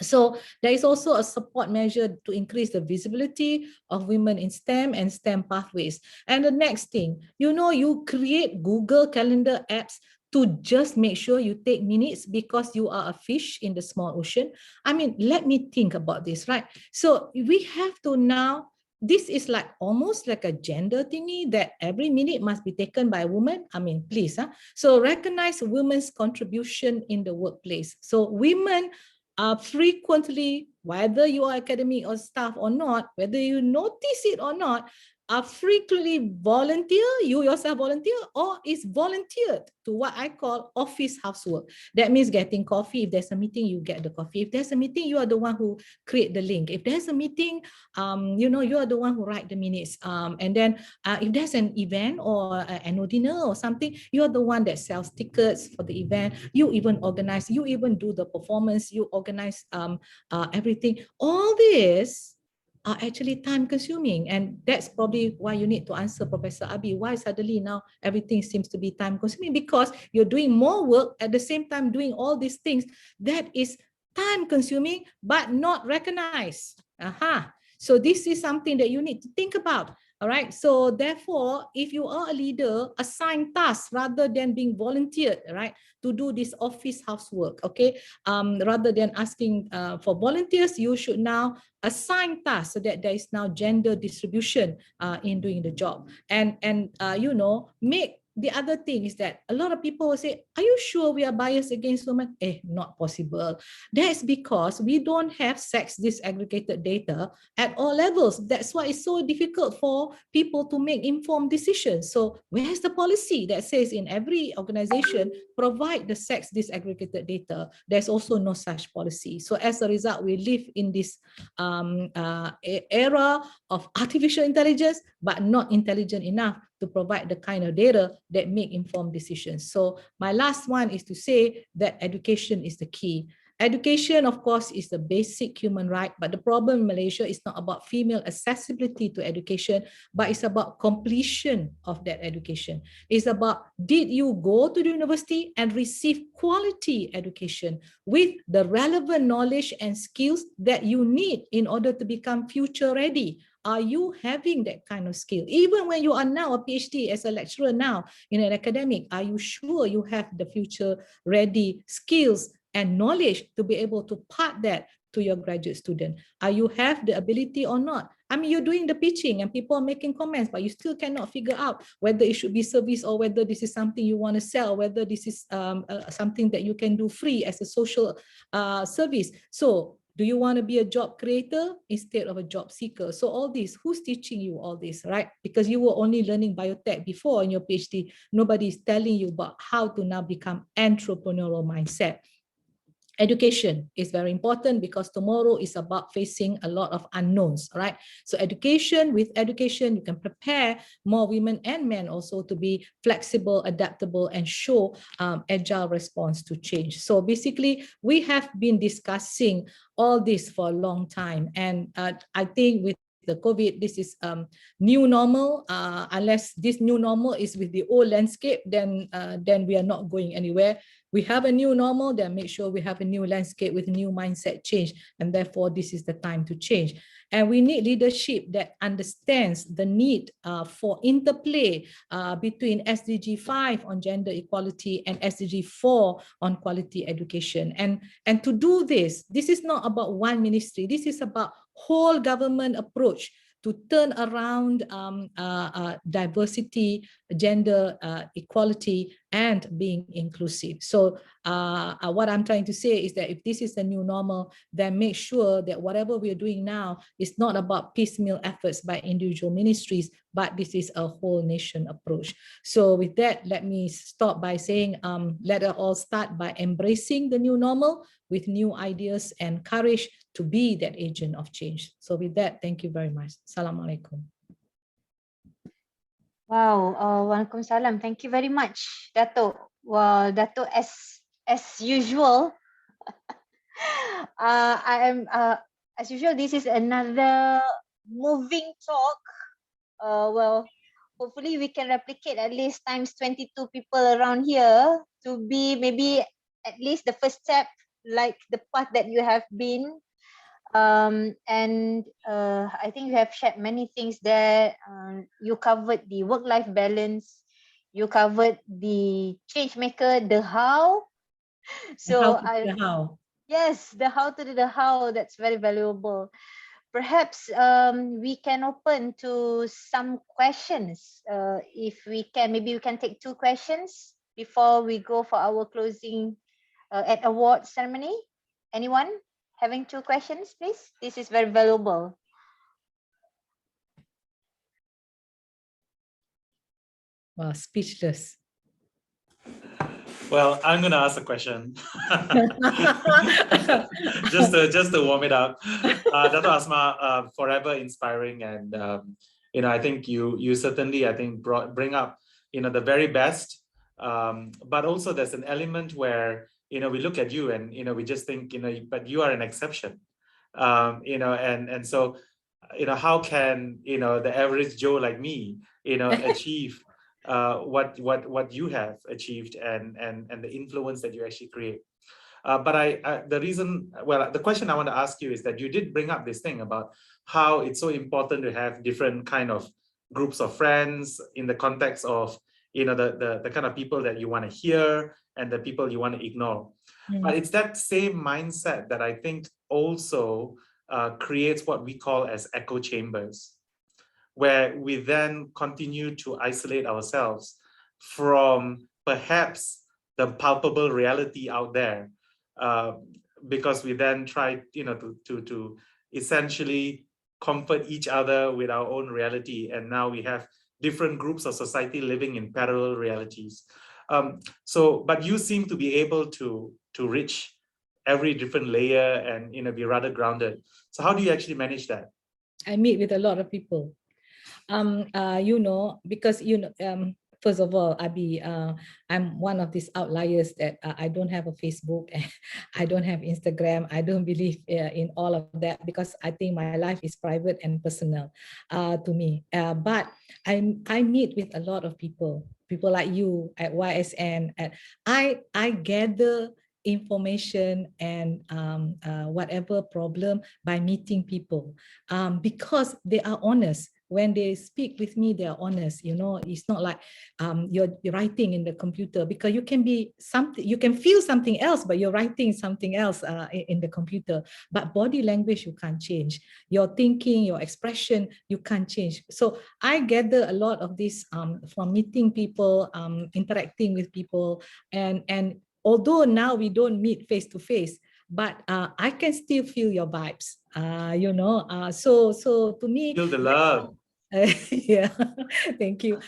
So there is also a support measure to increase the visibility of women in STEM and STEM pathways. And the next thing, you create Google Calendar apps to just make sure you take minutes because you are a fish in the small ocean. I mean, let me think about this, right? So we have to now, this is like almost like a gender thingy that every minute must be taken by a woman. I mean, please. So recognize women's contribution in the workplace. So women are frequently, whether you are academic or staff or not, whether you notice it or not, are frequently volunteer, you yourself volunteer, or is volunteered to what I call office housework. That means getting coffee. If there's a meeting, you get the coffee. If there's a meeting, you are the one who create the link. If there's a meeting, you are the one who write the minutes. And then if there's an event or an annual dinner or something, you're the one that sells tickets for the event. You even organize, you even do the performance, you organize everything. All this are actually time consuming. And that's probably why you need to answer Professor Abi, why suddenly now everything seems to be time consuming, because you're doing more work at the same time doing all these things that is time consuming, but not recognized. So this is something that you need to think about. All right. So therefore, if you are a leader, assign tasks rather than being volunteered, right, to do this office housework. Okay. Rather than asking for volunteers, you should now assign tasks so that there is now gender distribution in doing the job. And you know, make the other thing is that a lot of people will say, are you sure we are biased against women? Not possible. That's because we don't have sex disaggregated data at all levels. That's why it's so difficult for people to make informed decisions. So where's the policy that says in every organization, provide the sex disaggregated data? There's also no such policy. So as a result, we live in this era of artificial intelligence, but not intelligent enough to provide the kind of data that make informed decisions. So my last one is to say that education is the key. Education, of course, is the basic human right, but the problem in Malaysia is not about female accessibility to education, but it's about completion of that education. It's about, did you go to the university and receive quality education with the relevant knowledge and skills that you need in order to become future ready? Are you having that kind of skill? Even when you are now a PhD as a lecturer now in an academic, are you sure you have the future ready skills and knowledge to be able to part that to your graduate student? Are you have the ability or not? I mean, you're doing the pitching and people are making comments, but you still cannot figure out whether it should be service or whether this is something you want to sell, whether this is something that you can do free as a social service. So do you want to be a job creator instead of a job seeker? So all this, who's teaching you all this, right? Because you were only learning biotech before in your PhD. Nobody is telling you about how to now become entrepreneurial mindset. Education is very important because tomorrow is about facing a lot of unknowns, right? So with education, you can prepare more women and men also to be flexible, adaptable, and show agile response to change. So basically, we have been discussing all this for a long time. And I think with the COVID, this is new normal. Unless this new normal is with the old landscape, then we are not going anywhere. We have a new normal, then make sure we have a new landscape with new mindset change. And therefore, this is the time to change. And we need leadership that understands the need for interplay between SDG 5 on gender equality and SDG 4 on quality education. And to do this is not about one ministry. This is about whole government approach to turn around diversity, gender equality, and being inclusive. So what I'm trying to say is that if this is the new normal, then make sure that whatever we're doing now is not about piecemeal efforts by individual ministries, but this is a whole nation approach. So with that, let me stop by saying, let us all start by embracing the new normal with new ideas and courage to be that agent of change. So with that, thank you very much. Assalamualaikum. Wow, Waalaikumsalam. Thank you very much, Dato. Well, Dato, as usual, as usual, this is another moving talk. Well, hopefully we can replicate at least times 22 people around here to be maybe at least the first step, like the path that you have been. I think you have shared many things there. You covered the work-life balance. You covered the change maker, the how. So the how. Yes, the how to do the how. That's very valuable. Perhaps we can open to some questions. If we can, maybe we can take 2 questions before we go for our closing at award ceremony. Anyone having 2 questions, please? This is very valuable. Wow, speechless. Well, I'm going to ask a question. just to warm it up. Dato' Asma, forever inspiring, and I think you certainly, I think, bring up the very best. But also there's an element where we look at you and we just think but you are an exception. And so how can the average Joe like me achieve what you have achieved and the influence that you actually create. But the question I want to ask you is that you did bring up this thing about how it's so important to have different kind of groups of friends, in the context of, you know, the kind of people that you want to hear and the people you want to ignore. But it's that same mindset that I think also creates what we call as echo chambers, where we then continue to isolate ourselves from perhaps the palpable reality out there, because we then try, you know, to essentially comfort each other with our own reality, and now we have different groups of society living in parallel realities. But you seem to be able to reach every different layer and, you know, be rather grounded. So how do you actually manage that? I meet with a lot of people. You know, because, you know, first of all, Abi, I'm one of these outliers that I don't have a Facebook, I don't have Instagram. I don't believe in all of that because I think my life is private and personal to me. But I meet with a lot of people like you at YSN. I gather information and whatever problem by meeting people because they are honest. When they speak with me, they are honest. You know, it's not like you're writing in the computer, because you can be something, you can feel something else, but you're writing something else in the computer. But body language, you can't change. Your thinking, your expression, you can't change. So I gather a lot of this from meeting people, interacting with people, and although now we don't meet face to face, but I can still feel your vibes. You know, so to me, feel the love. Yeah, thank you.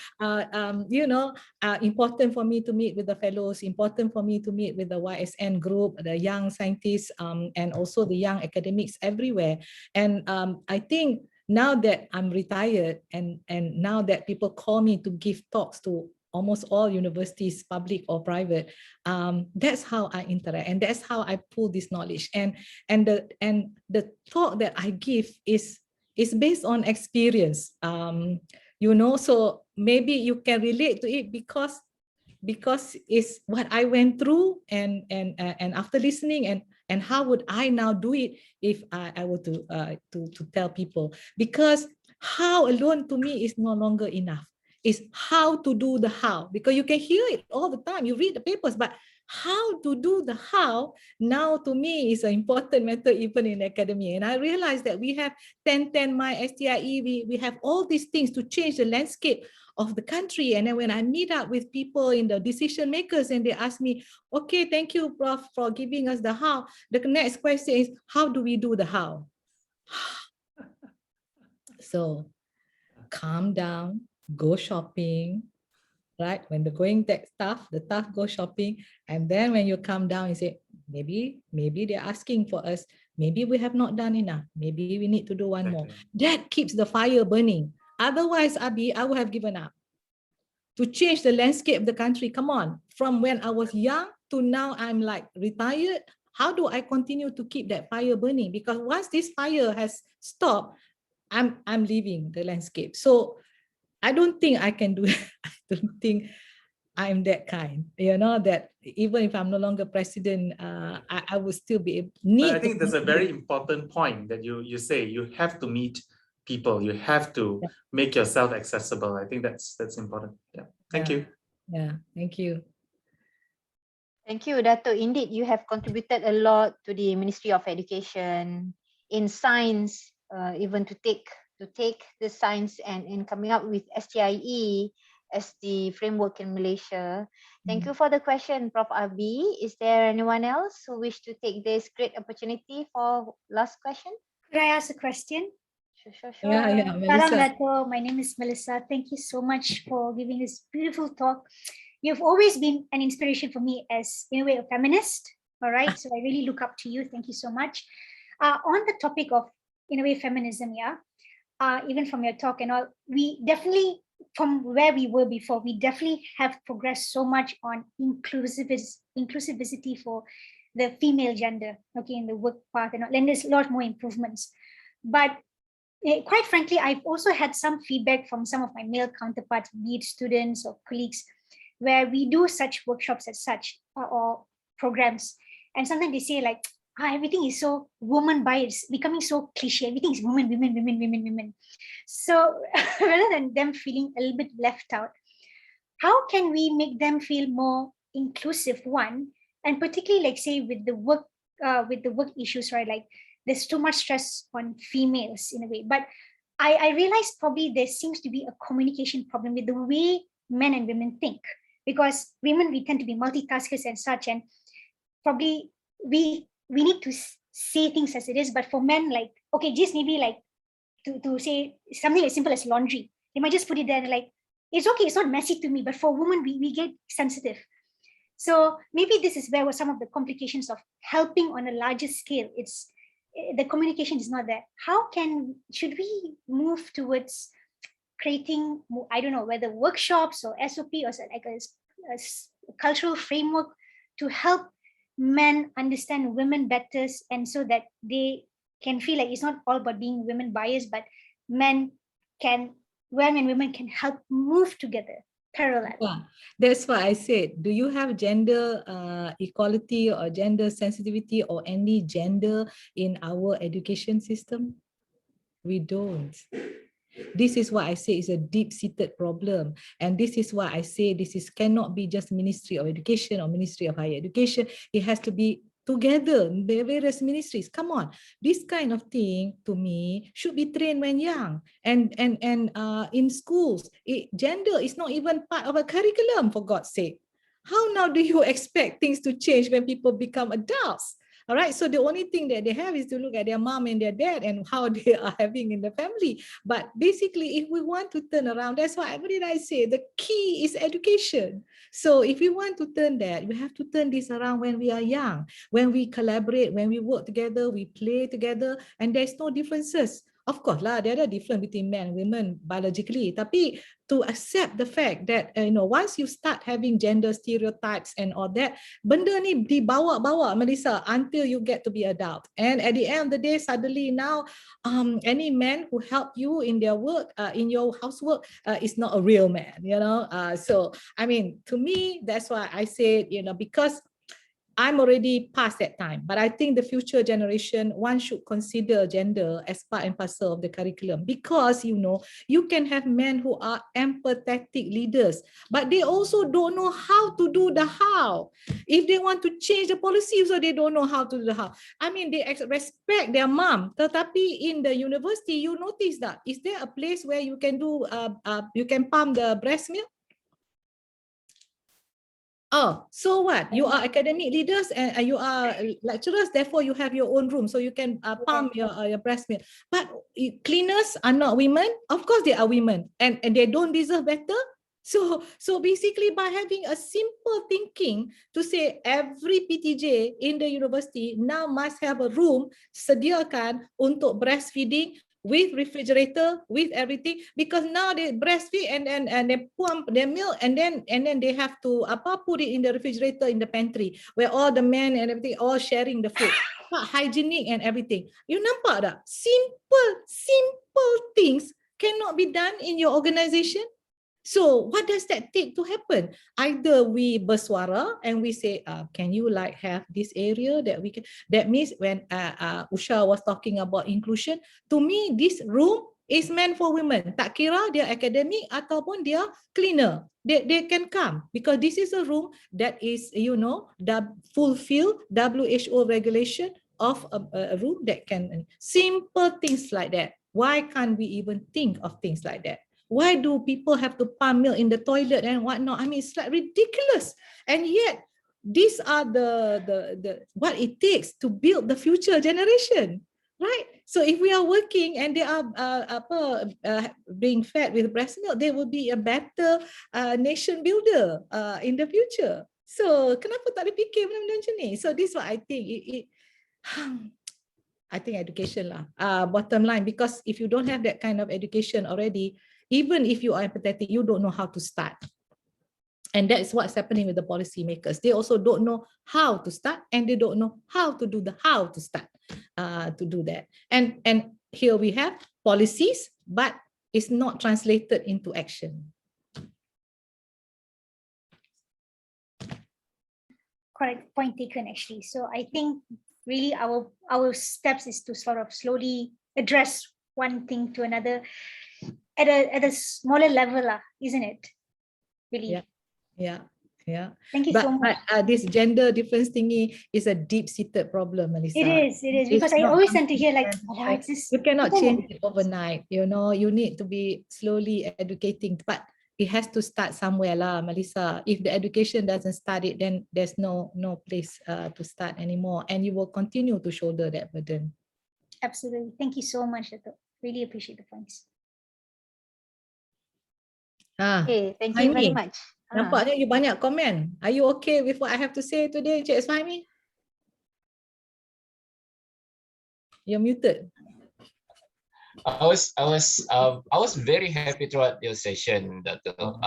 You know, important for me to meet with the fellows, important for me to meet with the YSN group, the young scientists, and also the young academics everywhere. And I think now that I'm retired, and now that people call me to give talks to almost all universities, public or private, that's how I interact, and that's how I pull this knowledge. And the talk that I give is based on experience, you know, so maybe you can relate to it because it's what I went through, and after listening, and how would I now do it if I were to tell people, because how alone to me is no longer enough. Is how to do the how, because you can hear it all the time, you read the papers, but how to do the how now to me is an important matter even in academia. And I realized that we have 10-10 my STIE, we have all these things to change the landscape of the country. And then when I meet up with people in the decision makers and they ask me, okay, thank you, Prof, for giving us the how. The next question is, how do we do the how? So calm down, go shopping, right? When the going that stuff, the tough go shopping. And then when you come down, you say, maybe they're asking for us. Maybe we have not done enough. Maybe we need to do one more. That keeps the fire burning. Otherwise, Abi, I would have given up. To change the landscape of the country, come on. From when I was young to now I'm like retired, how do I continue to keep that fire burning? Because once this fire has stopped, I'm leaving the landscape. So I don't think I can do it. I don't think I'm that kind, you know, that even if I'm no longer president, I would still be able, I think that's a very important point that you say. You have to meet people. You have to make yourself accessible. I think that's important. Yeah. Thank you. Yeah. Thank you. Thank you, Dato. Indeed, you have contributed a lot to the Ministry of Education in science, even to take the science and in coming up with STIE as the framework in Malaysia. Thank you for the question, Prof. Abi. Is there anyone else who wish to take this great opportunity for last question? Could I ask a question? Sure. Yeah, Salam Melissa. Dato. My name is Melissa. Thank you so much for giving this beautiful talk. You've always been an inspiration for me as, in a way, a feminist. All right. So I really look up to you. Thank you so much. On the topic of, in a way, feminism, even from your talk and all, we definitely, from where we were before, we definitely have progressed so much on inclusivity for the female gender, okay, in the work path and all. And there's a lot more improvements. But quite frankly, I've also had some feedback from some of my male counterparts, be it students or colleagues, where we do such workshops as such or programs. And sometimes they say like, everything is so woman biased, becoming so cliche. Everything is women, women, women, women, women. So rather than them feeling a little bit left out, how can we make them feel more inclusive? One, and particularly like say with the work issues, right? Like there's too much stress on females in a way. But I realized probably there seems to be a communication problem with the way men and women think, because women, we tend to be multitaskers and such, and probably we need to say things as it is. But for men, like, okay, just maybe like to say something as simple as laundry, they might just put it there like, it's okay, it's not messy to me. But for women, we get sensitive. So maybe this is where some of the complications of helping on a larger scale, it's the communication is not there. How should we move towards creating, I don't know, whether workshops or SOP or like a cultural framework to help men understand women better, and so that they can feel like it's not all about being women biased, but men and women can help move together parallel. Yeah, that's why I said, do you have gender equality or gender sensitivity or any gender in our education system? We don't. This is why I say it's a deep-seated problem. And this is why I say this cannot be just Ministry of Education or Ministry of Higher Education. It has to be together, the various ministries. Come on, this kind of thing to me should be trained when young. And in schools, gender is not even part of a curriculum, for God's sake. How now do you expect things to change when people become adults? All right, so the only thing that they have is to look at their mom and their dad and how they are having in the family. But basically, if we want to turn around, that's why what did I say? The key is education. So if we want to turn that, we have to turn this around when we are young, when we collaborate, when we work together, we play together, and there's no differences. Of course lah, there are difference between men and women biologically. Tapi to accept the fact that once you start having gender stereotypes and all that, benda ni dibawa-bawa, Melissa, until you get to be adult. And at the end of the day, suddenly now, any man who help you in their work, in your housework, is not a real man. So I mean, to me, that's why I said, because I'm already past that time, but I think the future generation, one should consider gender as part and parcel of the curriculum, because you can have men who are empathetic leaders, but they also don't know how to do the how. If they want to change the policy, so they don't know how to do the how. I mean, they respect their mom, tetapi in the university, you notice that, is there a place where you can do, you can pump the breast milk? Oh, so what? You are academic leaders and you are lecturers, therefore you have your own room so you can pump your breast milk. But cleaners are not women. Of course they are women, and they don't deserve better. So basically, by having a simple thinking to say every PTJ in the university now must have a room sediakan untuk breastfeeding, with refrigerator, with everything, because now they breastfeed and they pump their milk and then they have to put it in the refrigerator in the pantry where all the men and everything all sharing the food. Hygienic and everything. You nampak tak? Simple things cannot be done in your organization. So what does that take to happen? Either we bersuara and we say, can you have this area that we can, that means when Usha was talking about inclusion, to me, this room is meant for women. Tak kira dia academic ataupun dia cleaner. They can come because this is a room that is, fulfill WHO regulation of a room that can, simple things like that. Why can't we even think of things like that? Why do people have to pump milk in the toilet and whatnot? I mean, it's like ridiculous. And yet, these are the what it takes to build the future generation, right? So if we are working and they are being fed with breast milk, they will be a better nation builder in the future. So kenapa tak dipikir benda macam ni? So this is what I think. I think education lah, bottom line, because if you don't have that kind of education already, even if you are empathetic, you don't know how to start. And that is what's happening with the policymakers. They also don't know how to start, and they don't know how to do the how to start to do that. And here we have policies, but it's not translated into action. Correct, point taken actually. So I think really our steps is to sort of slowly address one thing to another at a smaller level, isn't it? Really. Yeah. Thank you But, so much. this gender difference thingy is a deep-seated problem, Melissa. It is It's because I not always tend to something hear like, that- "Alah, it's just you cannot people change it overnight. You know, you need to be slowly educating, but it has to start somewhere, lah, Melissa. If the education doesn't start it, then there's no place to start anymore, and you will continue to shoulder that burden. Absolutely. Thank you so much, Dato'. Really appreciate the points. Okay, thank you very much. Nampaknya you banyak komen. Are you okay with what I have to say today, Cik Ismaimi? You're muted. I was very happy throughout your session, Dato'.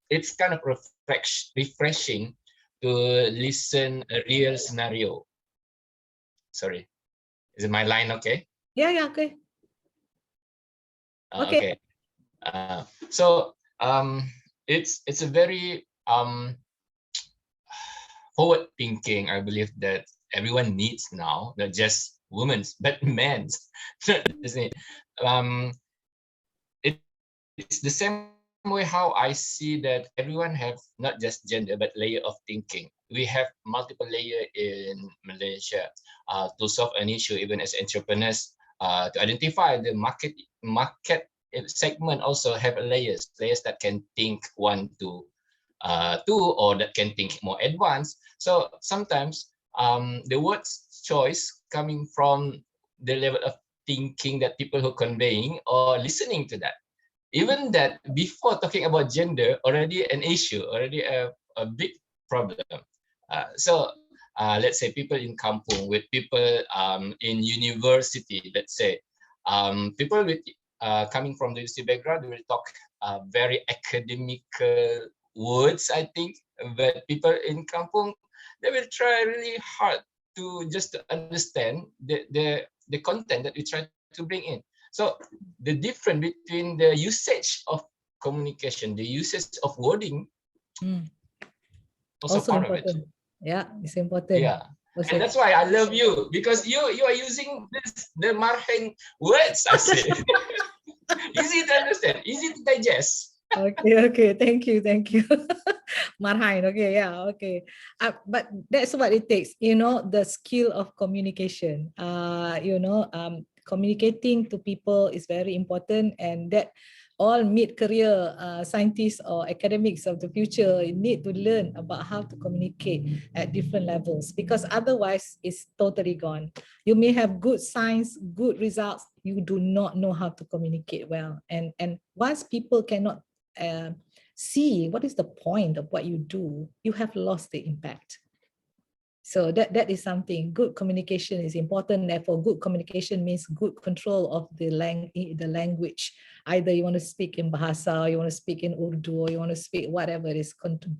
It's kind of refreshing to listen a real scenario. Sorry, is it my line okay? Yeah, okay. Okay. So it's a very forward thinking, I believe, that everyone needs now, not just women's but men's. It's the same way how I see that everyone have not just gender but layer of thinking. We have multiple layer in Malaysia to solve an issue, even as entrepreneurs, to identify the market segment. Also have layers that can think one to two, or that can think more advanced. So sometimes the words choice coming from the level of thinking that people who conveying or listening to that. Even that, before talking about gender, already an issue, already a big problem. So let's say people in kampung with people in university, let's say people with coming from the university background, they will talk very academic words, I think, but people in kampung, they will try really hard to just to understand the content that we try to bring in. So the difference between the usage of communication, the usage of wording, also part important. of it. Yeah, it's important. Yeah. Also. And that's why I love you, because you are using the Marhain words, I say. Easy to understand, easy to digest. Okay, thank you. Marhain, okay, yeah, okay. But that's what it takes, you know, the skill of communication. Communicating to people is very important, and that all mid-career scientists or academics of the future need to learn about how to communicate at different levels, because otherwise it's totally gone. You may have good science, good results, you do not know how to communicate well. And once people cannot see what is the point of what you do, you have lost the impact. So that is something. Good communication is important. Therefore, good communication means good control of the language. Either you want to speak in Bahasa, you want to speak in Urdu, or you want to speak whatever it is.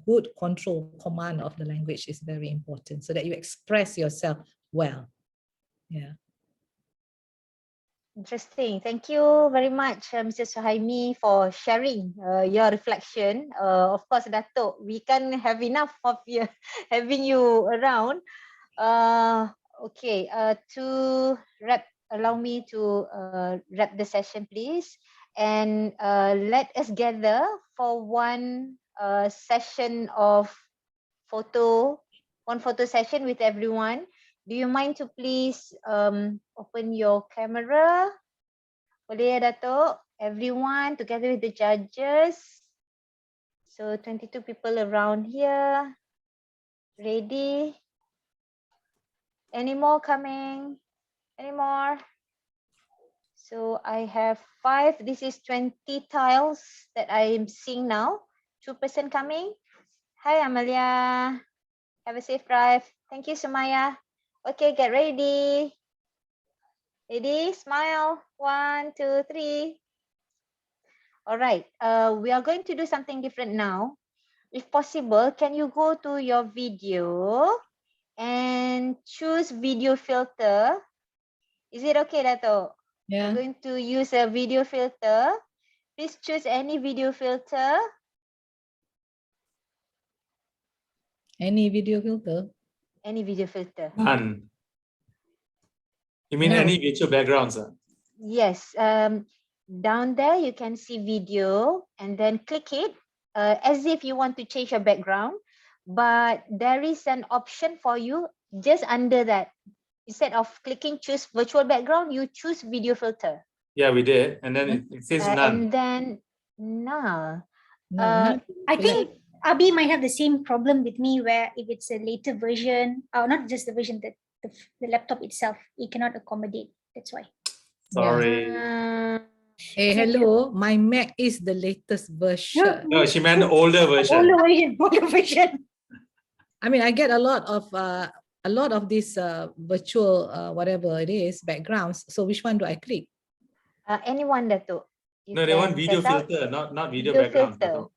Good control, command of the language is very important, so that you express yourself well. Yeah. Interesting. Thank you very much, Mr. Suhaimi, for sharing your reflection. Of course, Dato', we can't have enough of you having you around. Okay, to wrap, allow me to wrap the session, please. And let us gather for one session of one photo session with everyone. Do you mind to please open your camera? Boleh ya, Dato'? Everyone together with the judges. So 22 people around here. Ready? Any more coming? Any more? So I have 5. This is 20 tiles that I am seeing now. 2% coming. Hi, Amalia. Have a safe drive. Thank you, Sumaya. Okay, get ready. Ready? Smile. 1, 2, 3. All right. We are going to do something different now. If possible, can you go to your video and choose video filter? Is it okay, Dato'? Yeah. I'm going to use a video filter. Please choose any video filter. Any video filter? Any video filter. None. You mean No. any virtual backgrounds? Yes. Down there you can see video and then click it as if you want to change your background. But there is an option for you just under that. Instead of clicking choose virtual background, you choose video filter. Yeah, we did. And then it says none. And then null. I think Abi might have the same problem with me where if it's a later version, or not just the version, that the laptop itself, it cannot accommodate. That's why. Sorry. Hey, hello. My Mac is the latest version. No, she meant older version. Older version. I mean, I get a lot of these virtual whatever it is backgrounds. So which one do I click? Anyone that to. No, they want video filter, not video background. Filter.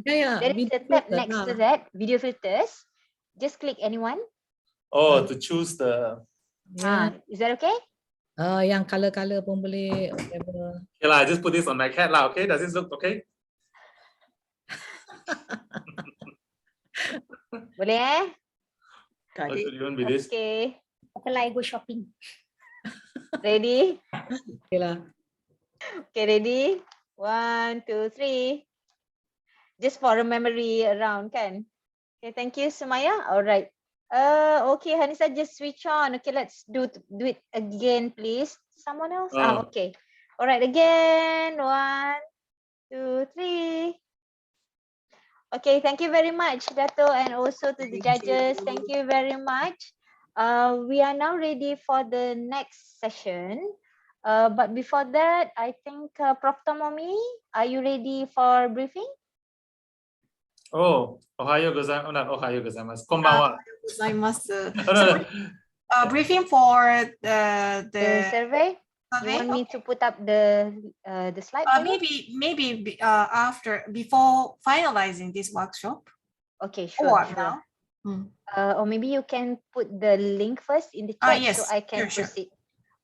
Yeah, there is a tab next to that, video filters. Just click anyone. Oh, to choose the. Is that okay? Yang color pun boleh, whatever. Okay lah, I just put this on my cat lah. Okay, does this look okay? Boleh eh? Or should you want with this? Okay. Okay lah, I go shopping. Ready? Okay lah. Okay, ready? 1, 2, 3. Just for a memory around, kan? Okay, thank you, Sumaya. All right. Okay, Hanisa, just switch on. Okay, let's do it again, please. Someone else? Okay. All right, again. 1, 2, 3. Okay, thank you very much, Dato, and also to the judges. Thank you very much. We are now ready for the next session. But before that, I think Prof. Tomomi, are you ready for briefing? Oh, Ohayo gozaimasu. Not Ohayo gozaimasu. Konbanwa. Briefing for the survey. You want me to put up the slide? Maybe before finalizing this workshop. Okay, sure. Now. Or maybe you can put the link first in the chat Yes, so I can sure. proceed.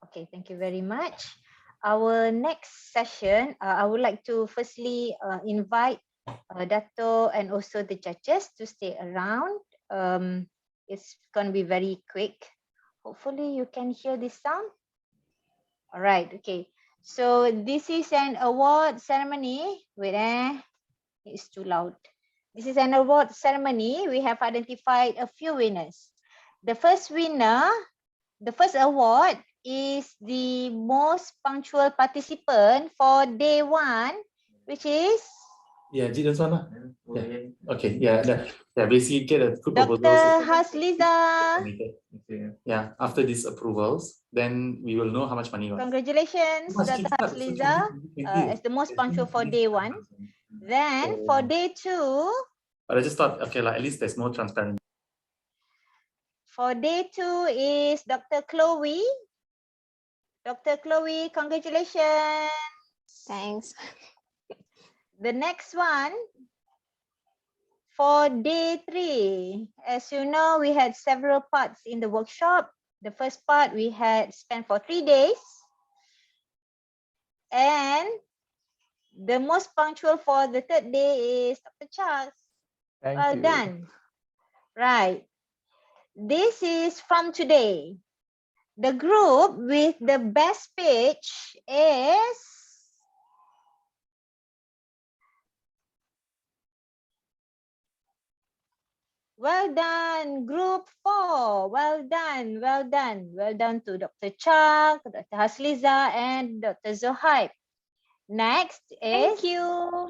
Okay, thank you very much. Our next session, I would like to firstly invite Dato and also the judges to stay around. It's going to be very quick. Hopefully you can hear this sound. All right, okay. So this is an award ceremony. Wait, it's too loud. This is an award ceremony. We have identified a few winners. The first winner, the first award is the most punctual participant for day 1, which is Yeah, this one lah. Yeah. Okay, yeah, basically get a good proposal. Dr. Hasliza. Yeah, after these approvals, then we will know how much money. Congratulations, Dr. Hasliza, as the most punctual for day 1. Then for day 2. But I just thought, okay, like, at least there's more transparency. For day 2 is Dr. Chloe. Dr. Chloe, congratulations. Thanks. The next one, for day 3, as you know, we had several parts in the workshop. The first part we had spent for 3 days. And the most punctual for the 3rd day is Dr. Charles. Well done. Right. This is from today. The group with the best page is well done, group 4. Well done, well done. Well done to Dr. Chak, Dr. Hasliza, and Dr. Zohaib. Next is Thank you.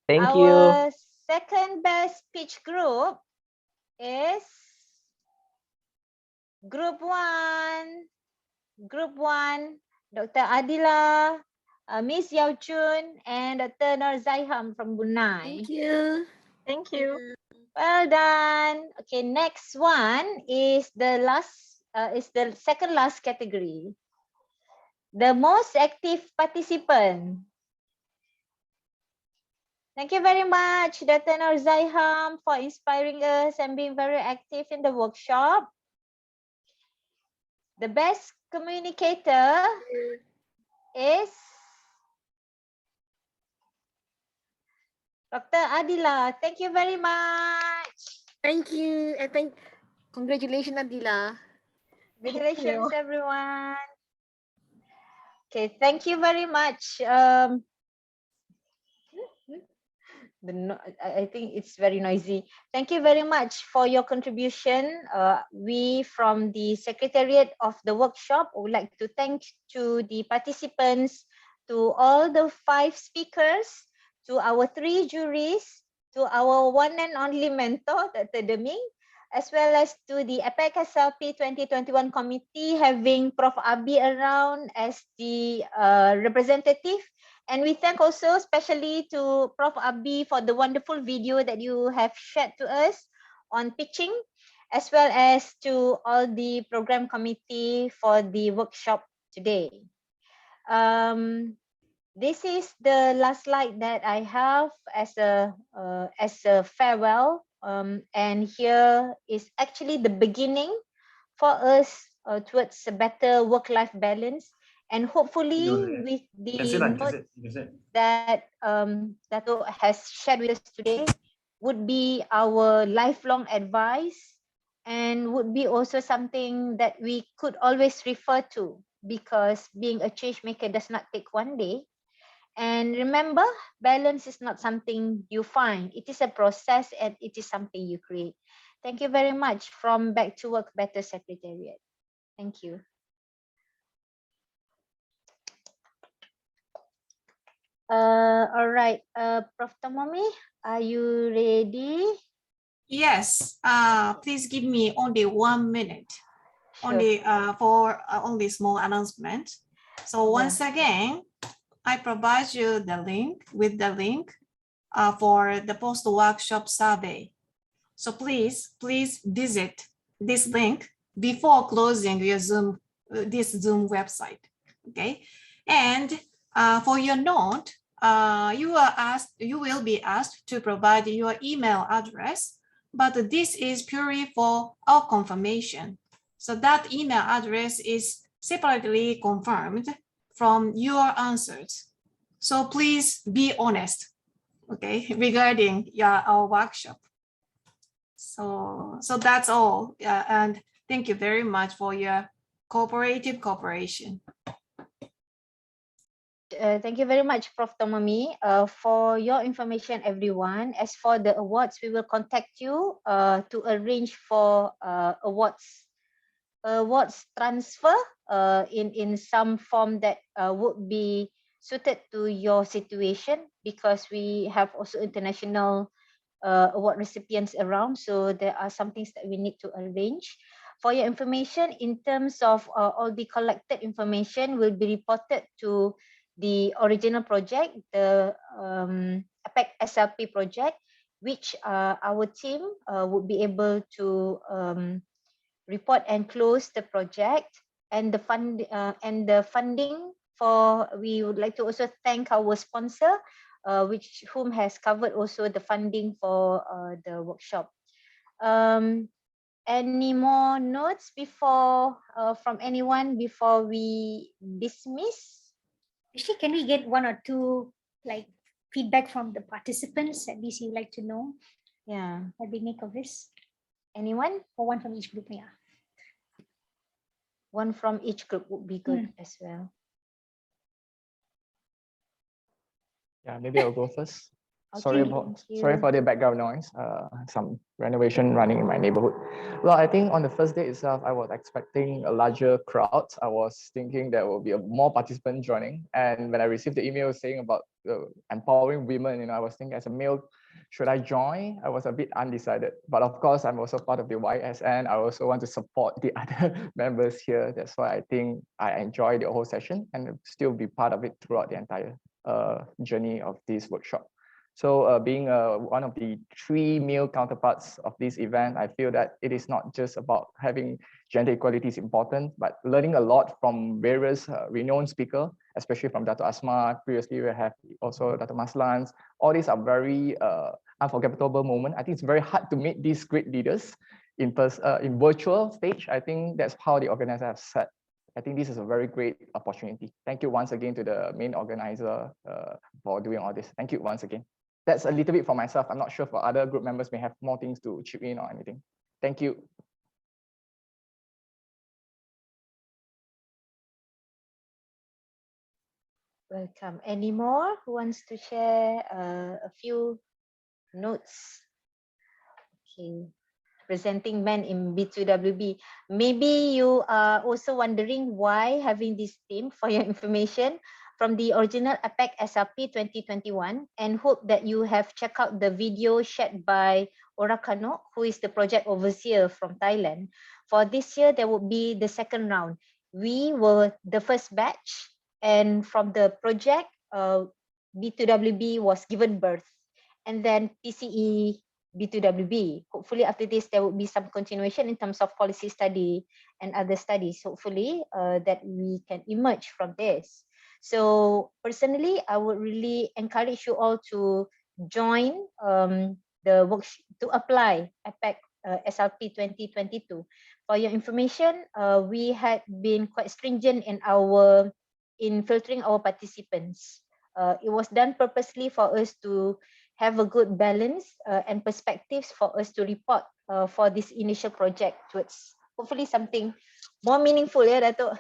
our second best speech group is group 1. Group 1, Dr. Adila, Miss Yao Chun, and Dr. Nur Zaiham from Brunei. Thank you. Thank you. Well done. Okay, next one is the second last category. The most active participant. Thank you very much, Dr. Nur Zaiham, for inspiring us and being very active in the workshop. The best communicator is Dr. Adila. Thank you very much. Thank you. And congratulations, Adila. Congratulations, everyone. Okay, thank you very much. I think it's very noisy. Thank you very much for your contribution. We from the Secretariat of the workshop would like to thank to the participants, to all the 5 speakers, to our 3 juries, to our one and only mentor, Dr. Deming, as well as to the APEC SLP 2021 committee, having Prof. Abi around as the representative. And we thank also especially to Prof. Abi for the wonderful video that you have shared to us on pitching, as well as to all the program committee for the workshop today. This is the last slide that I have as a farewell. And here is actually the beginning for us towards a better work-life balance. And hopefully with the notes that Dato has shared with us today would be our lifelong advice, and would be also something that we could always refer to, because being a change maker does not take one day. And remember, balance is not something you find. It is a process, and it is something you create. Thank you very much from Back to Work Better Secretariat. Thank you. All right, Prof. Tomomi, are you ready? Yes, please give me only 1 minute, only for only small announcement. So once again, I provide you the link for the post-workshop survey. So please visit this link before closing your Zoom, this Zoom website, okay? And for your note, you will be asked to provide your email address, but this is purely for our confirmation. So that email address is separately confirmed from your answers. So please be honest, okay, regarding our workshop. So that's all. And thank you very much for your cooperative cooperation. Thank you very much, Prof. Tomomi, for your information, everyone. As for the awards, we will contact you to arrange for awards transfer in some form that would be suited to your situation, because we have also international award recipients around. So there are some things that we need to arrange. For your information, in terms of all the collected information will be reported to the original project, the APEC SLP project, which our team would be able to report and close the project. And the funding for, we would like to also thank our sponsor, whom has covered also the funding for the workshop. Any more notes before from anyone before we dismiss? Actually, can we get 1 or 2 like feedback from the participants? At least you'd like to know. Yeah. What they make of this. Anyone? Or 1 from each group, yeah. 1 from each group would be good as well. Yeah, maybe I'll go first. Okay, Sorry for the background noise. Some renovation running in my neighborhood. Well, I think on the first day itself, I was expecting a larger crowd. I was thinking there will be more participants joining. And when I received the email saying about empowering women, I was thinking as a male, should I join? I was a bit undecided. But of course, I'm also part of the YSN. I also want to support the other members here. That's why I think I enjoyed the whole session and still be part of it throughout the entire journey of this workshop. So being one of the 3 male counterparts of this event, I feel that it is not just about having gender equality is important, but learning a lot from various renowned speakers, especially from Dato' Asma. Previously, we have also Dato' Maslans. All these are very unforgettable moments. I think it's very hard to meet these great leaders in virtual stage. I think that's how the organizer have said. I think this is a very great opportunity. Thank you once again to the main organizer for doing all this. Thank you once again. That's a little bit for myself. I'm not sure for other group members may have more things to chip in or anything. Thank you. Welcome. Any more who wants to share a few notes? Okay. Presenting men in B2wb. Maybe you are also wondering why having this theme. For your information, from the original APEC SRP 2021, and hope that you have checked out the video shared by Orakano, who is the project overseer from Thailand. For this year, there will be the second round. We were the first batch, and from the project, B2wb was given birth, and then PCE B2wb. Hopefully after this, there will be some continuation in terms of policy study and other studies, hopefully, that we can emerge from this. So personally, I would really encourage you all to join the workshop, to apply APEC SRP 2022. For your information, we had been quite stringent in filtering our participants. It was done purposely for us to have a good balance and perspectives for us to report for this initial project towards hopefully something more meaningful, yeah, Dato',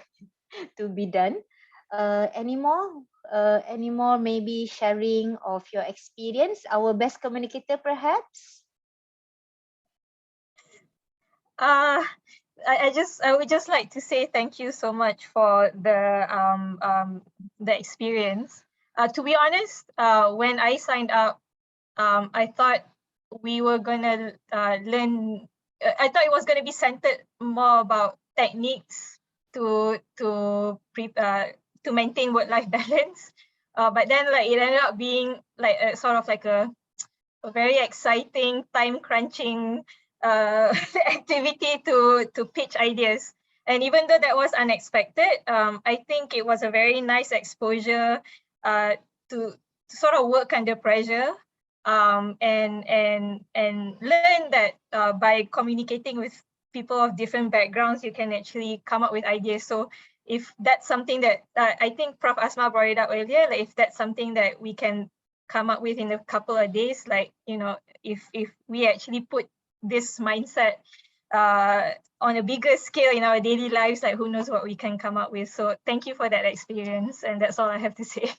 to be done. Any more maybe sharing of your experience? Our best communicator perhaps? I would just like to say thank you so much for the experience. To be honest, when I signed up, I thought we were gonna learn. I thought it was gonna be centered more about techniques to maintain work-life balance. But then like it ended up being like a sort of like a very exciting, time-crunching activity to pitch ideas. And even though that was unexpected, I think it was a very nice exposure to sort of work under pressure, and learn that by communicating with people of different backgrounds, you can actually come up with ideas. So if that's something that I think Prof. Asma brought it up earlier, like if that's something that we can come up with in a couple of days, like, you know, if we actually put this mindset on a bigger scale in our daily lives, like who knows what we can come up with. So thank you for that experience, and that's all I have to say.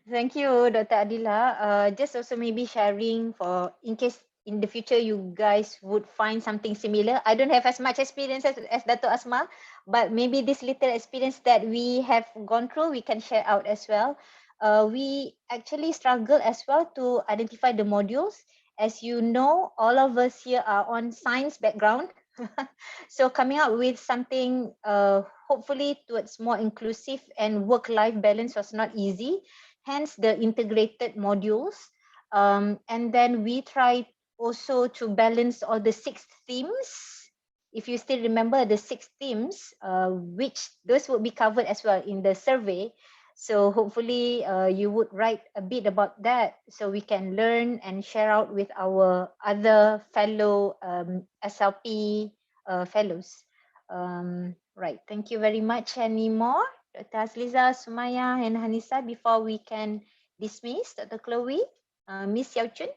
Thank you, Dr. Adila. Just also maybe sharing for in case in the future you guys would find something similar. I don't have as much experience as Dato' Asma, but maybe this little experience that we have gone through, we can share out as well. We actually struggle as well to identify the modules. As you know, all of us here are on science background. So coming up with something hopefully towards more inclusive and work-life balance was not easy. Hence the integrated modules. And then we try also to balance all the 6 themes. If you still remember the 6 themes, which those would be covered as well in the survey. So hopefully you would write a bit about that so we can learn and share out with our other fellow SLP fellows. Right, thank you very much. Any more? Dr. Azliza, Sumaya, and Hanisa, before we can dismiss Dr. Chloe, Miss Yao Chun.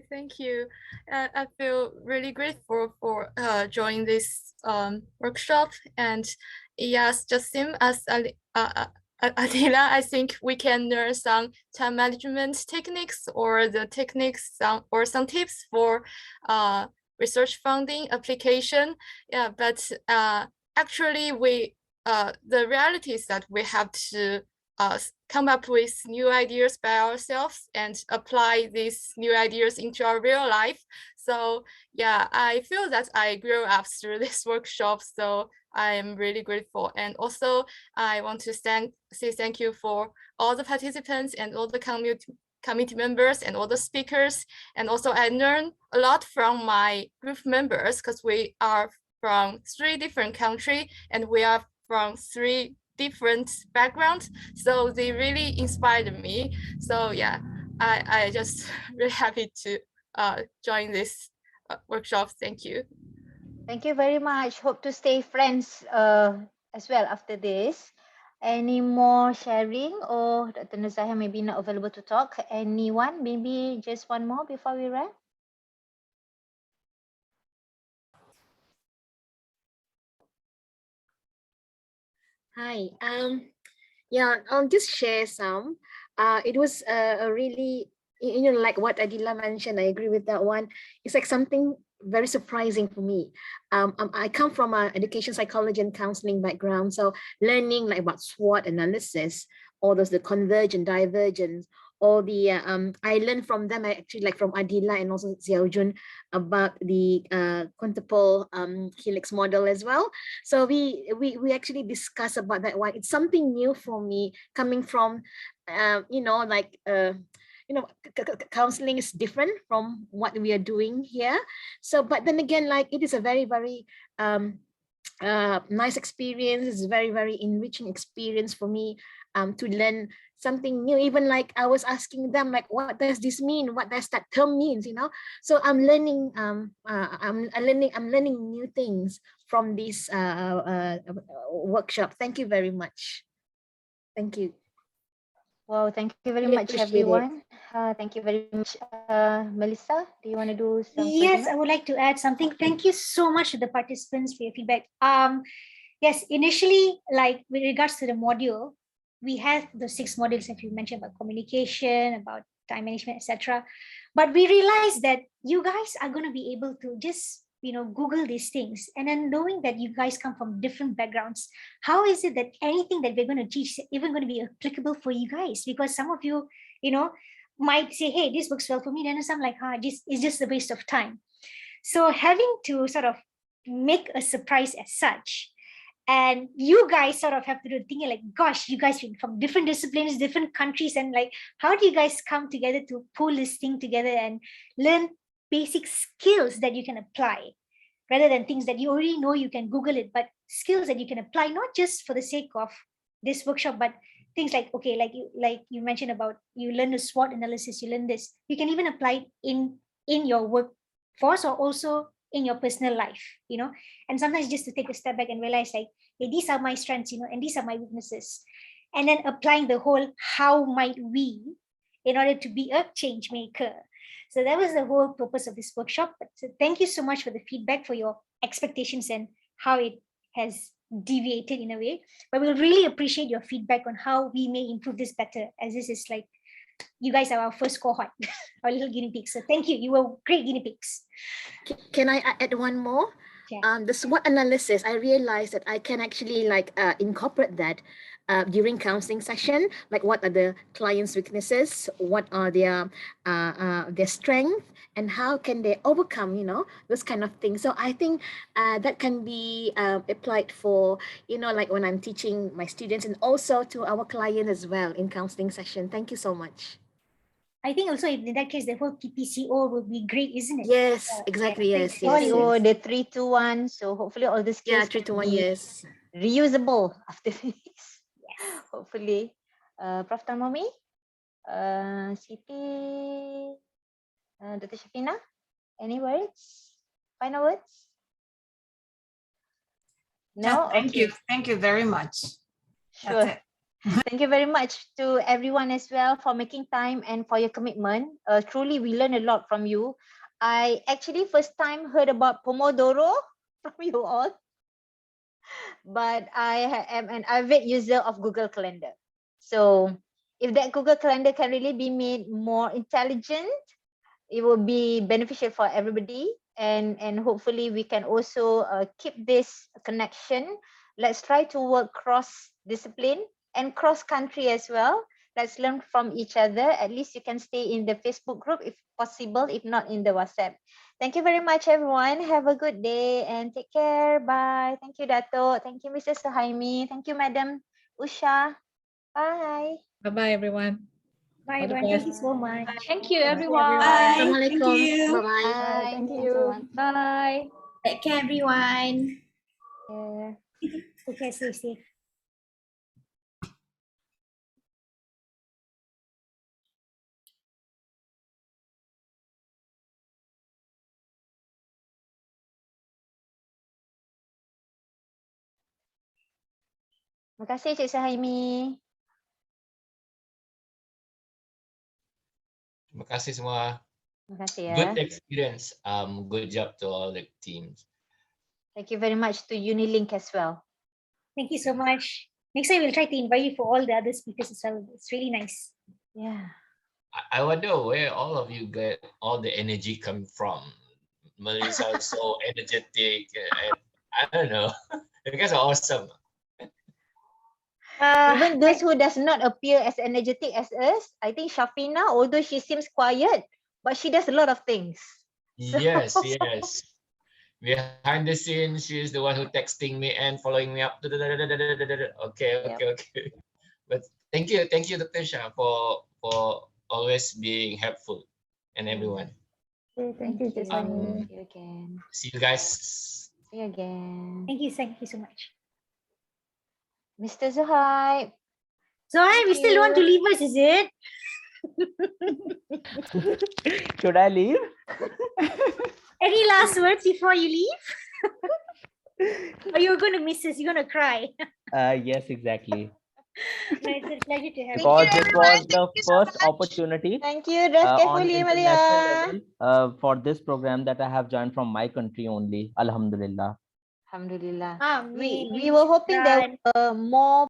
Thank you. I feel really grateful for joining this workshop. And yes, just same as Adila, I think we can learn some time management techniques or the techniques or some tips for research funding application. Yeah, but actually the reality is that we have to come up with new ideas by ourselves and apply these new ideas into our real life. So yeah, I feel that I grew up through this workshop. So I am really grateful. And also I want to say thank you for all the participants and all the committee members and all the speakers. And also I learned a lot from my group members because we are from 3 different countries and we are from 3 different backgrounds, so they really inspired me. So yeah, I just really happy to join this workshop. Thank you. Thank you very much. Hope to stay friends as well after this. Any more sharing, or Dr. Nuzahia maybe not available to talk? Anyone? Maybe just one more before we wrap? Hi. Yeah, I'll just share some. It was a really, like what Adila mentioned, I agree with that one. It's like something very surprising for me. I come from an education psychology and counseling background, so learning like about SWOT analysis, all those the converge and divergence, all the I learned from them actually, like from Adila and also Xiaojun, about the quintuple helix model as well. So we actually discuss about that one. It's something new for me coming from like counseling is different from what we are doing here. So but then again, like it is a very nice experience. It's a very enriching experience for me to learn something new. Even like I was asking them, like, what does this mean? What does that term means? So I'm learning I'm learning new things from this workshop. Thank you very much. Thank you. Wow, thank you very Really much, appreciate it. everyone. Thank you very much. Melissa, do you want to do some Yes, closing I up? would like to add something. Thank you so much to the participants for your feedback. Yes, initially, like with regards to the module, we have the 6 modules that you mentioned about communication, about time management, etc. But we realized that you guys are going to be able to just Google these things, and then knowing that you guys come from different backgrounds, how is it that anything that we're going to teach is even going to be applicable for you guys? Because some of you, might say, hey, this works well for me, then some like, it's just a waste of time. So having to sort of make a surprise as such, and you guys sort of have to do thinking like, gosh, you guys from different disciplines, different countries, and like, how do you guys come together to pull this thing together and learn basic skills that you can apply, rather than things that you already know, you can Google it, but skills that you can apply, not just for the sake of this workshop, but things like, okay, like you mentioned about, you learn the SWOT analysis, you learn this, you can even apply it in your workforce, or also in your personal life, and sometimes just to take a step back and realize like, hey, these are my strengths, and these are my weaknesses, and then applying the whole how might we, in order to be a change maker. So that was the whole purpose of this workshop. So thank you so much for the feedback, for your expectations and how it has deviated in a way. But we'll really appreciate your feedback on how we may improve this better, as this is like, you guys are our first cohort, our little guinea pigs. So thank you. You were great guinea pigs. Can I add one more? Yeah. The SWOT analysis, I realized that I can actually like incorporate that during counseling session. Like, what are the client's weaknesses? What are their strength? And how can they overcome, those kind of things. So I think that can be applied for, like when I'm teaching my students, and also to our client as well in counseling session. Thank you so much. I think also in that case, the whole PPCO will be great, isn't it? Yes, exactly. Yes, yes. PPCO, the 3-2-1. So hopefully all the skills 3-2-1. be Yes. reusable after this. Yes. Hopefully. Prof. Tamomi, Siti, Dr. Shafina, any words? Final words? No? Thank Okay. you. Thank you very much. Sure. That's it. Thank you very much to everyone as well for making time and for your commitment. Truly, we learned a lot from you. I actually first time heard about Pomodoro from you all, but I am an avid user of Google Calendar. So if that Google Calendar can really be made more intelligent, it will be beneficial for everybody. And hopefully we can also keep this connection. Let's try to work cross-discipline and cross-country as well. Let's learn from each other. At least you can stay in the Facebook group if possible, if not in the WhatsApp. Thank you very much, everyone. Have a good day and take care. Bye. Thank you, Dato. Thank you, Mrs. Suhaimi. Thank you, Madam Usha. Bye. Bye-bye, everyone. Bye, All the everyone. Thank you best. so much. Thank you, Thank you, everyone. everyone. Assalamualaikum. Thank you. Bye-bye. Bye. Thank Thank you, you. everyone. Bye. Take care, everyone. Yeah. Okay, stay safe. Terima kasih, Cik Suhaimi. Terima kasih semua. Terima kasih ya. Good experience. Good job to all the teams. Thank you very much to Unilink as well. Thank you so much. Next time we'll try to invite you for all the other speakers as well. It's really nice. Yeah. I wonder where all of you get all the energy come from. Melissa is so energetic, and I don't know. You guys are awesome. Even those who does not appear as energetic as us, I think Shafina, although she seems quiet, but she does a lot of things. Yes, yes. Behind the scenes, she is the one who texting me and following me up. Okay, okay, okay. But thank you, Dr. Shah, for always being helpful and everyone. Thank you, you. Thank you again. See you guys. See you again. Thank you so much. Mr. Zuhaib. Zohaib, you still want to leave us, is it? Should I leave? Any last words before you leave? Or you're going to miss us? You're going to cry? Yes, exactly. No, it's a pleasure to have Because you. this was the first opportunity Thank you. Dress on carefully, international Malia. level for this program that I have joined from my country only. Alhamdulillah. Alhamdulillah. Amen. We were hoping there were more